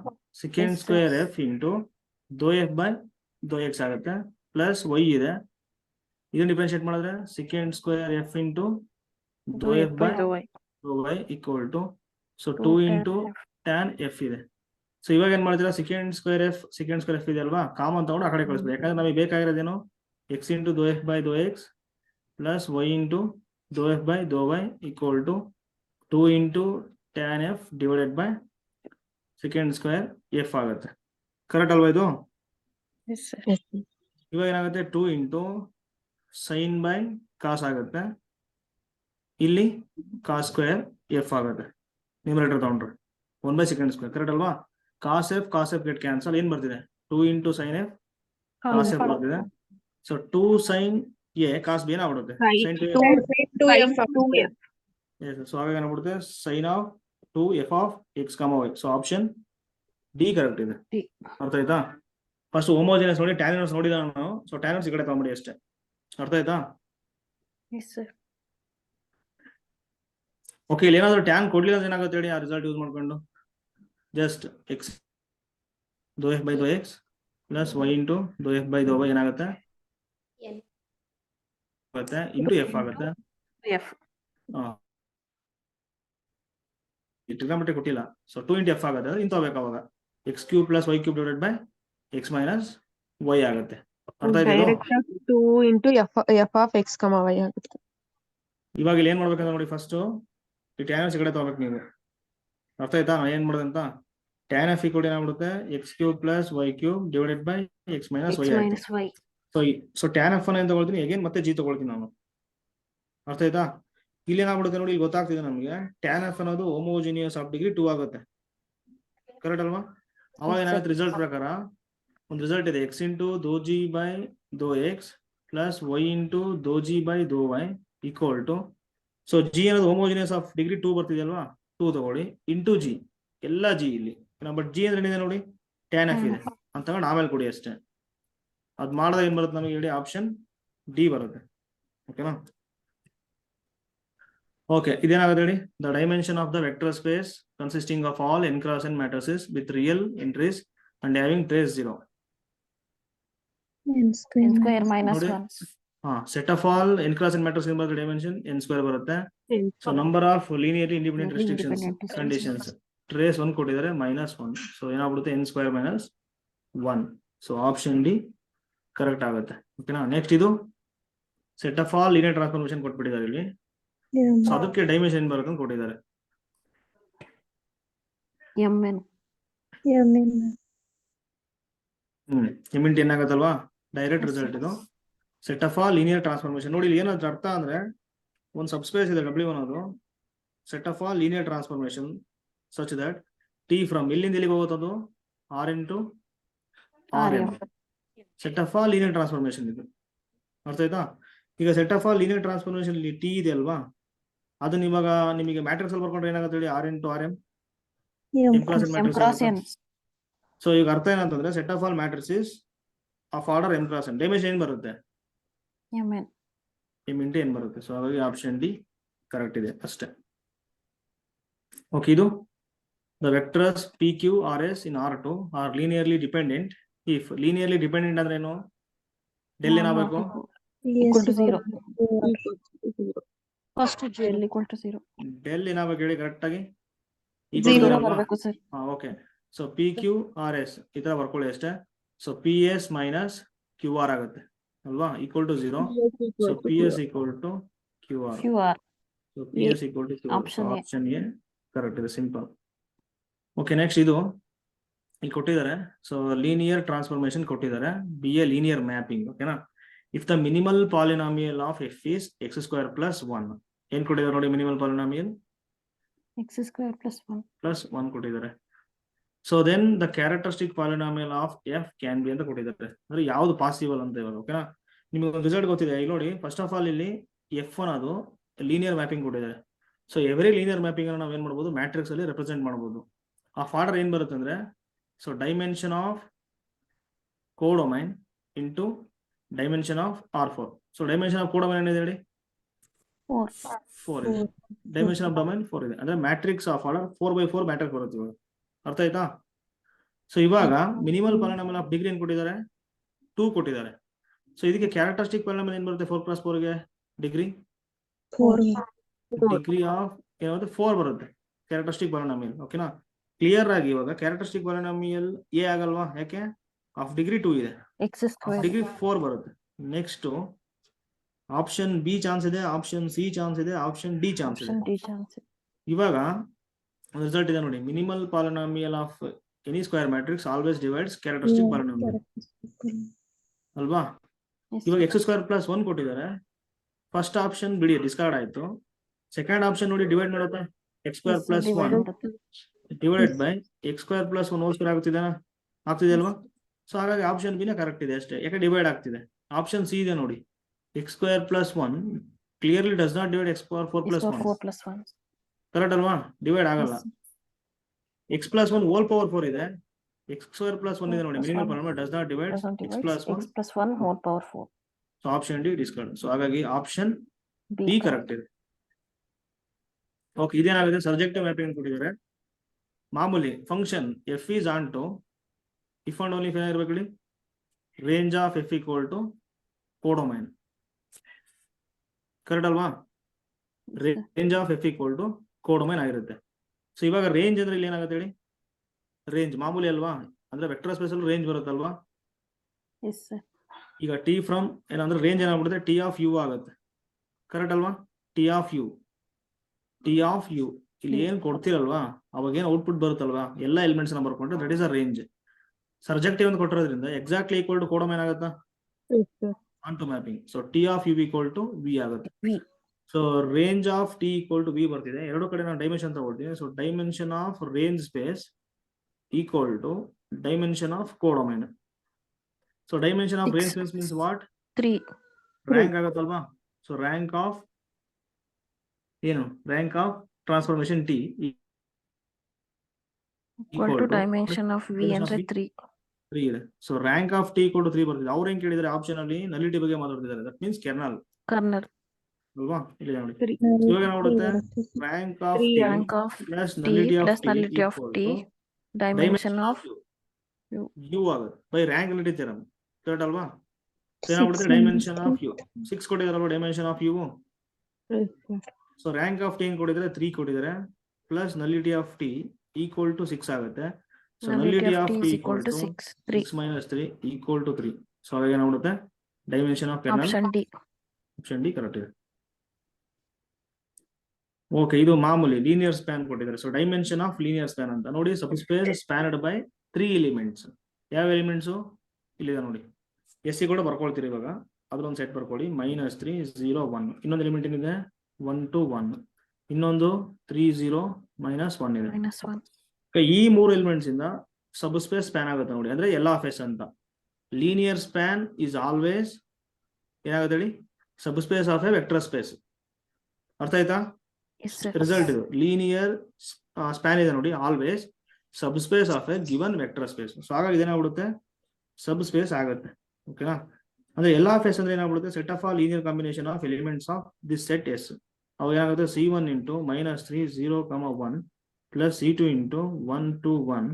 Second Yes, sir. Square f into dou f by dou x ಆಗುತ್ತೆ, ಪ್ಲಸ್ ವೈ ಇದೆ. ಇದನ್ನ ಡಿಫ್ರೆನ್ಶಿಯೇಟ್ ಮಾಡಿದ್ರೆ second square f into dou f by dou y. Dou y equal to, so 2 2 tan into f. Tan f ಇದೆ. ಸೊ ಇವಾಗ ಏನ್ ಮಾಡ್ತೀರಾ, ಸೆಕೆಂಡ್ ಸ್ಕ್ವೇರ್ ಎಫ್ ಇದೆ ಅಲ್ವಾ, ಕಾಮನ್ ತಗೊಂಡು ಆ ಕಡೆ ಕಳಿಸ್ಬೇಕು. ಯಾಕಂದ್ರೆ ನಮಗೆ ಬೇಕಾಗಿರೋದೇನು, x into dou f by dou x plus y into dou f by dou y equal to 2 into tan f divided by second square f ಆಗುತ್ತೆ. ಕರೆಕ್ಟ್ ಅಲ್ವಾ ಇದು? Yes sir. ಇವಾಗ ಏನಾಗುತ್ತೆ, 2 ಇಂಟು ಸೈನ್ ಬೈ ಕಾಸ್ ಆಗುತ್ತೆ, ಇಲ್ಲಿ ಕಾಸ್ ಸ್ಕ್ವೇರ್ ಎಫ್ ಆಗುತ್ತೆ. ನ್ಯೂಮರೇಟರ್ ತಗೊಂಡ್ರೆ 1 ಬೈ ಸೆಕೆಂಡ್ ಸ್ಕ್ವೇರ್. ಕರೆಕ್ಟ್ ಅಲ್ವಾ? Cos f get cancel. ಏನ್ ಬರ್ತಿದೆ? 2 into sine f cos f ಬರ್ತಿದೆ. So 2 sine A cos B ಏನಾಗ್ಬಿಡುತ್ತೆ? Sine 2f. ಸೊ ಹಾಗಾಗಿ ಏನಾಗ್ಬಿಡುತ್ತೆ, sine of 2 f of x comma y. So option D correct ಇದೆ. D. ಅರ್ಥ ಆಯ್ತಾ? ಫಸ್ಟ್ ಹೋಮೋಜಿನಿಯಸ್ ನೋಡಿ, ಟ್ಯಾನ್ ಇನ್ವರ್ಸ್ ನೋಡಿದ ನಾನು. ಸೊ ಟ್ಯಾನ್ ಇನ್ವರ್ಸ್ ಈ ಕಡೆ ತಗೊಂಬಿಡಿ ಅಷ್ಟೇ. ಅರ್ಥ ಆಯ್ತಾ? Yes sir. ಓಕೆ, ಇಲ್ಲಿ ಏನಾದ್ರು ಟ್ಯಾನ್ ಕೊಡ್ಲಿಲ್ಲ ಅಂದ್ರೆ ಏನಾಗುತ್ತೆ ಹೇಳಿ, ಆ ರಿಸಲ್ಟ್ ಯೂಸ್ ಮಾಡ್ಕೊಂಡು just x dou f by dou x plus y into dou f by dou y ಏನಾಗುತ್ತೆ ಇಂಟು ಎಫ್ ಆಗುತ್ತೆ. F. ಟ್ರಿಗ್ನೋಮೆಟ್ರಿ ಕೊಟ್ಟಿಲ್ಲ. ಸೊ 2 ಇಂಟು ಎಫ್ ಆಗುತ್ತೆ, ಇಂತ ಹೋಗ್ಬೇಕು. ಅವಾಗ x cube plus y cube divided by x minus y ಆಗುತ್ತೆ. ಅರ್ಥ ಆಯ್ತು? Direct 2 into f of x, y ಆಗುತ್ತೆ. ಇವಾಗ ಇಲ್ಲಿ ಏನ್ ಮಾಡ್ಬೇಕಂತ ನೋಡಿ, ಫಸ್ಟ್ ಈ ಟ್ಯಾನ್ ಎಫ್ ಈ ಕಡೆ ತಗೋಬೇಕು ನೀವು. ಅರ್ಥ ಆಯ್ತಾ? ಏನ್ ಮಾಡೋದಂತ, ಟ್ಯಾನ್ ಎಫ್ ಈಕ್ವಲ್ ಏನಾಗ್ಬಿಡುತ್ತೆ, x cube plus y cube divided by x minus X y ಆಗುತ್ತೆ. minus y. So tan f ಅನ್ನ ಏನ್ ತಗೊಳ್ತೀನಿ, ಅಗೇನ್ ಮತ್ತೆ ಜಿ ತಗೊಳ್ತೀನಿ ನಾನು. ಅರ್ಥ ಆಯ್ತಾ? ಇಲ್ಲಿ ಏನಾಗ್ಬಿಡುತ್ತೆ ನೋಡಿ, ಇಲ್ಲಿ ಗೊತ್ತಾಗ್ತಿದೆ ನಮಗೆ, ಟ್ಯಾನ್ ಎಫ್ ಅನ್ನೋದು ಹೋಮೋಜಿನಿಯಸ್ ಆಫ್ ಡಿಗ್ರಿ 2 ಆಗುತ್ತೆ. ಕರೆಕ್ಟ್ ಅಲ್ವಾ? ಅವಾಗ ಏನಾಗುತ್ತೆ, ರಿಸಲ್ಟ್ ಪ್ರಕಾರ ಒಂದು ರಿಸಲ್ಟ್ ಇದೆ, x into dou g by dou x plus y into dou g by dou y equal to, so g ಅನ್ನೋದು ಹೋಮೋಜಿನಿಯಸ್ ಆಫ್ ಡಿಗ್ರಿ 2 ಬರ್ತಿದೆಯಲ್ವಾ, 2 ತಗೊಳ್ಳಿ ಇಂಟು ಜಿ, ಎಲ್ಲ ಜಿ ಇಲ್ಲಿ. ಬಟ್ ಜಿ ಅಂದ್ರೆ ಏನಿದೆ ನೋಡಿ, ಟ್ಯಾನ್ ಎಫ್ ಇದೆ ಅಂತ ತಗೊಂಡು ಆಮೇಲೆ ಕೊಡಿ ಅಷ್ಟೇ. ಅದ್ ಮಾಡಿದಾಗ ಏನ್ ಬರುತ್ತೆ ನಮಗೆ ಹೇಳಿ, ಆಪ್ಷನ್ ಡಿ ಬರುತ್ತೆ. ಓಕೆನಾ? ಓಕೆ, ಇದೇನಾಗುತ್ತೆ ಹೇಳಿ, the dimension of the vector space consisting of all n cross n matrices with real entries and having trace 0. n N square minus ನೋಡಿ. 1. Set of all n cross n matrices ಬರುತ್ತೆ, ಡೈಮೆನ್ಷನ್ n ಸ್ಕ್ವೇರ್ ಬರುತ್ತೆ. So number of linearly independent restrictions conditions, trace 1 ಕೊಟ್ಟಿದ್ದಾರೆ, -1. ಸೊ ಏನಾಗ್ಬಿಡುತ್ತೆ, n square minus 1. So option D correct ಆಗುತ್ತೆ. ಓಕೆನಾ? ನೆಕ್ಸ್ಟ್ ಇದು set of all linear transformation ಕೊಟ್ಬಿಟ್ಟಿದ್ದಾರೆ ಇಲ್ಲಿ. ಸೊ ಅದಕ್ಕೆ ಡೈಮೆನ್ಷನ್ ಏನ್ ಬರುತ್ತೆ ಅಂತ ಕೊಟ್ಟಿದ್ದಾರೆ. MN. ಇಮಿಂಟ್ ಏನಾಗತ್ತಲ್ವಾ, ಡೈರೆಕ್ಟ್ ರಿಸಲ್ಟ್ ಇದು. Set of all linear transformation. ನೋಡಿ ಇಲ್ಲಿ ಏನಾದ್ರು ಅರ್ಥ ಅಂದ್ರೆ ಒಂದು ಸಬ್ಸ್ಪೇಸ್ ಇದೆ W1 ಅದು, set of all linear transformation such that T from ಇಲ್ಲಿಂದ ಇಲ್ಲಿಗೆ ಹೋಗುತ್ತದು R into RM. Set of all linear transformation ಇದು, ಅರ್ಥ ಆಯ್ತಾ? ಈಗ set of all linear transformation ಇಲ್ಲಿ T ಇದೆ ಅಲ್ವಾ, ಅದನ್ನ ಇವಾಗ ನಿಮಗೆ ಮ್ಯಾಟ್ರಿಕ್ಸ್ ಅಲ್ಲಿ ಬರ್ಕೊಂಡ್ರೆ ಏನಾಗುತ್ತೆ ಹೇಳಿ, R into RM M cross N M matrix cross ಆಗುತ್ತೆ. N. ಸೊ ಈಗ ಅರ್ಥ ಏನಂತಂದ್ರೆ set of all matrices of order M cross N, dimension ಏನ್ ಬರುತ್ತೆ, MN. M into N ಬರುತ್ತೆ. ಸೊ ಹಾಗಾಗಿ ಆಪ್ಷನ್ ಡಿ ಕರೆಕ್ಟ್ ಇದೆ ಅಷ್ಟೇ. ಓಕೆ, ಇದು the vectors P Q R S in R2 are linearly dependent. If linearly dependent ಅಂದ್ರೆ ಏನು, ಡೆಲ್ ಏನಾಗಬೇಕು, Equal to 0. First L equal to 0. Del ಏನಾಗಬೇಕು ಹೇಳಿ ಕರೆಕ್ಟ್ ಆಗಿ, Zero ಬರ್ಬೇಕು sir. Okay. So P Q R S ಈ ತರ ಬರ್ಕೊಳ್ಳಿ ಅಷ್ಟೇ. So P S minus Q R ಆಗುತ್ತೆ ಅಲ್ವಾ, equal to 0. So P S equal to Q R. QR. So P S equal to Q R. Option A. Option A correct ಇದೆ, ಸಿಂಪಲ್. ಓಕೆ, ನೆಕ್ಸ್ಟ್ ಇದು ಇಲ್ಲಿ ಕೊಟ್ಟಿದ್ದಾರೆ. ಸೊ ಲೀನಿಯರ್ ಟ್ರಾನ್ಸ್ಫಾರ್ಮೇಶನ್ ಕೊಟ್ಟಿದ್ದಾರೆ, ಬಿ ಎ ಲೀನಿಯರ್ ಮ್ಯಾಪಿಂಗ್. ಓಕೆನಾ, if the minimal polynomial of f is x square plus 1. ಏನ್ ಕೊಟ್ಟಿದ್ದಾರೆ ನೋಡಿ, minimal polynomial X square plus 1. Plus 1 ಕೊಟ್ಟಿದ್ದಾರೆ. So then the characteristic polynomial of f can be ಅಂತ ಕೊಟ್ಟಿದ್ದಾರೆ. ಅಂದ್ರೆ ಯಾವ್ದು ಪಾಸಿಬಲ್ ಅಂತ ಇವಾಗ. ಓಕೆನಾ, ನಿಮಗೆ ಒಂದು ರಿಸಲ್ಟ್ ಗೊತ್ತಿದೆ. ಇಲ್ಲಿ ನೋಡಿ, ಫಸ್ಟ್ ಆಫ್ ಆಲ್ ಇಲ್ಲಿ F1 ಅದು ಲೀನಿಯರ್ ಮ್ಯಾಪಿಂಗ್ ಕೊಟ್ಟಿದ್ದಾರೆ. ಸೊ ಎವ್ರಿ ಲೀನಿಯರ್ ಮ್ಯಾಪಿಂಗ್ ಅನ್ನು ನಾವು ಏನ್ ಮಾಡಬಹುದು, ಮ್ಯಾಟ್ರಿಕ್ಸ್ ಅಲ್ಲಿ ರೆಪ್ರೆಸೆಂಟ್ ಮಾಡಬಹುದು. ಆಫ್ ಆರ್ಡರ್ ಏನ್ ಬರುತ್ತೆ ಅಂದ್ರೆ, so dimension of codomain into dimension of R4. So dimension of codomain ಏನಿದೆ ಹೇಳಿ, 4 ಇದೆ. ಡೈಮೆನ್ಷನ್ ಆಫ್ ಡೊಮೈನ್ 4 ಇದೆ. ಅಂದ್ರೆ matrix of order 4x4 matrix ಬರುತ್ತೆ ಇವಾಗ, ಅರ್ಥ ಆಯ್ತಾ? ಸೊ ಇವಾಗ ಮಿನಿಮಲ್ ಪಾಲಿನಾಮಿಯಲ್ ಆಫ್ ಡಿಗ್ರಿ ಏನ್ ಕೊಟ್ಟಿದ್ದಾರೆ, 2 ಕೊಟ್ಟಿದ್ದಾರೆ. ಸೊ ಇದಕ್ಕೆ ಕ್ಯಾರೆಕ್ಟರಿಸ್ಟಿಕ್ ಪಾಲಿನಾಮಿಯಲ್ ಏನ್ ಬರುತ್ತೆ, 4+4 ಗೆ ಡಿಗ್ರಿ ಆಫ್ ಏನಾಗುತ್ತೆ 4 ಬರುತ್ತೆ ಕ್ಯಾರೆಕ್ಟರಿಸ್ಟಿಕ್ ಪಾಲಿನಾಮಿಯಲ್. ಓಕೆನಾ, ಕ್ಲಿಯರ್ ಆಗಿ ಇವಾಗ ಕ್ಯಾರೆಕ್ಟರಿಸ್ಟಿಕ್ ಪಾಲಿನಾಮಿಯಲ್ ಎ ಆಗಲ್ವಾ, ಯಾಕೆ, ಆಫ್ ಡಿಗ್ರಿ 2 ಇದೆ, X square. ಡಿಗ್ರಿ 4 ಬರುತ್ತೆ. ನೆಕ್ಸ್ಟ್ ಆಪ್ಷನ್ ಬಿ ಚಾನ್ಸ್ ಇದೆ, ಆಪ್ಷನ್ ಸಿ ಚಾನ್ಸ್ ಇದೆ, ಆಪ್ಷನ್ ಡಿ ಚಾನ್ಸ್ ಇದೆ. Option D chance. ಇವಾಗ ರಿಸಲ್ಟ್ ಇದೆ ನೋಡಿ, minimal polynomial of any square matrix always divides characteristic polynomial ಅಲ್ವಾ. Yes, ಇವಾಗ sir. ಎಕ್ಸ್ ಸ್ಕ್ವೇರ್ ಪ್ಲಸ್ 1 ಕೊಟ್ಟಿದ್ದಾರೆ. ಫಸ್ಟ್ ಆಪ್ಷನ್ ಬಿಡಿ, ಡಿಸ್ಕಾರ್ಡ್ ಆಯ್ತು. ಸೆಕೆಂಡ್ ಆಪ್ಷನ್ ನೋಡಿ, ಡಿವೈಡ್ ಮಾಡುತ್ತೆ, X square Yes, plus divide 1 ಮಾಡುತ್ತೆ. Divided by X square plus 1 whole square ಆಗ್ತಿದೆ ಅಲ್ವಾ. ಸೊ ಹಾಗಾಗಿ ಆಪ್ಷನ್ ಬಿನೇ ಕರೆಕ್ಟ್ ಇದೆ ಅಷ್ಟೇ, ಯಾಕೆ ಡಿವೈಡ್ ಆಗ್ತಿದೆ. ಆಪ್ಷನ್ ಸಿ ಇದೆ ನೋಡಿ, x square plus 1 clearly does not divide X power 4 X plus power 1, 4 plus 1. Correct ಅಲ್ವಾ, ಡಿವೈಡ್ ಆಗಲ್ಲ. Yes, sir. X plus 1 whole power 4 ಇದೆ, ಎಕ್ಸ್ ಸ್ಕ್ವೇರ್ ಪ್ಲಸ್ 1 ಇದೆ ನೋಡಿ, Plus minimal 1 polynomial does not divide does not X divide plus 1. X plus 1 whole power 4. So option D discard. So ಹಾಗಾಗಿ option B B correct. Correct ಇದೆ. ಓಕೆ, ಇದೇನಾಗಿದೆ, ಸರ್ಜೆಕ್ಟಿವ್ ಮ್ಯಾಪಿಂಗ್ ಕೊಟ್ಟಿದ್ದಾರೆ. ಮಾಮೂಲಿ function f is onto if and only ಏನಾಗಿರ್ಬೇಕು ಹೇಳಿ, range of f equal to codomain, correct ಅಲ್ವಾ. Range of f equal to codomain ಆಗಿರುತ್ತೆ. ಸೊ ಇವಾಗ ರೇಂಜ್ ಅಂದ್ರೆ ಇಲ್ಲಿ ಏನಾಗುತ್ತೆ ಹೇಳಿ, ರೇಂಜ್ ಮಾಮೂಲಿ ಅಲ್ವಾ, ಅಂದ್ರೆ ವೆಕ್ಟರ್ ಸ್ಪೇಸ್ ಅಲ್ಲಿ ರೇಂಜ್ ಬರುತ್ತಲ್ವಾ. Yes, sir. ಈಗ ಟಿ ಫ್ರಮ್ ಏನಂದ್ರೆ ರೇಂಜ್ ಏನಾಗ್ಬಿಡುತ್ತೆ, ಟಿ ಆಫ್ ಯು ಆಗುತ್ತೆ, ಕರೆಕ್ಟ್ ಅಲ್ವಾ. ಟಿ ಆಫ್ ಯು ಇಲ್ಲಿ ಏನ್ ಕೊಡ್ತಿರಲ್ವಾ, ಅವಾಗ ಏನ್ ಔಟ್ಪುಟ್ ಬರುತ್ತಲ್ವಾ, ಎಲ್ಲ ಎಲಿಮೆಂಟ್ಸ್ ನ ಬರ್ಕೊಂಡ್ರೆ that is a range. Surjective ಅಂತ ಕೊಟ್ಟಿರೋದ್ರಿಂದ ಎಕ್ಸಾಕ್ಟ್ಲಿ ಈಕ್ವಲ್ ಟು ಕೋಡೊಮೈನ್ ಆಗುತ್ತಾ, onto mapping. So T of U equal to V ಆಗುತ್ತೆ. V. So range of T equal to V ಬರ್ತಿದೆ. ಎರಡು ಕಡೆ ನಾನು ಡೈಮೆನ್ಷನ್ ತಗೊಳ್ತೀನಿ. So dimension of range space equal to dimension of codomain. So dimension of range space means what, 3. Rank ಆಗುತ್ತಲ್ವಾ. ಸೊ ರ್ಯಾಂಕ್ ಆಫ್ ಏನು, rank of transformation T Equal to dimension of V ಅಂದ್ರೆ 3. 3 ಇದೆ. So rank of T equal to 3 ಬರ್ತಿದೆ. ಅವ್ರು ಏನ್ ಕೇಳಿದ್ರೆ ಆಪ್ಷನ್ ಅಲ್ಲಿ ನಲಿಟಿ ಬಗ್ಗೆ ಮಾತಾಡ್ತಿದ್ದಾರೆ, ದಟ್ ಮೀನ್ಸ್ ಕೆರ್ನಲ್ Kernel. ಅಲ್ವಾ. ಇಲ್ಲಿ ನೋಡಿ, 3. ಇವಾಗ ಏನಾಗುತ್ತೆ, rank of T Rank of plus T nullity plus of nullity of T. Dimension of U. U ಆಗುತ್ತೆ by rank nullity theorem, correct ಅಲ್ವಾ. ಏನಾಗ್ಬಿಡುತ್ತೆ, ಡೈಮೆನ್ಷನ್ ಆಫ್ ಯು 6 ಕೊಟ್ಟಿದಾರಲ್ವಾ, dimension of U. So rank of T ಏನ್ ಕೊಟ್ಟಿದ್ದಾರೆ, 3 ಕೊಟ್ಟಿದ್ದಾರೆ, plus nullity of T equal to 6 ಆಗುತ್ತೆ. So nullity of T is equal to 6. 3. 6 minus 3 equal to 3. So ಹಾಗಾಗಿ ಏನಾಗ್ಬಿಡುತ್ತೆ, dimension of kernel Option D. Option D correct ಇದೆ. ಓಕೆ, ಇದು ಮಾಮೂಲಿ ಲೀನಿಯರ್ ಸ್ಪ್ಯಾನ್ ಕೊಟ್ಟಿದ್ದಾರೆ. So dimension of linear span ಅಂತ ನೋಡಿ, ಸಬ್ಸ್ಪೇಸ್ ಸ್ಪ್ಯಾನ್ಡ್ ಬೈ 3 ಎಲಿಮೆಂಟ್ಸ್. ಯಾವ ಎಲಿಮೆಂಟ್ಸು ಇಲ್ಲಿದೆ ನೋಡಿ. ಎಸ್ ಸಿ ಕೂಡ ಬರ್ಕೊಳ್ತೀರಿ ಇವಾಗ, ಅದ್ರೊಂದು ಸೆಟ್ ಬರ್ಕೊಳ್ಳಿ. -3 0 1. ಇನ್ನೊಂದು ಎಲಿಮೆಂಟ್ ಏನಿದೆ 1 2 1. ಇನ್ನೊಂದು 3 0 -1 ಇದೆ. -1. ಈ 3 ಎಲಿಮೆಂಟ್ಸ್ ಇಂದ ಸಬ್ಸ್ಪೇಸ್ ಸ್ಪ್ಯಾನ್ ಆಗುತ್ತೆ ನೋಡಿ, ಅಂದ್ರೆ ಎಲ್ ಆಫ್ ಎಸ್ ಅಂತ. ಲೀನಿಯರ್ ಸ್ಪ್ಯಾನ್ ಇಸ್ ಆಲ್ವೇಸ್ ಏನಾಗುತ್ತೆ ಹೇಳಿ, subspace of a vector space. ಅರ್ಥ ಆಯ್ತಾ? Yes, sir. ರಿಸಲ್ಟ್ ಇದು ಲೀನಿಯರ್ ಸ್ಪ್ಯಾನ್ ಇದೆ ನೋಡಿ, always subspace of a given vector space. So ಹಾಗಾಗಿ ಇದೇನಾಗ್ಬಿಡುತ್ತೆ, ಸಬ್ ಸ್ಪೇಸ್ ಆಗುತ್ತೆ. ಓಕೆನಾ? ಅಂದ್ರೆ ಎಲ್ ಆಫ್ ಎಸ್ ಅಂದ್ರೆ ಏನಾಗ್ಬಿಡುತ್ತೆ, set of a linear combination of elements of this set S. ಅವಾಗ ಏನಾಗುತ್ತೆ, C1 into -3 0 1 plus C2 into 1 2 1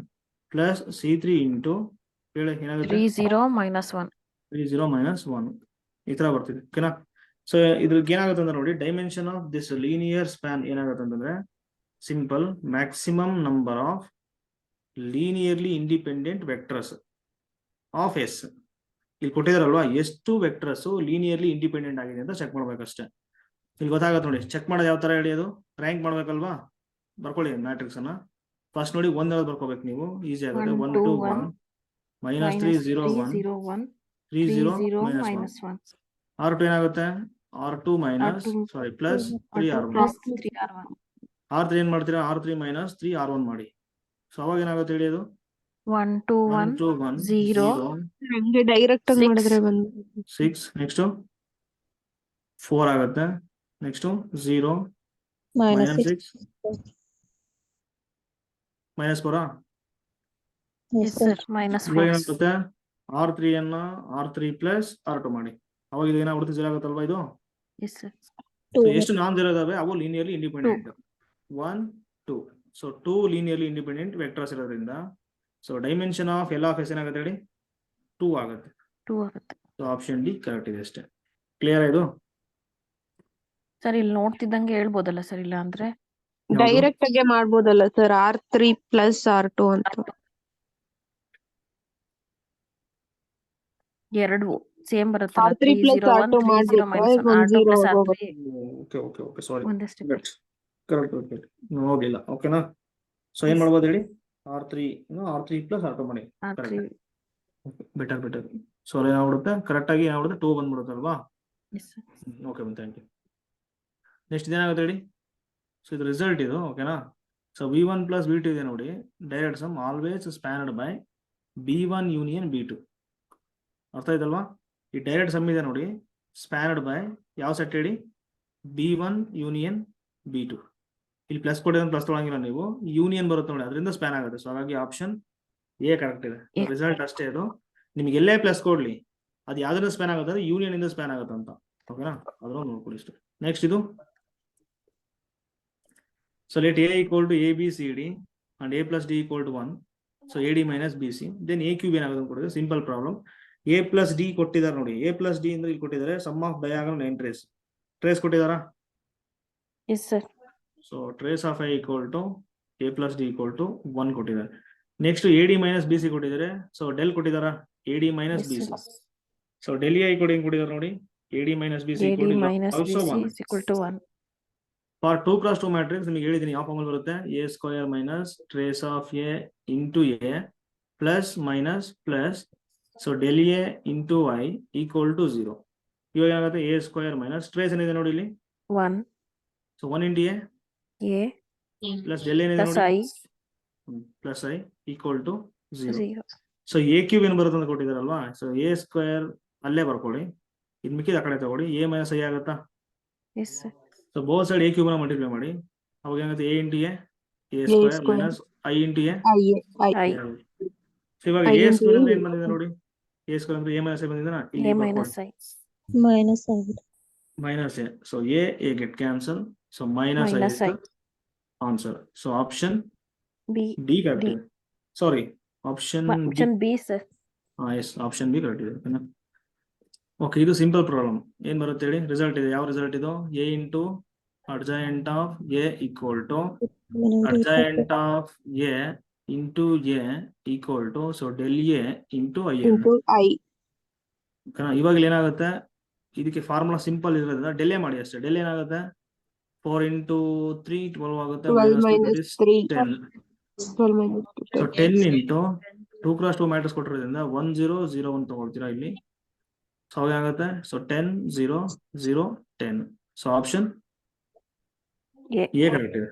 plus C3 into ಏನಾಗುತ್ತೆ 3 0 -1. 3 0 -1 ಈ ತರ ಬರ್ತಿದೆ. ಓಕೆನಾ? ಸೊ ಇದ್ರಿಗೆ ಏನಾಗುತ್ತೆ ಅಂದ್ರೆ ನೋಡಿ, dimension of this linear span ಏನಾಗುತ್ತೆ ಅಂತಂದ್ರೆ simple maximum number of linearly independent vectors of S. ಇಲ್ಲಿ ಕೊಟ್ಟಿದಾರಲ್ವಾ, ಎಷ್ಟು ವೆಕ್ಟರ್ಸ್ ಲೀನಿಯರ್ಲಿ ಇಂಡಿಪೆಂಡೆಂಟ್ ಆಗಿದೆ ಅಂತ ಚೆಕ್ ಮಾಡ್ಬೇಕಷ್ಟೇ. ಇಲ್ಲಿ ಗೊತ್ತಾಗತ್ತೆ ನೋಡಿ. ಚೆಕ್ ಮಾಡೋದು ಯಾವ ತರ ಹೇಳಿ, ಅದು ರ್ಯಾಂಕ್ ಮಾಡ್ಬೇಕಲ್ವಾ. ಬರ್ಕೊಳ್ಳಿ ಮ್ಯಾಟ್ರಿಕ್ಸ್ ಅನ್ನ. ಫಸ್ಟ್ ನೋಡಿ, ಒಂದ್ ಯಾವ್ದು ಬರ್ಕೋಬೇಕು ನೀವು, ಈಸಿ ಆಗುತ್ತೆ. 1 2 1 -3 0 1 0 1 3 0 0 -1. -1. R2 ಏನಾಗುತ್ತೆ, R2 ಮೈನಸ್ R2 ಸಾರಿ plus 3 R1. plus 3 R1. R3 ಏನ್ ಮಾಡ್ತೀರಾ, R3 - 3 R1 ಮಾಡಿ. ಸೊ ಅವಾಗ ಏನಾಗುತ್ತೆ ಹೇಳಿ, ಅದು 1 2 1 2 1 1 0 ಹಂಗೆ ಡೈರೆಕ್ಟ್ ಆಗಿ 6. ಮಾಡಿದ್ರೆ ಬಂದು 6. ನೆಕ್ಸ್ಟ್ 4 ಆಗುತ್ತೆ. ನೆಕ್ಸ್ಟ್ 0 -6 -4. Yes, sir. -4. ಇವಾಗ ಏನಾಗುತ್ತೆ, R3 ಅನ್ನ R3 ಪ್ಲಸ್ R2 ಮಾಡಿ. ಅವಾಗ ಇದು ಏನಾಗ್ಬಿಡುತ್ತೆ, 0 ಆಗುತ್ತಲ್ವಾ ಇದು. Yes, sir. So, ಎಷ್ಟು ನಾನ್ ಜೀರೋ ಇದಾವೆ, ಅವು linearly independent. 1 2. So 2 linearly independent vectors ಇರೋದ್ರಿಂದ so dimension of L of S ಏನಾಗುತ್ತೆ ಹೇಳಿ, 2 ಆಗುತ್ತೆ. 2 ಆಗುತ್ತೆ. ಸೊ ಆಪ್ಷನ್ ಡಿ ಕರೆಕ್ಟ್ ಇದೆ ಅಷ್ಟೇ. ಕ್ಲಿಯರ್ ಇದು? ಸರ್ ಇಲ್ಲಿ ನೋಡ್ತಿದ್ದಂಗೆ ಹೇಳ್ಬೋದಲ್ಲ ಸರ್, ಇಲ್ಲ ಅಂದ್ರೆ ಯಾವ್ದು? ಡೈರೆಕ್ಟ್ ಆಗಿ ಮಾಡ್ಬೋದಲ್ಲ ಸರ್, R3 ಪ್ಲಸ್ R2 ಅಂತ. ಎರಡು ಸೇಮ್ ಬರುತ್ತಲ್ಲ, R3 3 plus 0 1 R2 3 0 ಮಾಡ್ಬಿಟ್ರೆ -1 ಒಂದ್ R2 zero plus ಹೋಗುತ್ತೆ. R3 ಓಕೆ ಸಾರಿ, ಒಂದೇ ಸ್ಟೆಪ್. ಕರೆಕ್ಟ್ ನೋಡ್ಲಿಲ್ಲ. ಓಕೆನಾ? ಸೊ ಏನ್ ಮಾಡ್ಬೋದು ಹೇಳಿ, R3 ಪ್ಲಸ್ R2 ಮಾಡಿ. R3. ಬೆಟರ್. ಸೊ ಏನಾಗ್ಬಿಡುತ್ತೆ, ಕರೆಕ್ಟ್ ಆಗಿ ಏನಾಗ್ಬಿಡುತ್ತೆ, 2 ಬಂದ್ಬಿಡುತ್ತಲ್ವಾ. Yes, sir. Okay, thank you. Next ಇದೇನಾಗುತ್ತೆ ಹೇಳಿ, ಸೊ ಇದು ರಿಸಲ್ಟ್ ಇದು. ಓಕೆನಾ? ಸೊ V1 ಪ್ಲಸ್ V2 ಇದೆ ನೋಡಿ, direct sum always spanned by B1 union B2. ಅರ್ಥ ಆಯ್ತಲ್ವಾ? ಈ ಡೈರೆಕ್ಟ್ ಸಮ್ ಇದೆ ನೋಡಿ, ಸ್ಪ್ಯಾನ್ಡ್ ಬೈ ಯಾವ ಸೆಟ್ ಹೇಳಿ, B1 ಯೂನಿಯನ್ B2. ಇಲ್ಲಿ ಪ್ಲಸ್ ಕೊಟ್ಟಿದ್ರೆ ಪ್ಲಸ್ ತೊಗೊಳಂಗಿಲ್ಲ ನೀವು, ಯೂನಿಯನ್ ಬರುತ್ತೆ ನೋಡಿ, ಅದರಿಂದ ಸ್ಪ್ಯಾನ್ ಆಗುತ್ತೆ. ಸೊ ಹಾಗಾಗಿ ಆಪ್ಷನ್ ಎ ಕರೆಕ್ಟ್ ಇದೆ. ರಿಸಲ್ಟ್ ಅಷ್ಟೇ ಇದು. ನಿಮ್ಗೆ ಎಲ್ಲೇ ಪ್ಲಸ್ ಕೊಡ್ಲಿ, ಅದು ಯಾವ್ದ್ರಿಂದ ಸ್ಪ್ಯಾನ್ ಆಗುತ್ತೆ ಅಂದ್ರೆ ಯೂನಿಯನ್ ಇಂದ ಸ್ಪ್ಯಾನ್ ಆಗುತ್ತೆ ಅಂತ. ಓಕೆನಾ? ಅದ್ರ ನೋಡ್ಕೊಳ್ಳಿ ಇಷ್ಟು. ನೆಕ್ಸ್ಟ್ ಇದು, so let A = ABCD and A plus D = 1. So AD minus BC, then A cube ಏನಾಗುತ್ತೆ ಅಂತ ಕೊಟ್ಟಿದ್ದಾರೆ. Simple problem. A plus D ಕೊಟ್ಟಿದ್ದಾರೆ ನೋಡಿ. A plus D ಅಂದ್ರೆ ಇಲ್ಲಿ ಕೊಟ್ಟಿದ್ದಾರೆ sum of diagonal and trace ಕೊಟ್ಟಿದ್ದಾರಾ? Yes, sir. So trace of I = A plus D = 1 ಕೊಟ್ಟಿದ್ದಾರೆ. ನೆಕ್ಸ್ಟ್ AD minus BC ಕೊಟ್ಟಿದ್ದಾರೆ. ಸೊ ಡೆಲ್ ಕೊಟ್ಟಿದ್ದಾರಾ? AD minus Yes, BC. sir. So del A ಕೊಡಿ ಕೊಟ್ಟಿದ್ದಾರೆ ನೋಡಿ, AD minus BC AD minus also BC 1. is equal to 1. For 2x2 matrix ನಿಮಗೆ ಹೇಳಿದೀನಿ ಯಾವ ಫಾರ್ಮಲ್ ಬರುತ್ತೆ, A² minus trace of A into A plus minus plus. So del A into I = 0. ಇವಾಗ ಏನಾಗುತ್ತೆ, A² ಮೈನಸ್ ಟ್ರೇಸ್ ಏನಿದೆ ನೋಡಿ ಇಲ್ಲಿ 1 so 1 into A A plus del ಏನಿದೆ plus ನೋಡಿ I plus I = 0. 0. So A cube ಏನು ಬರುತ್ತೆ ಅಂತ ಕೊಟ್ಟಿದ್ದಾರಲ್ವಾ, ಸೊ A² ಅಲ್ಲೇ ಬರ್ಕೊಳ್ಳಿ, ಇದ್ ಮಿಕ್ಕಿದ ಆ ಕಡೆ ತಗೊಳ್ಳಿ. A ಮೈನಸ್ I ಆಗುತ್ತಾ? Yes, sir. So both side A cube ನ ಮಲ್ಟಿಪ್ಲೈ ಮಾಡಿ, ಅವಾಗ ಏನಾಗುತ್ತೆ, A into A² minus I into A. I so ಇವಾಗ I A² into ಅಂದ್ರೆ A. ಏನ್ ಬಂದಿದೆ ನೋಡಿ, A² ಅಂದ್ರೆ A ಮೈನಸ್ I ಬಂದಿದೆ A minus I minus A. So A get cancel. So minus I minus is I the answer. So option B D correct ಇದೆ. Sorry, option B, sir. Yes, option B correct ಇದೆ. ಓಕೆ, ಇದು ಸಿಂಪಲ್ ಪ್ರಾಬ್ಲಮ್. ಏನ್ ಬರುತ್ತೆ ಹೇಳಿ, ರಿಸಲ್ಟ್ ಇದೆ. ಯಾವ ರಿಸಲ್ಟ್ ಇದು, A into adjoint of A = adjoint of A into A = so del A into I. into I. ಇವಾಗ ಏನಾಗುತ್ತೆ, ಇದಕ್ಕೆ ಫಾರ್ಮುಲಾ ಸಿಂಪಲ್ ಇರೋದ್ರಿಂದ ಡೆಲ್ A ಮಾಡಿ ಅಷ್ಟೇ. ಡೆಲ್ ಏನಾಗುತ್ತೆ, 4 into 3 12 ಆಗುತ್ತೆ 12 minus 2 that minus is 3. 10. 12 minus 2. So 10 into 2 cross 2 matrix ಕೊಟ್ಟಿರೋದ್ರಿಂದ 1 0 0 1 ತಗೊಳ್ತೀರಾ ಇಲ್ಲಿ. ಸೊ ಏನಾಗುತ್ತೆ? So 10 0 0 10. So option A. A correct ಇದೆ.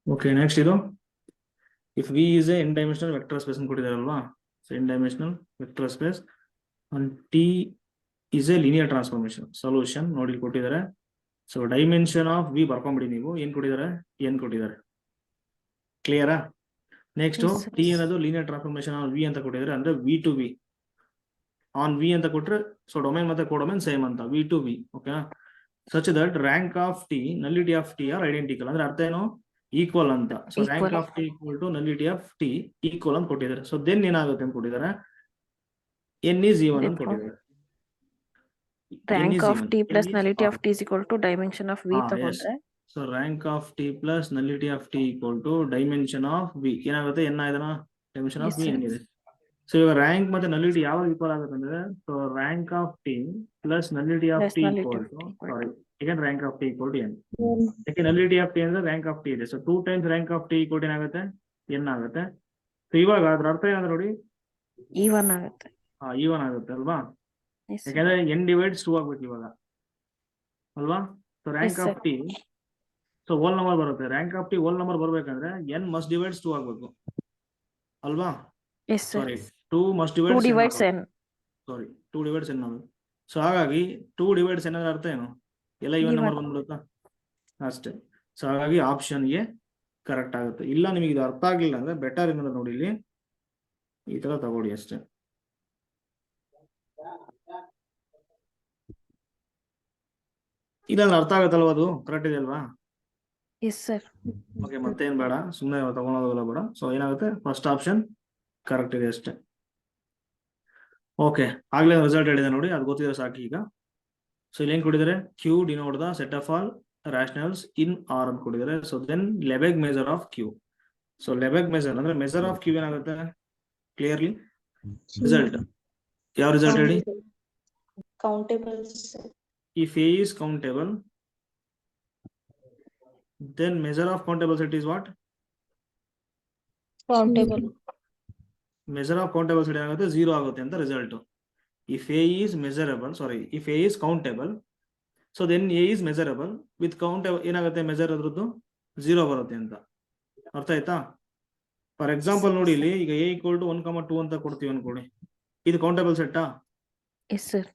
ಓಕೆ, ನೆಕ್ಸ್ಟ್ ಇದು if V is a n dimensional vector space ಅಂತ ಕೊಟ್ಟಿದಾರಲ್ವಾ. So n dimensional vector space and T is a linear transformation. Solution ನೋಡಿ ಕೊಟ್ಟಿದ್ದಾರೆ. ಸೊ ಡೈಮೆನ್ಷನ್ ಆಫ್ ವಿ ಬರ್ಕೊಂಬಿಡಿ ನೀವು. ಏನ್ ಕೊಟ್ಟಿದ್ದಾರೆ? n ಕೊಟ್ಟಿದ್ದಾರೆ. ಕ್ಲಿಯರಾ? Next Yes, sir. ಟಿ ಅನ್ನೋದು ಲೀನಿಯರ್ ಟ್ರಾನ್ಸ್ಫಾರ್ಮೇಶನ್ ಆನ್ ವಿ ಅಂತ ಕೊಟ್ಟಿದ್ದಾರೆ. ಅಂದ್ರೆ V to V on V ಅಂತ ಕೊಟ್ರೆ ಸೊ ಡೊಮೈನ್ ಮತ್ತೆ ಕೋಡೊಮೈನ್ ಸೇಮ್ ಅಂತ ವಿ ಟು ವಿ. ಓಕೆನಾ? Such that rank of T nullity of T are identical. ಅಂದ್ರೆ ಅರ್ಥ ಏನು? ಈಕ್ವಲ್ ಅಂತ. So rank Equal. Of T equal to nullity of T equal ಅಂತ ಕೊಟ್ಟಿದ್ದಾರೆ. ಸೊ ದೆನ್ ಏನಾಗುತ್ತೆ ಅಂತ ಕೊಟ್ಟಿದ್ದಾರೆ? ಎನ್ ಈಸ್ ಈವನ್ ಅಂತ ಕೊಟ್ಟಿದ್ದಾರೆ. Rank of T plus nullity of T is equal to dimension of V ತಗೊಂಡ್ರೆ so rank of T plus nullity of T equal to dimension of V ಏನಾಗುತ್ತೆ? ಎನ್ ಆಯ್ದನ dimension of Yes, V sir. ಏನಿದೆ. ಸೊ ಇವಾಗ ರ್ಯಾಂಕ್ ಮತ್ತೆ ನಲಿಟಿ ಯಾವಾಗ ಈಕ್ವಲ್ ಆಗುತ್ತೆ ಅಂದ್ರೆ so rank of T plus nullity of Plus T nullity equal of to T equal sorry again rank of t equal to n. ಯಾಕೆ ನಲಿಟಿ ಆಫ್ ಟಿ ಅಂದ್ರೆ ರ್ಯಾಂಕ್ ಆಫ್ ಟಿ ಇದೆ. So 2 times rank of T equal ಏನಾಗುತ್ತೆ? n ಆಗುತ್ತೆ. ಸೊ ಇವಾಗ ಅದ್ರ ಅರ್ಥ ಏನಾದ್ರು ನೋಡಿ, even ಆಗುತ್ತೆ. ಈವನ್ ಆಗುತ್ತೆ ಅಲ್ವಾ? Yes, sir. ಯಾಕಂದ್ರೆ n ಡಿವೈಡ್ಸ್ 2 ಆಗ್ಬೇಕು ಇವಾಗ ಅಲ್ವಾ? So rank Yes, of T so whole number ಬರುತ್ತೆ. Rank of T whole number ಬರ್ಬೇಕಂದ್ರೆ n ಮಸ್ಟ್ ಡಿವೈಡ್ಸ್ 2 ಆಗ್ಬೇಕು ಅಲ್ವಾ? Yes, sir. Sorry 2 must 2 divides divides n. Sorry 2 divides n ಆಗುತ್ತೆ. ಸೊ ಹಾಗಾಗಿ 2 ಡಿವೈಡ್ಸ್ n ಅಂದ್ರೆ ಅರ್ಥ ಏನು? ಎಲ್ಲ ಇವನ್ ನಂಬರ್ ಬಂದ್ಬಿಡುತ್ತಾ ಅಷ್ಟೇ. ಸೊ ಹಾಗಾಗಿ ಆಪ್ಷನ್ ಎ ಕರೆಕ್ಟ್ ಆಗುತ್ತೆ. ಇಲ್ಲ ನಿಮಗೆ ಇದು ಅರ್ಥ ಆಗ್ಲಿಲ್ಲ ಅಂದ್ರೆ ಬೆಟರ್ ಏನಂದ್ರೆ ನೋಡಿ ಇಲ್ಲಿ ಈ ತರ ತಗೊಳ್ಳಿ ಅಷ್ಟೇ. ಇಲ್ಲ ಅರ್ಥ ಆಗತ್ತಲ್ವಾ? ಅದು ಕರೆಕ್ಟ್ ಇದೆ ಅಲ್ವಾ? Yes, sir. ಓಕೆ, ಮತ್ತೇನ್ ಬೇಡ, ಸುಮ್ಮನೆ ತಗೊಳೋದಲ್ಲ ಬೇಡ. ಸೊ ಏನಾಗುತ್ತೆ? ಫಸ್ಟ್ ಆಪ್ಷನ್ ಕರೆಕ್ಟ್ ಇದೆ ಅಷ್ಟೇ. ಓಕೆ, ಆಗ್ಲೇ ರಿಸಲ್ಟ್ ಹೇಳಿದೆ ನೋಡಿ, ಅದು ಗೊತ್ತಿದ್ರೆ ಸಾಕು ಈಗ. ಸೊ ಇಲ್ಲಿ ಏನ್ ಕೊಟ್ಟಿದ್ದಾರೆ? Q denote the set of all rationals in R ಅಂತ ಕೊಟ್ಟಿದ್ದಾರೆ. So then Lebesgue measure of Q. So Lebesgue measure ಅಂದ್ರೆ ಮೆಜರ್ ಆಫ್ ಕ್ಯೂ ಏನಾಗುತ್ತೆ? ಕ್ಲಿಯರ್ಲಿ ರಿಸಲ್ಟ್ ಯಾವ ರಿಸಲ್ಟ್ ಹೇಳಿ? Countables. If A is countable, then measure of countable set is what? Countable. Measure of countable set ಏನಾಗುತ್ತೆ? 0 ಆಗುತ್ತೆ ಅಂತ result. If A is measurable, sorry, if A is countable, so then A is measurable with countable ಏನಾಗುತ್ತೆ? ಮೆಜರ್ ಅದ್ರದ್ದು 0 ಬರುತ್ತೆ ಅಂತ. ಅರ್ಥ ಆಯ್ತಾ? ಫಾರ್ ಎಕ್ಸಾಂಪಲ್ ನೋಡಿ ಇಲ್ಲಿ ಈಗ A equal to 1, 2 ಅಂತ ಕೊಡ್ತೀವಿ ಅನ್ಕೊಳ್ಳಿ. ಇದು ಕೌಂಟಬಲ್ ಸೆಟ್ಟಾ? Yes, sir.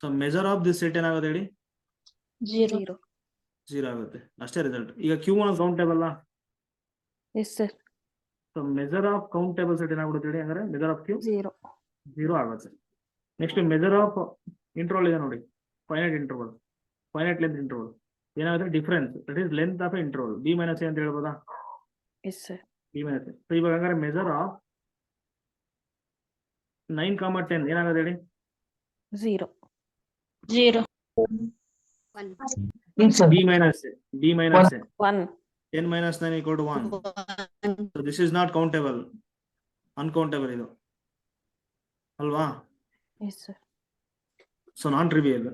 So measure of this set ಏನಾಗುತ್ತೆ ಹೇಳಿ? 0. 0 ಆಗುತ್ತೆ ಅಷ್ಟೇ ರಿಸಲ್ಟ್. ಈಗ ಕ್ಯೂ ಅನ್ನೋದು countable. Yes, sir. So measure of countable set ಏನಾಗ್ಬಿಡುತ್ತೆ ಹೇಳಿ? ಅಂದ್ರೆ ಮೆಜರ್ ಆಫ್ ಕ್ಯೂ 0 ಆಗುತ್ತೆ. ನೆಕ್ಸ್ಟ್ ಮೆಜರ್ ಆಫ್ ಇಂಟರ್ವಲ್ ಇದೆ ನೋಡಿ, finite interval, finite length interval ಏನಾಗುತ್ತೆ? Difference, that is length of interval B minus A ಅಂತ ಹೇಳ್ಬೋದಾ? Yes, sir. B minus A. So ಇವಾಗ ಹಂಗಾರೆ ಮೆಜರ್ ಆಫ್ 9, 10 ಏನಾಗುತ್ತೆ ಹೇಳಿ? 0. 0. B minus A, B minus A 1. 10 minus 9 equal to 1. So this is not countable, uncountable ಇದು ಅಲ್ವಾ? Yes, sir. So non trivial.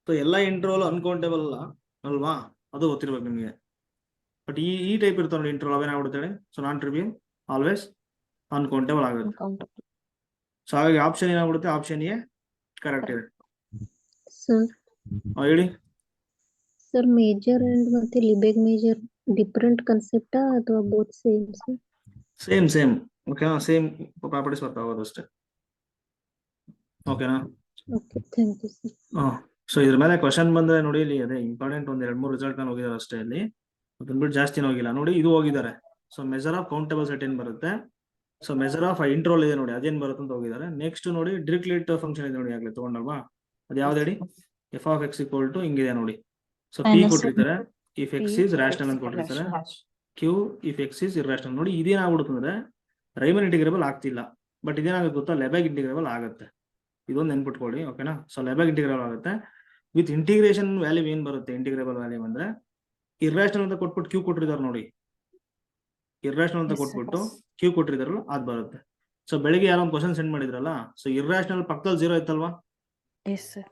So ಎಲ್ಲ ಇಂಟರ್ವಲ್ ಅನ್ಕೌಂಟೇಬಲ್ ಅಲ್ವಾ? ಅದು ಗೊತ್ತಿರ್ಬೇಕು ನಿಮಗೆ. ಬಟ್ ಈ ಟೈಪ್ ಇರ್ತಾವ ನೋಡಿ ಇಂಟರ್ವಲ್, ಅವೇನಾಗ್ಬಿಡುತ್ತೆ? So non trivial always uncountable ಆಗುತ್ತೆ. Uncountable. ಸೊ ಹಾಗಾಗಿ ಆಪ್ಷನ್ ಏನಾಗ್ಬಿಡುತ್ತೆ? ಆಪ್ಷನ್ ಎ ಕರೆಕ್ಟ್ ಇದೆ. ಸರ್ ಹೇಳಿ. ಸರ್ ಮೇಜರ್ ಅಂಡ್ ಮತ್ತೆ ಲಿಬೆಗ್ ಮೇಜರ್ ಡಿಫರೆಂಟ್ ಕನ್ಸೆಪ್ಟಾ ಅಥವಾ ಬೋತ್ ಸೇಮ್ ಸರ್? ಸೇಮ್ ಓಕೆನಾ? ಸೇಮ್ ಪ್ರಾಪರ್ಟೀಸ್ ಬರ್ತಾವ ಅಷ್ಟೇ. ಓಕೆನಾ? Okay, thank you sir. So ಇದ್ರ ಮೇಲೆ ಕ್ವಶನ್ ಬಂದ್ರೆ ನೋಡಿ ಇಲ್ಲಿ ಅದೇ ಇಂಪಾರ್ಟೆಂಟ್ ಒಂದ್ 2-3 ರಿಸಲ್ಟ್ ನಾನು ಹೋಗಿದ್ದಾರೆ ಅಷ್ಟೇ. ಇಲ್ಲಿ ಅದನ್ಬಿಟ್ಟು ಜಾಸ್ತಿನ ಹೋಗಿಲ್ಲ ನೋಡಿ. ಇದು ಹೋಗಿದ್ದಾರೆ. So measure of countable set ಏನ್ ಬರುತ್ತೆ? ಸೊ ಮೆಜರ್ ಆಫ್ ಇಂಟರ್ವಲ್ ಇದೆ ನೋಡಿ, ಅದೇನ್ ಬರುತ್ತೆ ಅಂತ ಹೋಗಿದ್ದಾರೆ. ನೆಕ್ಸ್ಟ್ ನೋಡಿ ಡಿರಿಕ್ಲೆಟ್ ಫಂಕ್ಷನ್ ಇದೆ ನೋಡಿ, ಆಗ್ಲೇ ತಗೊಂಡಲ್ವಾ? ಅದು ಯಾವ್ದು ಹೇಳಿ? F of X equal to ಹಿಂಗಿದೆ ನೋಡಿ. ಸೊ ಪಿ ಕೊಟ್ಟಿರ್ತಾರೆ, ಇಫ್ ಎಕ್ಸ್ ಇಸ್ ರ್ಯಾಷನಲ್ ಅಂತ ಕೊಟ್ಟಿರ್ತಾರೆ, Q if X is irrational. ನೋಡಿ ಇದೇನಾಗ್ಬಿಡುತ್ತೆ ಅಂದ್ರೆ ರೈಮನ್ ಇಂಟಿಗ್ರೇಬಲ್ ಆಗ್ತಿಲ್ಲ, ಬಟ್ ಇದೇನಾಗುತ್ತೆ ಗೊತ್ತಾ? ಲೆಬೆಗ್ ಇಂಟಿಗ್ರೇಬಲ್ ಆಗುತ್ತೆ. ಇದೊಂದು ನೆನ್ಪಿಟ್ಕೊಳ್ಳಿ, ಓಕೆನಾ? ಸೊ ಲೆಬೆಗ್ ಇಂಟಿಗ್ರೇಬಲ್ ಆಗುತ್ತೆ ವಿತ್ ಇಂಟಿಗ್ರೇಷನ್ ವ್ಯಾಲ್ಯೂ. ಏನ್ ಬರುತ್ತೆ ಇಂಟಿಗ್ರೇಬಲ್ ವ್ಯಾಲ್ಯೂ ಅಂದ್ರೆ? ಇರ್ರಾಷನಲ್ ಅಂತ ಕೊಟ್ಬಿಟ್ಟು ಕ್ಯೂ ಕೊಟ್ಟಿದ್ದಾರೆ ನೋಡಿ, ಇರ್ರಾಷನಲ್ ಅಂತ ಕೊಟ್ಬಿಟ್ಟು ಕ್ಯೂ ಕೊಟ್ಟಿದಾರಲ್ಲ ಅದು ಬರುತ್ತೆ. ಸೊ ಬೆಳಿಗ್ಗೆ ಯಾರೋ ಒಂದು ಕ್ವಶನ್ ಸೆಂಡ್ ಮಾಡಿದ್ರಲ್ಲ, ಸೊ ಇರ್ರಾಷನಲ್ ಪಕ್ಕದಲ್ಲಿ 0 ಇತ್ತಲ್ವಾ? S sir.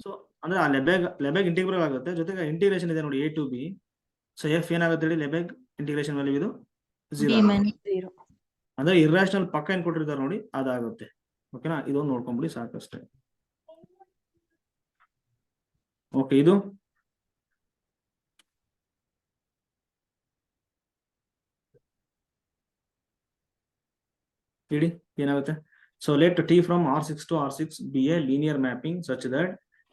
ಸೊ ಅಂದ್ರೆ ಆ ಲೆಬೆಗ್ ಇಂಟಿಗ್ರಲ್ ಆಗುತ್ತೆ, ಜೊತೆಗೆ ಇಂಟಿಗ್ರೇಷನ್ ಇದೆ ನೋಡಿ a to b. So F ಏನಾಗುತ್ತೆ ಹೇಳಿ, ಲೆಬೆಗ್ ಇಂಟಿಗ್ರೇಷನ್ ವ್ಯಾಲ್ಯೂ ಇದು b 0. minus 0. ಅಂದ್ರೆ ಇರ್ರಾಷನಲ್ ಪಕ್ಕ ಏನ್ ಕೊಟ್ಟಿರ್ತಾರೆ ನೋಡಿ ಅದಾಗುತ್ತೆ. ಓಕೆನಾ, ಇದೊಂದು ನೋಡ್ಕೊಂಬಿಡಿ ಸಾಕಷ್ಟೇ. ಓಕೆ, ಇದು ಇಡಿ ಏನಾಗುತ್ತೆ. So let T from R6 to R6 be a linear mapping such that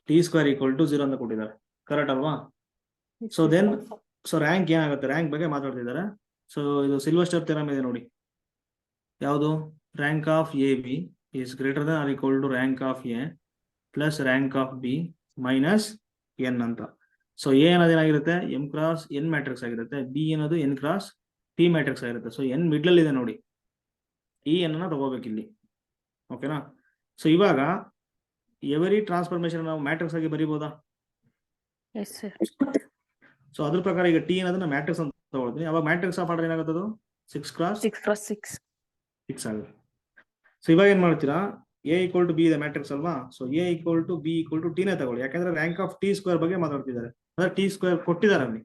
T square equal to 0 ಅಂತ ಕೊಟ್ಟಿದ್ದಾರೆ. ಕರೆಕ್ಟ್ ಅಲ್ವಾ? ಸೊ ದೆನ್ ಸೊ ರ್ಯಾಂಕ್ ಏನಾಗುತ್ತೆ, ರ್ಯಾಂಕ್ ಬಗ್ಗೆ ಮಾತಾಡ್ತಿದ್ದಾರೆ. ಸೊ ಇದು ಸಿಲ್ವಸ್ಟರ್ ಥಿಯರಮ್ ಇದೆ ನೋಡಿ, ಯಾವುದು? Rank of A B is greater than or equal to rank of A plus rank of B minus N ಅಂತ. ಸೊ ಎ ಅನ್ನೋದು ಏನಾಗಿರುತ್ತೆ, ಎಂ ಕ್ರಾಸ್ ಎನ್ ಮ್ಯಾಟ್ರಿಕ್ಸ್ ಆಗಿರುತ್ತೆ, ಬಿ ಅನ್ನೋದು ಎನ್ ಕ್ರಾಸ್ ಪಿ ಮ್ಯಾಟ್ರಿಕ್ಸ್ ಆಗಿರುತ್ತೆ. ಸೊ ಎನ್ ಮಿಡ್ಲ್ ಇದೆ ನೋಡಿ, ಈ ಎನ್ ಅನ್ನ ತಗೋಬೇಕು ಇಲ್ಲಿ. ಓಕೆನಾ? ಸೊ ಇವಾಗ ಎವರಿ ಟ್ರಾನ್ಸ್ಫಾರ್ಮೇಶನ್ ನಾವು ಮ್ಯಾಟ್ರಿಕ್ಸ್ ಆಗಿ ಬರೀಬಹುದಾ? S sir. ಸೊ ಅದ್ರ ಪ್ರಕಾರ ಈಗ ಟಿ ಅನ್ನೋದನ್ನ ಮ್ಯಾಟ್ರಿಕ್ಸ್ ಅಂತ ತಗೊಳ್ತೀನಿ. ಅವಾಗ ಮ್ಯಾಟ್ರಿಕ್ಸ್ ಆಫ್ ಆರ್ಡರ್ ಏನಾಗುತ್ತೆ, ಅದು 6 x 6 ಆಗುತ್ತೆ. ಸೊ ಇವಾಗ ಏನ್ ಮಾಡ್ತೀರಾ, ಎ ಈಕ್ವಲ್ ಟು ಬಿ ಇದೆ ಮ್ಯಾಟ್ರಿಕ್ಸ್ ಅಲ್ವಾ? So A equal to B equal to ಟಿನೇ ತಗೊಳ್ಳಿ, ಯಾಕಂದ್ರೆ ರ್ಯಾಂಕ್ ಆಫ್ ಟಿ ಸ್ಕ್ವೇರ್ ಬಗ್ಗೆ ಮಾತಾಡ್ತಿದ್ದಾರೆ, ಅಂದ್ರೆ ಟಿ ಸ್ಕ್ವೇರ್ ಕೊಟ್ಟಿದ್ದಾರೆ ಅಲ್ಲಿ.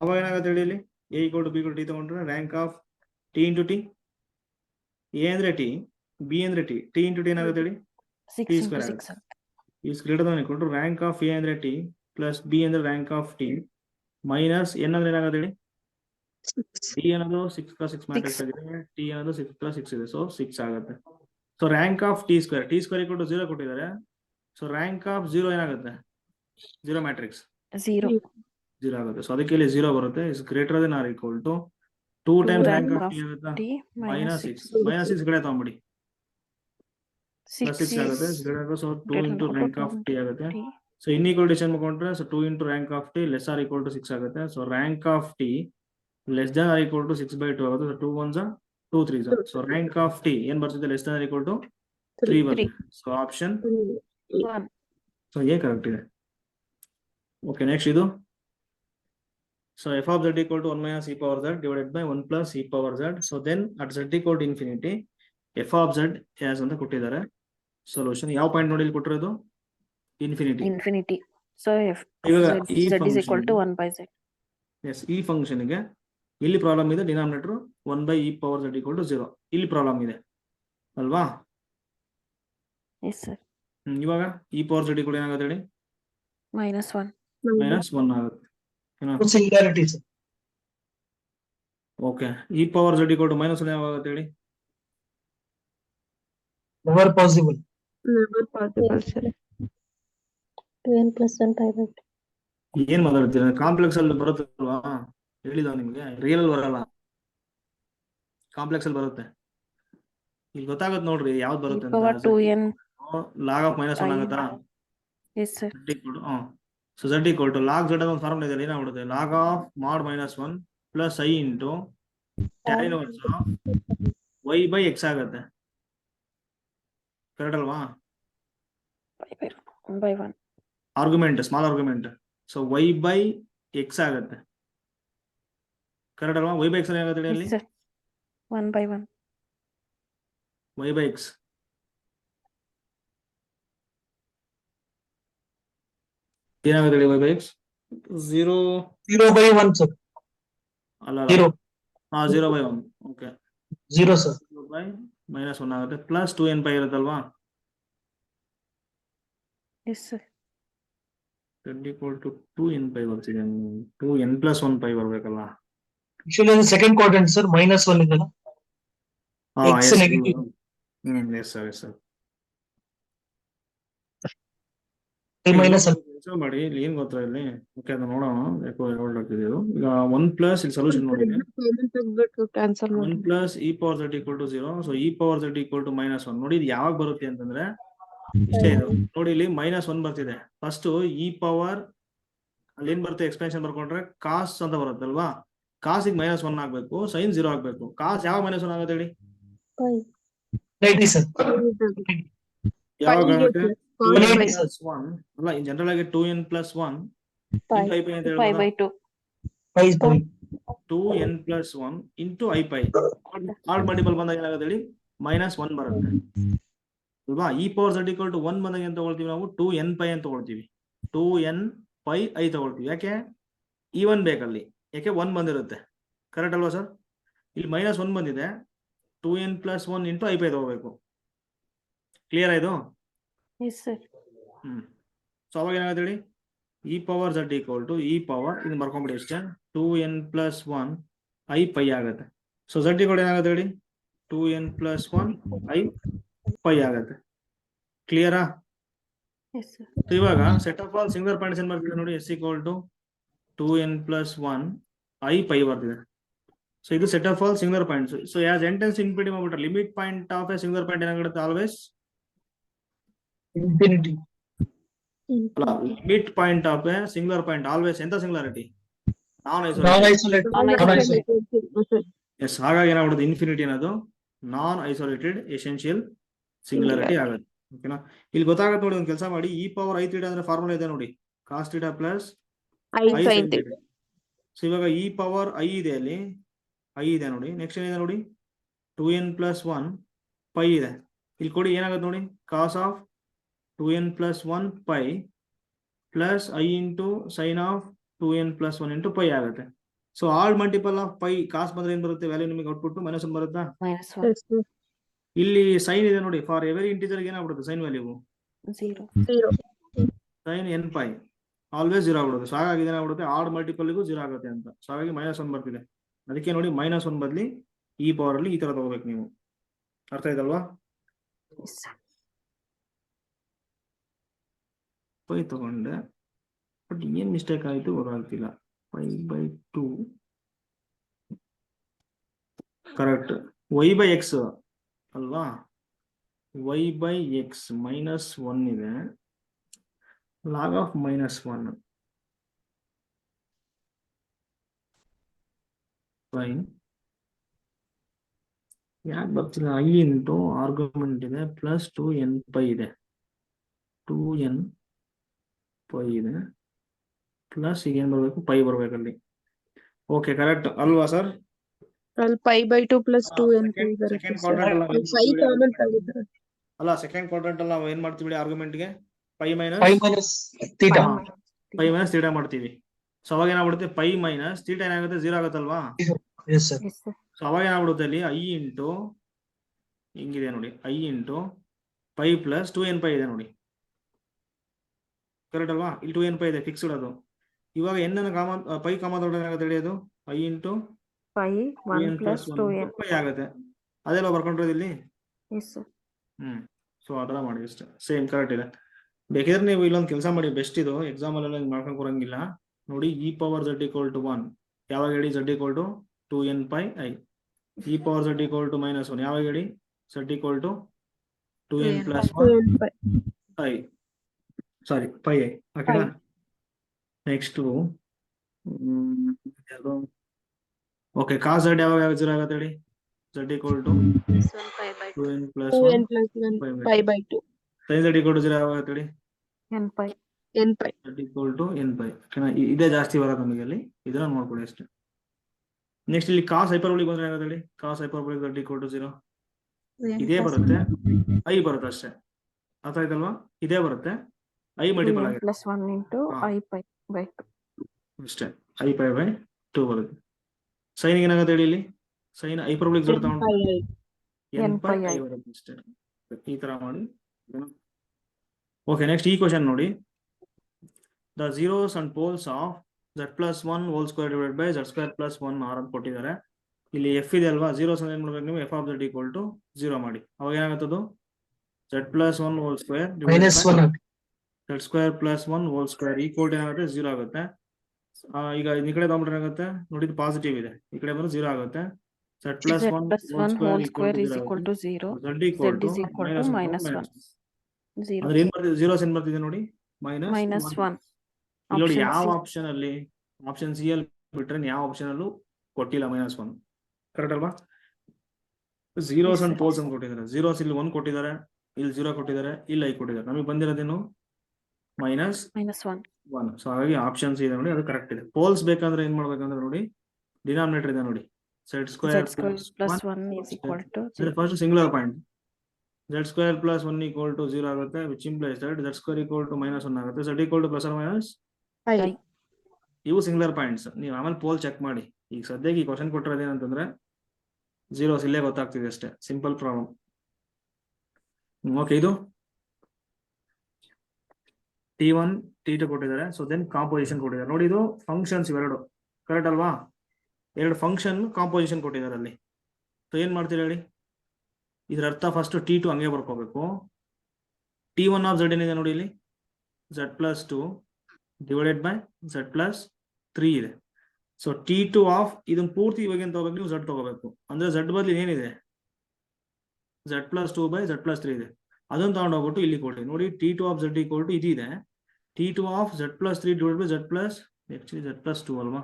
ಅವಾಗ ಏನಾಗುತ್ತೆ ಹೇಳಿ, ಇಲ್ಲಿ A equal to B equal T ತಗೊಂಡ್ರೆ rank of T into T, A ಅಂದ್ರೆ ಟಿ, ಬಿ ಅಂದ್ರೆ ಟಿ, ಟಿ ಇಂಟು ಟಿ ಏನಾಗುತ್ತೆ ಹೇಳಿ, 6 ಟಿ into ಸ್ಕ್ವೇರ್ 6 ಆಗುತ್ತೆ. Is greater than equal to rank of A ಅಂದ್ರೆ ಟಿ ಪ್ಲಸ್ ಬಿ ಅಂದ್ರೆ rank of T minus n ಅಂದ್ರೆ ಏನಾಗುತ್ತೆ ಹೇಳಿ, ಟಿ ಅನ್ನೋದು 6 × 6 ಮ್ಯಾಟ್ರಿಕ್ಸ್ ಆಗಿದೆ, ಟಿ ಅನ್ನೋದು 6 × 6 ಇದೆ, ಸೊ 6 ಆಗುತ್ತೆ. So rank of T square equal to 0 ಕೊಟ್ಟಿದ್ದಾರೆ. ಸೊ ರ್ಯಾಂಕ್ ಆಫ್ 0 ಏನಾಗುತ್ತೆ, 0 ಮ್ಯಾಟ್ರಿಕ್ಸ್ 0 ಆಗುತ್ತೆ. ಸೊ ಅದಕ್ಕೆ ಇಲ್ಲಿ 0 ಬರುತ್ತೆ. Is greater than or equal to 2 times rank of T ಆಗುತ್ತಾ, ಮೈನಸ್ 6 -6 ಕಡೆ ತಗೊಂಬಿಡಿ, ಪ್ಲಸ್ 6 ಆಗುತ್ತೆ. So 2 into rank of T ಆಗುತ್ತೆ. ಸೊ ಇನ್ಇಕ್ವಾಲಿಟೇಷನ್ ಮಾಡ್ಕೊಂಡ್ರೆ so 2 into rank of T less or equal to 6 ಆಗುತ್ತೆ. So rank of T less than or equal to 6/2 ಆಗುತ್ತೆ. So 2 1s 2 3s. So rank of T ಏನ್ ಬರ್ತಿದೆ, less than or equal to 3 ಬರುತ್ತೆ. So option 1. So A correct ಇದೆ. ಓಕೆ, ನೆಕ್ಸ್ಟ್ ಇದು. So F of z equal to 1 minus E power z divided by 1 plus E power z. So then at z equal to infinity F of z as ಅಂತ ಕೊಟ್ಟಿದ್ದಾರೆ. ಸೊಲ್ಯೂಷನ್ ಯಾವ ಪಾಯಿಂಟ್ ನೋಡಿ ಇಲ್ಲಿ ಕೊಟ್ಟಿರೋದು, ಇನ್ಫಿನಿಟಿ. So if ಇವಾಗ ಈ z is equal to 1 by z. Yes, ಈ ಫಂಕ್ಷನ್ಗೆ ಇಲ್ಲಿ ಪ್ರಾಬ್ಲಮ್ ಇದೆ, denominator 1 by E power z equal to 0 ಇಲ್ಲಿ ಪ್ರಾಬ್ಲಮ್ ಇದೆ ಅಲ್ವಾ? Yes sir. ಇವಾಗ ಇ ಪವರ್ z ಈಕ್ವಲ್ ಏನಾಗುತ್ತೆ ಹೇಳಿ, -1. -1 ಆಗುತ್ತೆ. Singularity sir. Okay, E power z equal to -1 ಯಾವಾಗುತ್ತೆ ಹೇಳಿ, never possible. Never possible, sir. 2n plus 1 pi by 2. ಏನ್ ಮಾತಾಡ್ತೀರ, ಕಾಂಪ್ಲೆಕ್ಸ್ ಅಲ್ಲಿ ಬರುತ್ತಲ್ವಾ, ಹೇಳಿದ ನಿಮ್ಗೆ, ರಿಯಲ್ ಅಲ್ಲಿ ಬರಲ್ಲ, ಕಾಂಪ್ಲೆಕ್ಸ್ ಅಲ್ಲಿ ಬರುತ್ತೆ. ಇಲ್ಲಿ ಗೊತ್ತಾಗುತ್ತೆ ನೋಡ್ರಿ ಯಾವ್ದು ಬರುತ್ತೆ Power ಅಂತ. 2n. ಲಾಗ್ ಆಫ್ -1 ಆಗುತ್ತಾ? Yes sir. So z equal to log z ಒಂದು ಫಾರ್ಮುಲಾ ಇದೆ, ಏನಾಗ್ಬಿಡುತ್ತೆ, log of mod -1 plus i into tan inverse of y by x ಆಗುತ್ತೆ. ಕರೆಕ್ಟ್ ಅಲ್ವಾ? by 1. Argument, small argument. So y by x ಆಗುತ್ತೆ. ಕರೆಕ್ಟ್ ಅಲ್ವಾ? y ಬೈ x ಏನಾಗುತ್ತೆ Yes ಇಲ್ಲಿ, sir. 1 by 1. y by x ಏನಾಗುತ್ತೆ ಹೇಳಿ, y ಬೈ x 0 0/1 ಸರ್. ಅಲ್ಲ 0 0/1. Okay, 0 sir. 0 ಬೈ -1 ಆಗುತ್ತೆ ಪ್ಲಸ್ 2n ಪೈ ಇರುತ್ತಲ್ವಾ, Yes sir. z equal to 2n pi ಬರ್ತಿದೆ, 2n ಪ್ಲಸ್ 1 ಪೈ ಬರ್ಬೇಕಲ್ಲ. ಆಕ್ಚುಲಿ ಅದು ಸೆಕೆಂಡ್ ಕ್ವಾಡ್ರೆಂಟ್ ಸರ್, -1 ಇದೆಲ್ಲ. X negative. Yes sir. Minus ಮಾಡಿ ಇಲ್ಲಿ ಏನ್ ಗೊತ್ತಾ ಇಲ್ಲಿ, ಓಕೆ ಅದು ನೋಡೋಣ, ಯಾಕೋ ಹೋಲ್ಡ್ ಆಗ್ತಿದೆ ಇದು. ಈಗ 1 ಪ್ಲಸ್ ಇಲ್ಲಿ ಸೊಲ್ಯೂಷನ್ ನೋಡಿದೆ, cancel 1 plus E power z equal to 0. So E power z equal to -1 ನೋಡಿ, ಇದು ಯಾವಾಗ ಬರುತ್ತೆ ಅಂತಂದ್ರೆ ಇಷ್ಟೇ ಇದು ನೋಡಿ, ಇಲ್ಲಿ -1 ಬರ್ತಿದೆ. ಫಸ್ಟ್ ಇ ಪವರ್ ಅಲ್ಲಿ ಏನ್ ಬರುತ್ತೆ, ಎಕ್ಸ್ಪೆನ್ಷನ್ ಬರ್ಕೊಂಡ್ರೆ ಕಾಸ್ ಅಂತ ಬರುತ್ತಲ್ವಾ, ಕಾಸಿಗೆ -1 ಆಗ್ಬೇಕು, ಸೈನ್ 0 ಆಗ್ಬೇಕು. ಕಾಸ್ ಯಾವಾಗ -1 ಆಗುತ್ತೆ ಹೇಳಿ, Pi. 90 ಸರ್. ಯಾವಾಗ ಆಗುತ್ತೆ, 2n by plus 1 ಅಲ್ಲ, ಇನ್ ಜನರಲ್ ಆಗಿ 2n plus 1 Pi. into i pi ಅಂತ 5 ಹೇಳ್ಬೋದಾ, by 2. 5 2n plus 1 into i pi. Odd multiple ಬಂದಾಗ ಏನಾಗುತ್ತೆ ಹೇಳಿ, -1 ಬರುತ್ತೆ ಅಲ್ವಾ. e power z equal to 1 ಬಂದಾಗ ಏನ್ ತಗೊಳ್ತೀವಿ ನಾವು 2n ಪೈ ಅಂತ ತಗೊಳ್ತೀವಿ. 2n ಪೈ ಐ ತಗೊಳ್ತೀವಿ. ಯಾಕೆ ಈವನ್ ಬೇಕಲ್ಲಿ, ಯಾಕೆ 1 ಬಂದಿರುತ್ತೆ. ಕರೆಕ್ಟ್ ಅಲ್ವಾ ಸರ್? ಇಲ್ಲಿ -1 ಬಂದಿದೆ, 2n + 1 ಇಂಟು ಐ ಪೈ ತಗೋಬೇಕು. ಕ್ಲಿಯರ್ ಆಯ್ತು? ಸೊ ಅವಾಗ ಏನಾಗುತ್ತೆ ಹೇಳಿ, e power z equal to e power ಇದು ಬರ್ಕೊಂಬಿಡಿ ಅಷ್ಟೇ, 2n + 1 ಐ ಪೈ ಆಗುತ್ತೆ. ಸೊ z ಈಕ್ವಲ್ ಏನಾಗುತ್ತೆ ಹೇಳಿ, 2n + 1 ಐ ಪೈ ಆಗುತ್ತೆ. ಕ್ಲಿಯರಾ? ಇವಾಗ set of all singular points ಏನ್ ಬರ್ತಿದೆ ನೋಡಿ, s equal to 2n + 1 I pi ಬರ್ತಿದೆ. ಸೊ ಇದು set of all singular points. So as n tends infinity ಮಾಡ್ಬಿಟ್ರೆ limit point of a singular point ಏನಾಗುತ್ತೆ always infinity. Limit point of a singular point always ಎಂತ singularity? Non non isolated. Isolated. Yes, ಹಾಗಾಗಿ ಏನಾಗ್ಬಿಡುತ್ತೆ ಇನ್ಫಿನಿಟಿ ಅನ್ನೋದು ನಾನ್ ಐಸೋಲೇಟೆಡ್ ಎಸೆನ್ಷಿಯಲ್ ಸಿಂಗುಲಾರಿಟಿ ಆಗುತ್ತೆ. ಓಕೆನಾ? ಇಲ್ಲಿ ಗೊತ್ತಾಗುತ್ತೆ ನೋಡಿ, ಒಂದು ಕೆಲಸ ಮಾಡಿ, e ಪವರ್ i θ ಅಂದ್ರೆ ಫಾರ್ಮುಲಾ ಇದೆ ನೋಡಿ, cos θ plus I i sin sin θ. θ. So ಇವಾಗ e ಪವರ್ i ಇದೆ, ಅಲ್ಲಿ i ಇದೆ ನೋಡಿ. ನೆಕ್ಸ್ಟ್ ಏನಿದೆ ನೋಡಿ, 2n + 1 ಪೈ ಇದೆ. ಇಲ್ಲಿ ಕೊಡಿ ಏನಾಗುತ್ತೆ ನೋಡಿ, cos of 2n + 1 pi plus i into sine of 2n + 1 into pi ಆಗುತ್ತೆ. So all multiple of pi cos ಬಂದ್ರೆ ಏನ್ ಬರುತ್ತೆ ವ್ಯಾಲ್ಯೂ ನಿಮಗೆ ಔಟ್ಪುಟ್ -1 ಬರುತ್ತಾ? -1 ಇಲ್ಲಿ ಸೈನ್ ಇದೆ ನೋಡಿ, ಫಾರ್ ಎವರಿ ಇಂಟಿಜರ್ ಏನಾಗ್ಬಿಡುತ್ತೆ sine value 0 sine n pi always 0 ಆಗ್ಬಿಡುತ್ತೆ. ಸೊ ಹಾಗಾಗಿ ಏನಾಗ್ಬಿಡುತ್ತೆ ಆಡ್ ಮಲ್ಟಿಪಲ್ಗೂ 0 ಆಗುತ್ತೆ ಅಂತ. ಸೊ ಹಾಗಾಗಿ -1 ಬರ್ತಿದೆ. ಅದಕ್ಕೆ ನೋಡಿ -1 ಬದಲಿ ಈ ಪವರ್ ಅಲ್ಲಿ ಈ ತರ ತಗೋಬೇಕು ನೀವು. ಅರ್ಥ ಆಯ್ತಲ್ವಾ? ಪೈ ತಗೊಂಡೆ, ಬಟ್ ಏನ್ ಮಿಸ್ಟೇಕ್ ಆಯ್ತು ಗೊತ್ತಾಗ್ತಿಲ್ಲ. π/2 ಕರೆಕ್ಟ್. y/x ಅಲ್ವಾ? y/x -1 ಇದೆ, log ಆಫ್ -1 ಫೈನ್. ಯಾಕೆ ಬರ್ತಿಲ್ಲ? i ಇಂಟು ಆರ್ಗ್ಯುಮೆಂಟ್ ಇದೆ ಪ್ಲಸ್ 2n ಪೈ ಇದೆ, 2n ಪೈ ಇದೆ ಪ್ಲಸ್ ಈಗ ಏನ್ ಬರ್ಬೇಕು, ಪೈ ಬರ್ಬೇಕಲ್ಲಿ. ಓಕೆ ಕರೆಕ್ಟ್ ಅಲ್ವಾ ಸರ್? ಅಲ್ಲಿ π/2 + 2n ಬರುತ್ತೆ ಸೆಕೆಂಡ್ ಸರ್. ಕ್ವಾಡ್ರಂಟ್ ಕಾಮನ್ ತೆಗಿತಾರೆ. ಅಲ್ಲ, ಸೆಕೆಂಡ್ ಕ್ವಾಡ್ರಂಟ್ ಅಲ್ಲಿ ನಾವು ಏನ್ ಮಾಡ್ತೀವಿ ಆರ್ಗ್ಯುಮೆಂಟ್ ಗೆ ಪೈ π ಮೈನಸ್ - θ ಮಾಡ್ತೀವಿ. ಸೊ ಅವಾಗ ಏನಾಗ್ಬಿಡುತ್ತೆ, π - θ ಏನಾಗುತ್ತೆ 0 ಆಗುತ್ತಲ್ವಾ? S sir. ಸೊ ಅವಾಗ ಏನಾಗ್ಬಿಡುತ್ತೆ ಅಲ್ಲಿ i ಇಂಟು ಹಿಂಗಿದೆ ನೋಡಿ, i into pi plus 2n pi ಇದೆ ನೋಡಿ. ಕರೆಕ್ಟ್ ಅಲ್ವಾ? ಇಲ್ಲಿ 2n ಪೈ ಇದೆ ಫಿಕ್ಸ್ಡ್ ಅದು. ಇವಾಗ n ಅನ್ನು ಪೈ ಕಾಮ ಏನಾಗುತ್ತೆ ಹೇಳಿ, ಅದು i ಇಂಟು π 1 + 2n ಪೈ ಆಗುತ್ತೆ. ಅದೆಲ್ಲ ಬರ್ಕೊಂಡಿರೋದು ಇಲ್ಲಿ. Yes sir. ಸೊ ಅದರ ಮಾಡಿ ಅಷ್ಟೇ, ಸೇಮ್ ಕರೆಕ್ಟ್ ಇದೆ. ಬೇಕಿದ್ರೆ ನೀವು ಇಲ್ಲೊಂದು ಕೆಲಸ ಮಾಡಿ, ಬೆಸ್ಟ್ ಇದು. ಎಕ್ಸಾಮ್ ಅಲ್ಲೆಲ್ಲ ಮಾಡ್ಕೊಂಡು ಬರಂಗಿಲ್ಲ ನೋಡಿ. e ಪವರ್ z = 1 ಯಾವಾಗ ಹೇಳಿ? z = 2n pi i. e power z = -1 ಯಾವಾಗ ಹೇಳಿ? z = 2n + 1 i. Sorry, pi i. ಓಕೆನಾ? ನೆಕ್ಸ್ಟ್ ಓಕೆ, cos z ಯಾವಾಗ 0 ಆಗುತ್ತೆ ಹೇಳಿ? z = 2n + 1 2n + 1 π/2. sin z = 0 ಯಾವಾಗ ಆಗುತ್ತೆ ಹೇಳಿ? n π n π. z = n pi. ಓಕೆನಾ? ಇದೇ ಜಾಸ್ತಿ ಬರೋದು ನಮಗೆ ಅಲ್ಲಿ, ಇದನ್ನ ನೋಡ್ಕೊಳ್ಳಿ ಅಷ್ಟೇ. ನೆಕ್ಸ್ಟ್ ಇಲ್ಲಿ cos ಹೈಪರ್ಬೋಲಿಕ್ ಬಂದ್ರೆ ಏನಾಗುತ್ತೆ ಹೇಳಿ? cos ಹೈಪರ್ಬೋಲಿಕ್ z = 0 ಇದೇ ಬರುತ್ತೆ, i ಬರುತ್ತೆ ಅಷ್ಟೇ. ಅರ್ಥ ಆಯ್ತಲ್ವಾ? ಇದೇ ಬರುತ್ತೆ, i ಮಲ್ಟಿಪಲ್ ಆಗಿದೆ +1 × i π/2 ಅಷ್ಟೇ. i π/2 ಬರುತ್ತೆ. ಸೈನ್ ಏನಾಗುತ್ತೆ ಹೇಳಿ? ಇಲ್ಲಿ ಸೈನ್ ಹೈಪರ್ಬೋಲಿಕ್ z ತಗೊಂಡು n ಪೈ i ಬರುತ್ತೆ ಅಷ್ಟೇ. ಈ ತರ ಮಾಡಿ. ಓಕೆ, ನೆಕ್ಸ್ಟ್ ಈ ಕ್ವಶನ್ ನೋಡಿ. The zeros and poles of z + 1 whole square divided by z² + 1 r ಅಂತ ಕೊಟ್ಟಿದ್ದಾರೆ. ಇಲ್ಲಿ f ಇದೆ ಅಲ್ವಾ, zeros ಅಂದ್ರೆ ಏನ್ ಮಾಡ್ಬೇಕು ನೀವು? f of z = 0 ಮಾಡಿ. ಅವಾಗ ಏನಾಗುತ್ತದು? z + 1 whole square divided by z² + 1 whole square = ಏನಾಗುತ್ತೆ? 0 ಆಗುತ್ತೆ. ಈಗ ಈ ಕಡೆ ತಗೊಂಡ್ರೆ ಏನಾಗುತ್ತೆ ನೋಡಿ, ಇದು ಪಾಸಿಟಿವ್ ಇದೆ, ಈ ಕಡೆ ಬಂದ್ರೆ 0 ಆಗುತ್ತೆ. z + 1 whole square is equal to 0. z = -1 ಅಂದ್ರೆ ಏನ್ ಬರ್ತಿದೆ? zeros ಏನ್ ಬರ್ತಿದೆ ನೋಡಿ, -1. ಇಲ್ಲಿ ನೋಡಿ, ಯಾವ ಆಪ್ಷನ್ ಅಲ್ಲಿ? ಆಪ್ಷನ್ ಸಿ ಅಲ್ಲಿ ಬಿಟ್ರೆ ಯಾವ ಆಪ್ಷನ್ ಅಲ್ಲೂ ಕೊಟ್ಟಿಲ್ಲ -1. ಕರೆಕ್ಟ್ ಅಲ್ವಾ? zeros and poles ಅಂತ ಕೊಟ್ಟಿದ್ದಾರೆ. zeros ಇಲ್ಲಿ 1 ಕೊಟ್ಟಿದ್ದಾರೆ, ಇಲ್ಲಿ 0 ಕೊಟ್ಟಿದ್ದಾರೆ, ಇಲ್ಲಿ i ಕೊಟ್ಟಿದ್ದಾರೆ. ನಮಗೆ ಬಂದಿರೋದೇನು? -1. ಸೊ ಹಾಗಾಗಿ ಆಪ್ಷನ್ಸ್ ಇದೆ ನೋಡಿ, ಅದು ಕರೆಕ್ಟ್ ಇದೆ. ಪೋಲ್ಸ್ ಬೇಕಂದ್ರೆ ಏನ್ ಮಾಡ್ಬೇಕಂದ್ರೆ ನೋಡಿ, ಡಿನಾಮಿನೇಟರ್ ಇದೆ ನೋಡಿ, z square Z square plus plus 1 1 is equal to ಅಂದ್ರೆ 0. First singular point z square plus 1 equal to 0 ಆಗುತ್ತೆ, which implies that z square equal to -1 ಆಗುತ್ತೆ, z equal to plus or minus I. I. ಇವು ಸಿಂಗುಲರ್ ಪಾಯಿಂಟ್ಸ್. ನೀವು ಆಮೇಲೆ ಪೋಲ್ ಚೆಕ್ ಮಾಡಿ. ಈಗ ಸದ್ಯಕ್ಕೆ ಈ ಕ್ವಶನ್ ಕೊಟ್ಟಿರೋದೇನಂತಂದ್ರೆ ಝೀರೋಸ್ ಇಲ್ಲೇ ಗೊತ್ತಾಗ್ತಿದೆ ಅಷ್ಟೇ, ಸಿಂಪಲ್ ಪ್ರಾಬ್ಲಮ್. ಓಕೆ, ಇದು T1 T2 ಕೊಟ್ಟಿದ್ದಾರೆ. ಸೊ ದೆನ್ ಕಾಂಪೋಸಿಷನ್ ಕೊಟ್ಟಿದ್ದಾರೆ. ನೋಡಿ, ಇದು ಫಂಕ್ಷನ್ಸ್ ಇವೆರಡು ಕರೆಕ್ಟ್ ಅಲ್ವಾ? ಎರಡು ಫಂಕ್ಷನ್ ಕಾಂಪೋಸಿಷನ್ ಕೊಟ್ಟಿದ್ದಾರೆ ಅಲ್ಲಿ. ಸೊ ಏನ್ ಮಾಡ್ತೀರಿ ಹೇಳಿ? ಇದ್ರ ಅರ್ಥ ಫಸ್ಟ್ T2 ಹಂಗೆ ಬರ್ಕೋಬೇಕು. T1 ಆಫ್ z ಏನಿದೆ ನೋಡಿ ಇಲ್ಲಿ, z+2 ಡಿವೈಡೆಡ್ ಬೈ z+3 ಇದೆ. ಸೊ T2 ಆಫ್ ಇದನ್ನ ಪೂರ್ತಿ ಇವಾಗ ಏನ್ ತಗೋಬೇಕು ನೀವು? z ತಗೋಬೇಕು. ಅಂದ್ರೆ z ಬದಲಿ ಏನಿದೆ? z+2 ಬೈ z+3 ಇದೆ. ಅದನ್ನ ತಗೊಂಡು ಹೋಗ್ಬಿಟ್ಟು ಇಲ್ಲಿ ಕೊಡಿ. ನೋಡಿ, T2 of z equal to ಇದಿದೆ, T2 of z+3 divide by z+2 ಅಲ್ವಾ?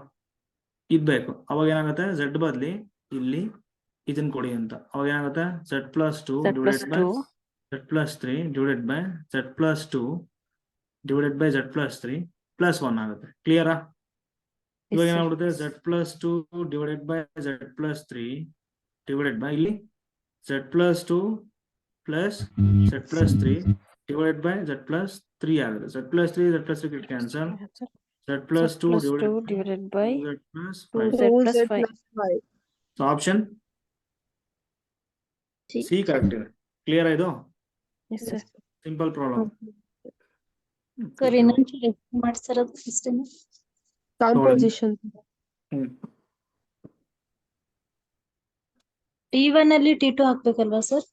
ಇದ್ ಬೇಕು. ಅವಾಗ ಏನಾಗುತ್ತೆ? z ಬದಲಿ ಇಲ್ಲಿ ಇದನ್ನ ಕೊಡಿ ಅಂತ. ಅವಾಗ ಏನಾಗುತ್ತೆ? z+2 divided by z+3 divided by z+2 divided by z+3 plus 1 ಆಗುತ್ತೆ. ಕ್ಲಿಯರಾ? ಇವಾಗ ಏನಾಗ್ಬಿಡುತ್ತೆ? z+2 divided by z+3 divided by ಇಲ್ಲಿ z+2 plus z+3 divided by z+3 ಆಗುತ್ತೆ. z+3 cancel. z+2 divided by z+5. 2z+5. So option C correct ಇದೆ. ಕ್ಲಿಯರ್ ಇದು? yes sir. Simple problem. Sir ಇನ್ನೊಂದ್ಸಲ explain ಮಾಡ್ಸರ್ ಅದು ಸಿಸ್ಟಮ್. Composition. T1 ಅಲ್ಲಿ T2 ಹಾಕ್ಬೇಕಲ್ವಾ ಸರ್?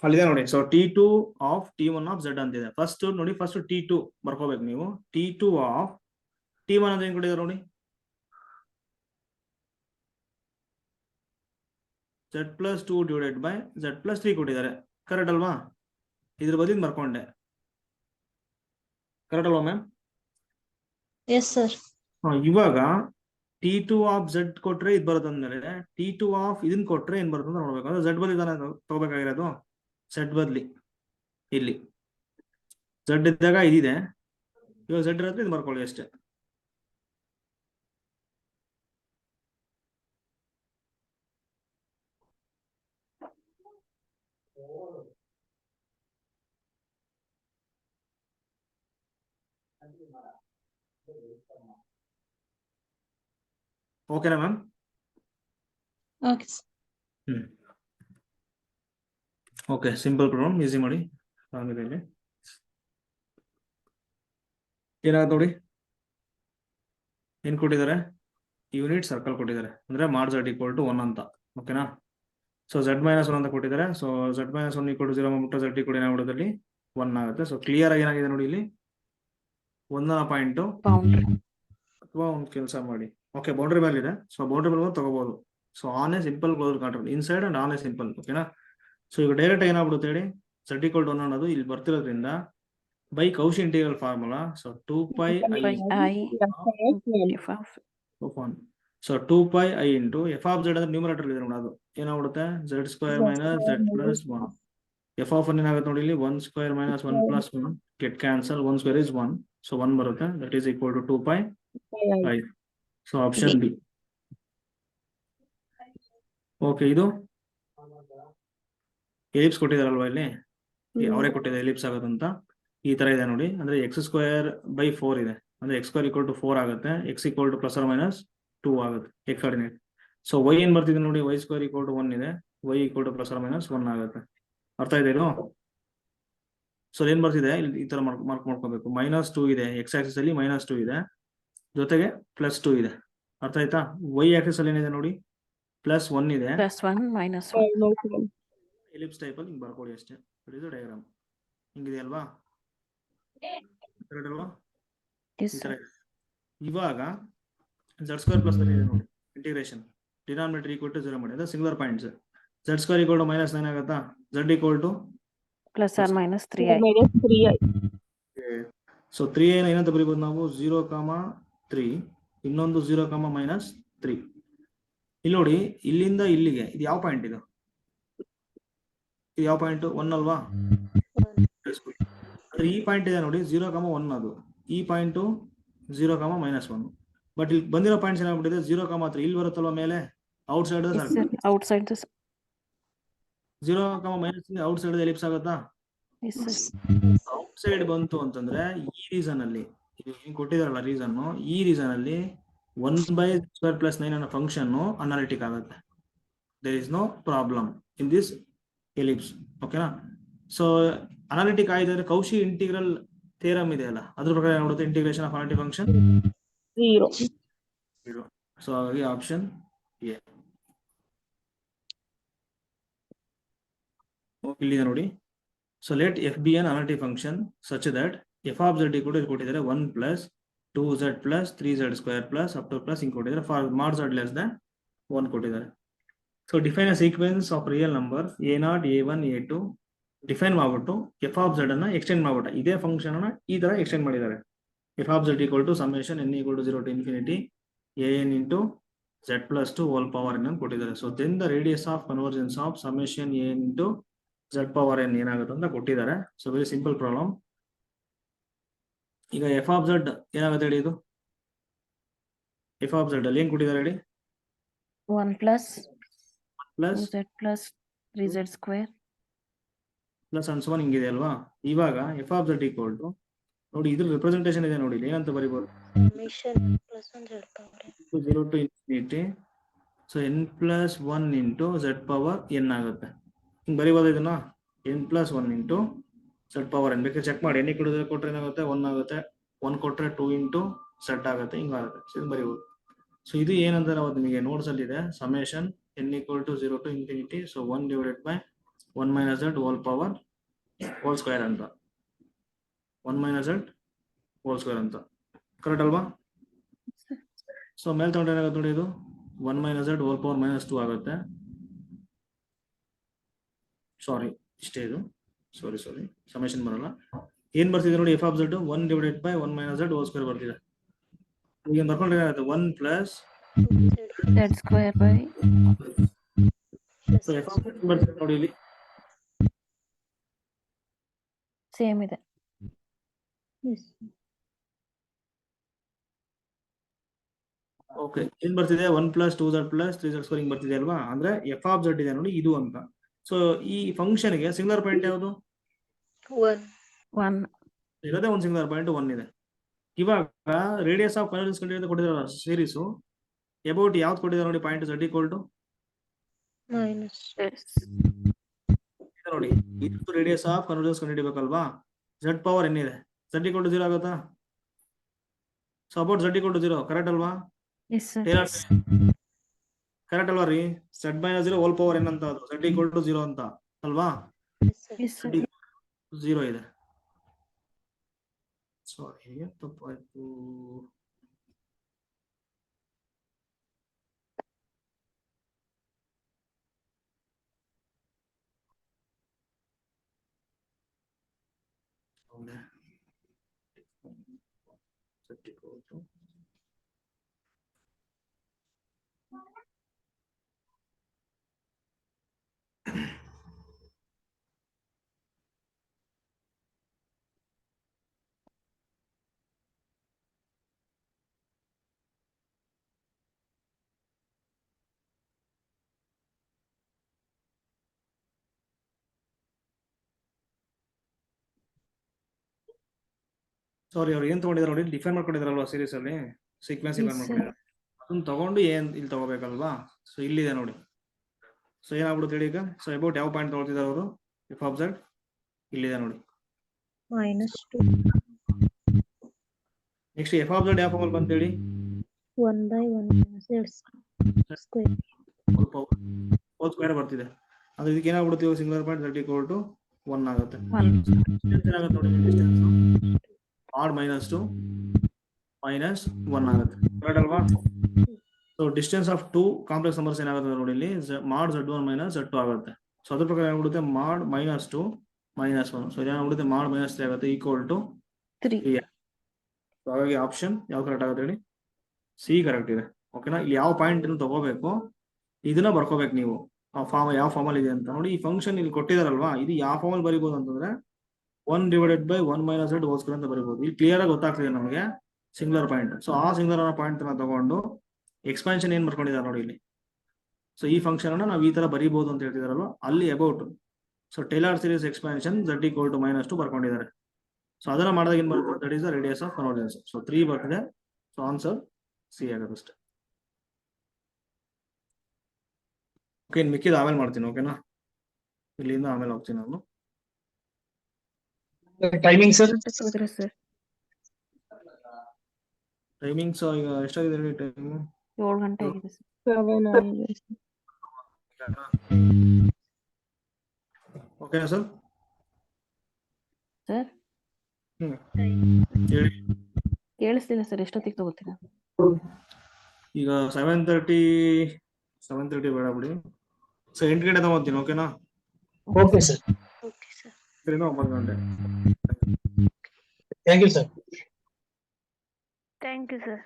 ಅಲ್ಲಿದೆ ನೋಡಿ. So T2 of T1 of z ಅಂತಿದೆ. ಫಸ್ಟ್ ನೋಡಿ, ಫಸ್ಟ್ T2 ಬರ್ಕೋಬೇಕು ನೀವು. T2 ಆಫ್ T1 ಅಂತ ಏನ್ ಕೊಟ್ಟಿದ್ದಾರೆ ನೋಡಿ, z+2 ಡಿವೈಡೆಡ್ ಬೈ z+3 ಕೊಟ್ಟಿದ್ದಾರೆ. ಕರೆಕ್ಟ್ ಅಲ್ವಾ? ಇದ್ರ ಬದಲಿಗೆ ಬರ್ಕೊಂಡೆ. ಕರೆಕ್ಟ್ ಅಲ್ವಾ ಮ್ಯಾಮ್? S sir. ಇವಾಗ T2 ಆಫ್ z ಕೊಟ್ರೆ ಇದು ಬರುತ್ತೆ ಅಂದ್ಮೇಲೆ T2 ಆಫ್ ಇದನ್ನ ಕೊಟ್ರೆ ಏನ್ ಬರುತ್ತೆ ಅಂತ ನೋಡ್ಬೇಕು. ಅಂದ್ರೆ z ಬದಲಿ ತಾನೇ ತಗೋಬೇಕಾಗಿರೋದು. z ಬದಲಿ ಇಲ್ಲಿ z ಇದ್ದಾಗ ಇದಿದೆ, ಇವಾಗ z ಇರೋದ್ರೆ ಇದು ಬರ್ಕೊಳ್ಳಿ ಅಷ್ಟೇ. ಓಕೆನಾ ma'am? Okay sir. Okay, simple problem, easy ಮಾಡಿ. ಆಮೇಲೆ ಏನಾಗುತ್ತೆ ನೋಡಿ, ಏನ್ ಕೊಟ್ಟಿದ್ದಾರೆ? ಯೂನಿಟ್ ಸರ್ಕಲ್ ಕೊಟ್ಟಿದ್ದಾರೆ. ಅಂದ್ರೆ ಮಾಡ್ z ಈಕ್ವಲ್ ಟು 1 ಅಂತ. ಓಕೆನಾ? ಸೊ z-1 ಅಂತ ಕೊಟ್ಟಿದ್ದಾರೆ. ಸೊ z-1 ಈಕ್ವಲ್ ಟು 0 ಮಾಡ್ಬಿಟ್ಟು z ಈಕ್ವಲ್ ಏನಾಗ್ಬಿಡೋದಲ್ಲಿ 1 ಆಗುತ್ತೆ. ಸೊ ಕ್ಲಿಯರ್ ಆಗಿ ಏನಾಗಿದೆ ನೋಡಿ, ಇಲ್ಲಿ ಒಂದನ ಪಾಯಿಂಟ್ Boundary. ಅಥವಾ ಒಂದು ಕೆಲಸ ಮಾಡಿ. ಓಕೆ, ಬೌಂಡ್ರಿ ಮೇಲೆ ಇದೆ. ಸೊ ಬೌಂಡ್ರಿ ಮೇಲೆ ತಗೋಬಹುದು. So on a simple close control inside and on a simple. ಓಕೆನಾ? ಸೊ ಈಗ ಡೈರೆಕ್ಟ್ ಏನಾಗ್ಬಿಡುತ್ತೆ ಹೇಳಿ, z ಈಕ್ವಲ್ ಟು 1 ಅನ್ನೋದು ಇಲ್ಲಿ ಬರ್ತಿರೋದ್ರಿಂದ by Cauchy integral formula. So 2πi I f of so 2πi into f of z ಅಂದ್ರೆ ನ್ಯೂಮರೇಟರ್ ಇದೆ ನೋಡಿ, ಅದು ಏನಾಗ್ಬಿಡುತ್ತೆ? z² minus z+1. f of 1 ಏನಾಗುತ್ತೆ ನೋಡಿ ಇಲ್ಲಿ, 1² minus 1+1 get cancel, 1² is 1. So 1 ಬರುತ್ತೆ. That is equal to 2πi. So option B. Okay, ಇದು ಎಲಿಪ್ಸ್ ಕೊಟ್ಟಿದಾರಲ್ವಾ ಇಲ್ಲಿ, ಅವರೇ ಕೊಟ್ಟಿದ್ದಾರೆ ಎಲಿಪ್ಸ್ ಆಗೋದಂತ. ಈ ತರ ಇದೆ ನೋಡಿ. ಅಂದ್ರೆ x²/4 ಇದೆ. ಅಂದ್ರೆ x² ಈಕ್ವಲ್ ಟು 4 ಆಗುತ್ತೆ. x equal to plus or minus 2 ಆಗುತ್ತೆ x ಕೋಆರ್ಡಿನೇಟ್. ಸೊ y ಏನ್ ಬರ್ತಿದೆ ನೋಡಿ, y² ಈಕ್ವಲ್ ಟು 1 ಇದೆ. y equal to plus or minus 1 ಆಗುತ್ತೆ. ಅರ್ಥ ಇದೆ ಇದು? ಸೊ ಏನ್ ಬರ್ತಿದೆ ಇಲ್ಲಿ, ಈ ತರ ಮಾರ್ಕ್ ಮಾಡ್ಕೋಬೇಕು. -2 ಇದೆ x ಆಕ್ಸಿಸ್ ಅಲ್ಲಿ, -2 ಇದೆ, ಜೊತೆಗೆ +2 ಇದೆ. ಅರ್ಥ ಆಯ್ತಾ? y ಆಕ್ಸಿಸ್ ಅಲ್ಲಿ ಏನಿದೆ ನೋಡಿ, +1 ಇದೆ, +1 -1. ಎಲಿಪ್ಸ್ ಟೈಪ್ ಅಲ್ಲಿ ಹಿಂಗ್ ಬರ್ಕೊಳ್ಳಿ ಅಷ್ಟೇ. ಇದು ಡಯಾಗ್ರಾಮ್ ಹಿಂಗಿದೆ ಅಲ್ವಾ? ಕರೆಕ್ಟ್ ಅಲ್ವಾ? Yes ಈ ತರ sir. ಇದೆ. ಇವಾಗ z² ಪ್ಲಸ್ ಅಲ್ಲಿ ಇದೆ ನೋಡಿ, ಇಂಟಿಗ್ರೇಷನ್ ಡಿನಾಮಿನೇಟರ್ ಈಕ್ವಲ್ ಟು 0 ಮಾಡಿ. ಅಂದ್ರೆ singular points. z² equal to -9 ಆಗುತ್ತಾ? z equal to Plus or minus 3i. -3i. So 3i ಏನಂತ ಬರೀಬಹುದು ನಾವು, 0,3, ಇನ್ನೊಂದು 0,-3. ಇಲ್ಲಿ ನೋಡಿ, ಇಲ್ಲಿಂದ ಇಲ್ಲಿಗೆ ಇದು ಯಾವ ಪಾಯಿಂಟ್? ಇದು ಯಾವ ಪಾಯಿಂಟ್? 1 ಅಲ್ವಾ? ಅಂದ್ರೆ ಈ ಪಾಯಿಂಟ್ ಇದೆ ನೋಡಿ, 0,1 ಅದು. ಈ ಪಾಯಿಂಟ್ 0,-1. ಬಟ್ ಇಲ್ಲಿ ಬಂದಿರೋ ಪಾಯಿಂಟ್ಸ್ ಏನಾಗ್ಬಿಟ್ಟಿದೆ, 0,3 ಇಲ್ಲಿ ಬರುತ್ತಲ್ವಾ ಮೇಲೆ, outside Yes, sir. Outside this. 0, minus outside ellipse ಆಗುತ್ತಾ? Yes, sir. ಔಟ್ಸೈಡ್ ಬಂತು ಅಂತಂದ್ರೆ ಈ ರೀಸನ್ ಅಲ್ಲಿ ಹಿಂಗ್ ಕೊಟ್ಟಿದಾರಲ್ಲ ರೀಸನ್, ಈ ರೀಸನ್ ಅಲ್ಲಿ 1/² + 9 ಅನ್ನೋ ಫಂಕ್ಷನ್ ಅನಾಲಿಟಿಕ್ ಆಗುತ್ತೆ. There is no problem in this ellipse. ಓಕೆನಾ? ಸೊ ಅನಾಲಿಟಿಕ್ ಆಯ್ತಂದ್ರೆ ಕೌಶಿ ಇಂಟಿಗ್ರಲ್ ಥಿಯರಮ್ ಇದೆ ಅಲ್ಲ, ಅದ್ರ ಪ್ರಕಾರ ಏನಾಗುತ್ತೆ? Integration of analytic function 0. So ಹಾಗಾಗಿ ಆಪ್ಷನ್ ಎ. ಇಲ್ಲಿದೆ ನೋಡಿ. So let F be an analytic function such that F of Z ಕೂಡ ಕೊಟ್ಟಿದ್ದಾರೆ 1 + 2z + 3z² + up to plus ಹಿಂಗ್ ಕೊಟ್ಟಿದ್ದಾರೆ. ಫಾರ್ ಮಾಡ್ ಝಡ್ ಲೆಸ್ ದನ್ 1 ಕೊಟ್ಟಿದ್ದಾರೆ. So define a sequence of real number a0, a1, a2 define ಮಾಡ್ಬಿಟ್ಟು ಎಫ್ ಆಫ್ ಝಡ್ ಅನ್ನ ಎಕ್ಸ್ಟೆಂಡ್ ಮಾಡ್ಬಿಟ್ಟ. ಇದೇ ಫಂಕ್ಷನ್ ಅನ್ನ ಈ ತರ ಎಕ್ಸ್ಟೆಂಡ್ ಮಾಡಿದ್ದಾರೆ. F of Z = summation n = 0 to infinity an into z + 2 whole power n ಅಂತ ಕೊಟ್ಟಿದ್ದಾರೆ. So then the radius of convergence of summation a into z power n ಏನಾಗುತ್ತೆ ಅಂತ ಕೊಟ್ಟಿದ್ದಾರೆ. So very simple problem. ಈಗ ಎಫ್ ಆಫ್ ಝಡ್ ಏನಾಗುತ್ತೆ ಹೇಳಿ? ಇದು ಎಫ್ ಆಫ್ ಝಡ್ ಅಲ್ಲಿ ಏನ್ ಕೊಟ್ಟಿದ್ದಾರೆ ಹೇಳಿ? 1 plus plus 2z plus 3z². Plus and so on ಹಿಂಗಿದೆ ಅಲ್ವಾ? ಇವಾಗ ಎಫ್ ಆಫ್ ಝಡ್ = ನೋಡಿ, ಇದ್ರ ರಿಪ್ರೆಸೆಂಟೇಷನ್ ಇದೆ ನೋಡಿ, ಏನಂತ ಬರೀಬಹುದು? 0 to infinity. So n + 1 into z power n ಆಗುತ್ತೆ. ಹಿಂಗ್ ಬರೀಬಹುದು ಇದನ್ನ, n + 1 into z power n. ಬೇಕಾದ್ರೆ ಚೆಕ್ ಮಾಡಿ. n = ಕೊಟ್ರೆ ಏನಾಗುತ್ತೆ? 1 ಆಗುತ್ತೆ. 1 ಕೊಟ್ರೆ 2 into z ಆಗುತ್ತೆ. ಹಿಂಗಾಗುತ್ತೆ. ಸೊ ಇದು ಬರೀಬಹುದು. ಸೊ ಇದು ಏನಂದ್ರೆ ಅವತ್ತು ನಿಮಗೆ ನೋಟ್ಸ್ ಅಲ್ಲಿ ಇದೆ, summation n = 0 to infinity. So 1 / 1 - z whole power whole square ಅಂತ, 1 - z whole square ಅಂತ. ಕರೆಕ್ಟ್ ಅಲ್ವಾ? ಸೊ ಮೇಲೆ ತಗೊಂಡ್ರೆ ಏನಾಗುತ್ತೆ ನೋಡಿ, ಇದು 1 - z whole power -2 ಆಗುತ್ತೆ. ಸಾರಿ, ಇಷ್ಟೇ ಇದು. ಸಾರಿ ಸಮೇಷನ್ ಬರಲ್ಲ. ಏನ್ ಬರ್ತಿದೆ ನೋಡಿ? F of Z 1 / 1 - z whole square ಬರ್ತಿದೆ. ಈಗ ಬರ್ಕೊಂಡ್ರೆ ಏನಾಗುತ್ತೆ? 1 + z² so F of Z ಬರ್ತಿದೆ ನೋಡಿ ಇಲ್ಲಿ. ಸೇಮ್ ಇದೆ. ಓಕೆ, ಏನ್ ಬರ್ತಿದೆ? 1 + 2z + 3z² ಹಿಂಗ್ ಬರ್ತಿದೆ ಅಲ್ವಾ? ಅಂದ್ರೆ ಎಫ್ ಆಫ್ ಝಡ್ ಇದೆ ನೋಡಿ ಇದು ಅಂತ. ಸೊ ಈ ಫಂಕ್ಷನ್ ಗೆ ಸಿಂಗುಲರ್ ಪಾಯಿಂಟ್ ಯಾವುದು? 1. ಇರೋದೇ ಒಂದು ಸಿಂಗುಲರ್ ಪಾಯಿಂಟ್ 1 ಇದೆ. ಇವಾಗ ರೇಡಿಯಸ್ ಆಫ್ ಕನ್ವರ್ಜೆನ್ಸ್ ಕಂಡುಹಿಡಿದ ಕೊಟ್ಟಿದ್ದಾರೆ ಸೀರೀಸ್. ಅಬೌಟ್ ಯಾವ್ದು ಕೊಟ್ಟಿದ್ದಾರೆ ನೋಡಿ? ಪಾಯಿಂಟ್ z = ನೋಡಿ, ಇದು ರೇಡಿಯಸ್ ಆಫ್ ಕನ್ವರ್ಜೆನ್ಸ್ ಕಂಡುಹಿಡಿಬೇಕಲ್ವಾ? z ಪವರ್ n ಇದೆ. z = 0 ಆಗುತ್ತಾ? So about z = 0. ಕರೆಕ್ಟ್ ಅಲ್ವಾ? Yes, sir. ಕರೆಕ್ಟ್ ಅಲ್ವಾ ರೀ? z - 0 whole power n ಅಂತ, ಅದು z = 0 ಅಂತ ಅಲ್ವಾ? Yes, sir. 0 ಇದೆ. ಸಾರಿ, ತಪ್ಪಾಯ್ತು. ಸಾರಿ, ಅವ್ರು ಏನ್ ತಗೊಂಡಿದ್ದಾರೆ ನೋಡಿ, ಡಿಫೈನ್ ಮಾಡ್ಕೊಂಡಿದಾರಲ್ವಾ ಸೀರೀಸ್ ಅಲ್ಲಿ, ಸೀಕ್ವೆನ್ಸ್ ಡಿಫೈನ್ ಮಾಡ್ಕೊಂಡಿದ್ದಾರೆ. ಅದನ್ನ ತಗೊಂಡು ಏನ್ ಇಲ್ಲಿ ತಗೋಬೇಕಲ್ವಾ? ಸೊ ಇಲ್ಲಿದೆ ನೋಡಿ. ಸೊ ಏನಾಗ್ಬಿಡುತ್ತೆ ಹೇಳಿ ಈಗ? ಸೊ ಅಬೌಟ್ ಯಾವ ಪಾಯಿಂಟ್ ತಗೊಳ್ತಿದ್ದಾರೆ ಅವರು? ಎಫ್ ಆಫ್ ಝಡ್ ಇಲ್ಲಿದೆ ನೋಡಿ. -2 ನೆಕ್ಸ್ಟ್ ಎಫ್ ಆಫ್ ಝಡ್ ಯಾವ ಫಾರ್ಮಲ್ ಬಂತ ಹೇಳಿ? 1/1 z² ಹೋಲ್ ಸ್ಕ್ವೇರ್ ಬರ್ತಿದೆ. ಅಂದ್ರೆ ಇದಕ್ಕೆ ಏನಾಗ್ಬಿಡುತ್ತೆ? ಇವಾಗ ಸಿಂಗುಲರ್ ಪಾಯಿಂಟ್ z = 1 ಆಗುತ್ತೆ. 1. ಡಿಸ್ಟೆನ್ಸ್ ಏನಾಗುತ್ತೆ ನೋಡಿ? ಡಿಸ್ಟೆನ್ಸ್ mod -2 -1 ಆಗುತ್ತೆ. ಕರೆಕ್ಟ್ ಅಲ್ವಾ? So distance of 2 complex numbers ಏನಾಗುತ್ತೆ ನೋಡಿ ಇಲ್ಲಿ? mod z1 - z2 ಆಗುತ್ತೆ. ಸೊ ಅದ್ರ ಪ್ರಕಾರ ಏನಾಗ್ಬಿಡುತ್ತೆ? mod -2 -1. ಸೊ ಏನಾಗ್ಬಿಡುತ್ತೆ? mod -3 ಆಗುತ್ತೆ = 3. ಸೊ ಹಾಗಾಗಿ ಆಪ್ಷನ್ ಯಾವ್ದು ಕರೆಕ್ಟ್ ಆಗುತ್ತೆ ಹೇಳಿ? ಸಿ ಕರೆಕ್ಟ್ ಇದೆ. ಓಕೆನಾ? ಇಲ್ಲಿ ಯಾವ ಪಾಯಿಂಟ್ ತಗೋಬೇಕು, ಇದನ್ನ ಬರ್ಕೋಬೇಕು ನೀವು. ಆ ಫಾರ್ಮ್ ಯಾವ ಫಾರ್ಮಲ್ ಇದೆ ಅಂತ ನೋಡಿ. ಈ ಫಂಕ್ಷನ್ ಇಲ್ಲಿ ಕೊಟ್ಟಿದಾರಲ್ವಾ, ಇದು ಯಾವ ಫಾರ್ಮಲ್ ಬರೀಬಹುದು ಅಂತಂದ್ರೆ 1 / 1 - z whole square ಅಂತ ಬರೀಬಹುದು. ಇಲ್ಲಿ ಕ್ಲಿಯರ್ ಆಗಿ ಗೊತ್ತಾಗ್ತದೆ ನಮಗೆ ಸಿಂಗುಲರ್ ಪಾಯಿಂಟ್. ಸೊ ಆ ಸಿಂಗುಲರ್ ಪಾಯಿಂಟ್ ತಗೊಂಡು ಎಕ್ಸ್ಪಾನ್ಷನ್ ಏನ್ ಬರ್ಕೊಂಡಿದ್ದಾರೆ ನೋಡಿ ಇಲ್ಲಿ. ಸೊ ಈ ಫಂಕ್ಷನ್ ಅನ್ನ ನಾವು ಈ ತರ ಬರೀಬಹುದು ಅಂತ ಹೇಳ್ತಿದಾರಲ್ವ, ಅಲ್ಲಿ about so Taylor series expansion z = -2 ಬರ್ಕೊಂಡಿದ್ದಾರೆ. ಸೊ ಅದನ್ನ ಮಾಡಿದಾಗ ಏನ್ ಬರುತ್ತೆ, that is the radius of convergence. So 3 ಬರ್ತಿದೆ. ಸೊ ಆನ್ಸರ್ ಸಿ ಆಗುತ್ತೆ ಅಷ್ಟೇ. ಓಕೆ, ಮಿಕ್ಕಿದ ಆಮೇಲೆ ಮಾಡ್ತೀನಿ. ಓಕೆನಾ, ಇಲ್ಲಿಂದ ಆಮೇಲೆ ಹೋಗ್ತೀನಿ ನಾನು. ಟೈಮಿಂಗ್ ಸರ್ ಸರ್ ಟೈಮಿಂಗ್ಸ್ ಈಗ ಎಷ್ಟಾಗಿದೆ ಹೇಳಿ ಟೈಮ್? 7 ಗಂಟೆ ಆಗಿದೆ ಸರ್. 7 ಆಗಿದೆ. ಓಕೆನಾ ಸರ್? ಸರ್ ಹೇಳಿ. ಕೇಳಿಸ್ತಿಲ್ಲ ಸರ್, ಎಷ್ಟೊತ್ತಿಗೆ ತಗೋತೀರಾ? ಈಗ 7:30 ಬೇಡ ಬಿಡಿ. ಸೊ 8 ಗಂಟೆ ತಗೋತೀನಿ. ಓಕೆನಾ, ಓಕೆ ಸರ್, 9 ಗಂಟೆ. Thank you sir. Thank you sir.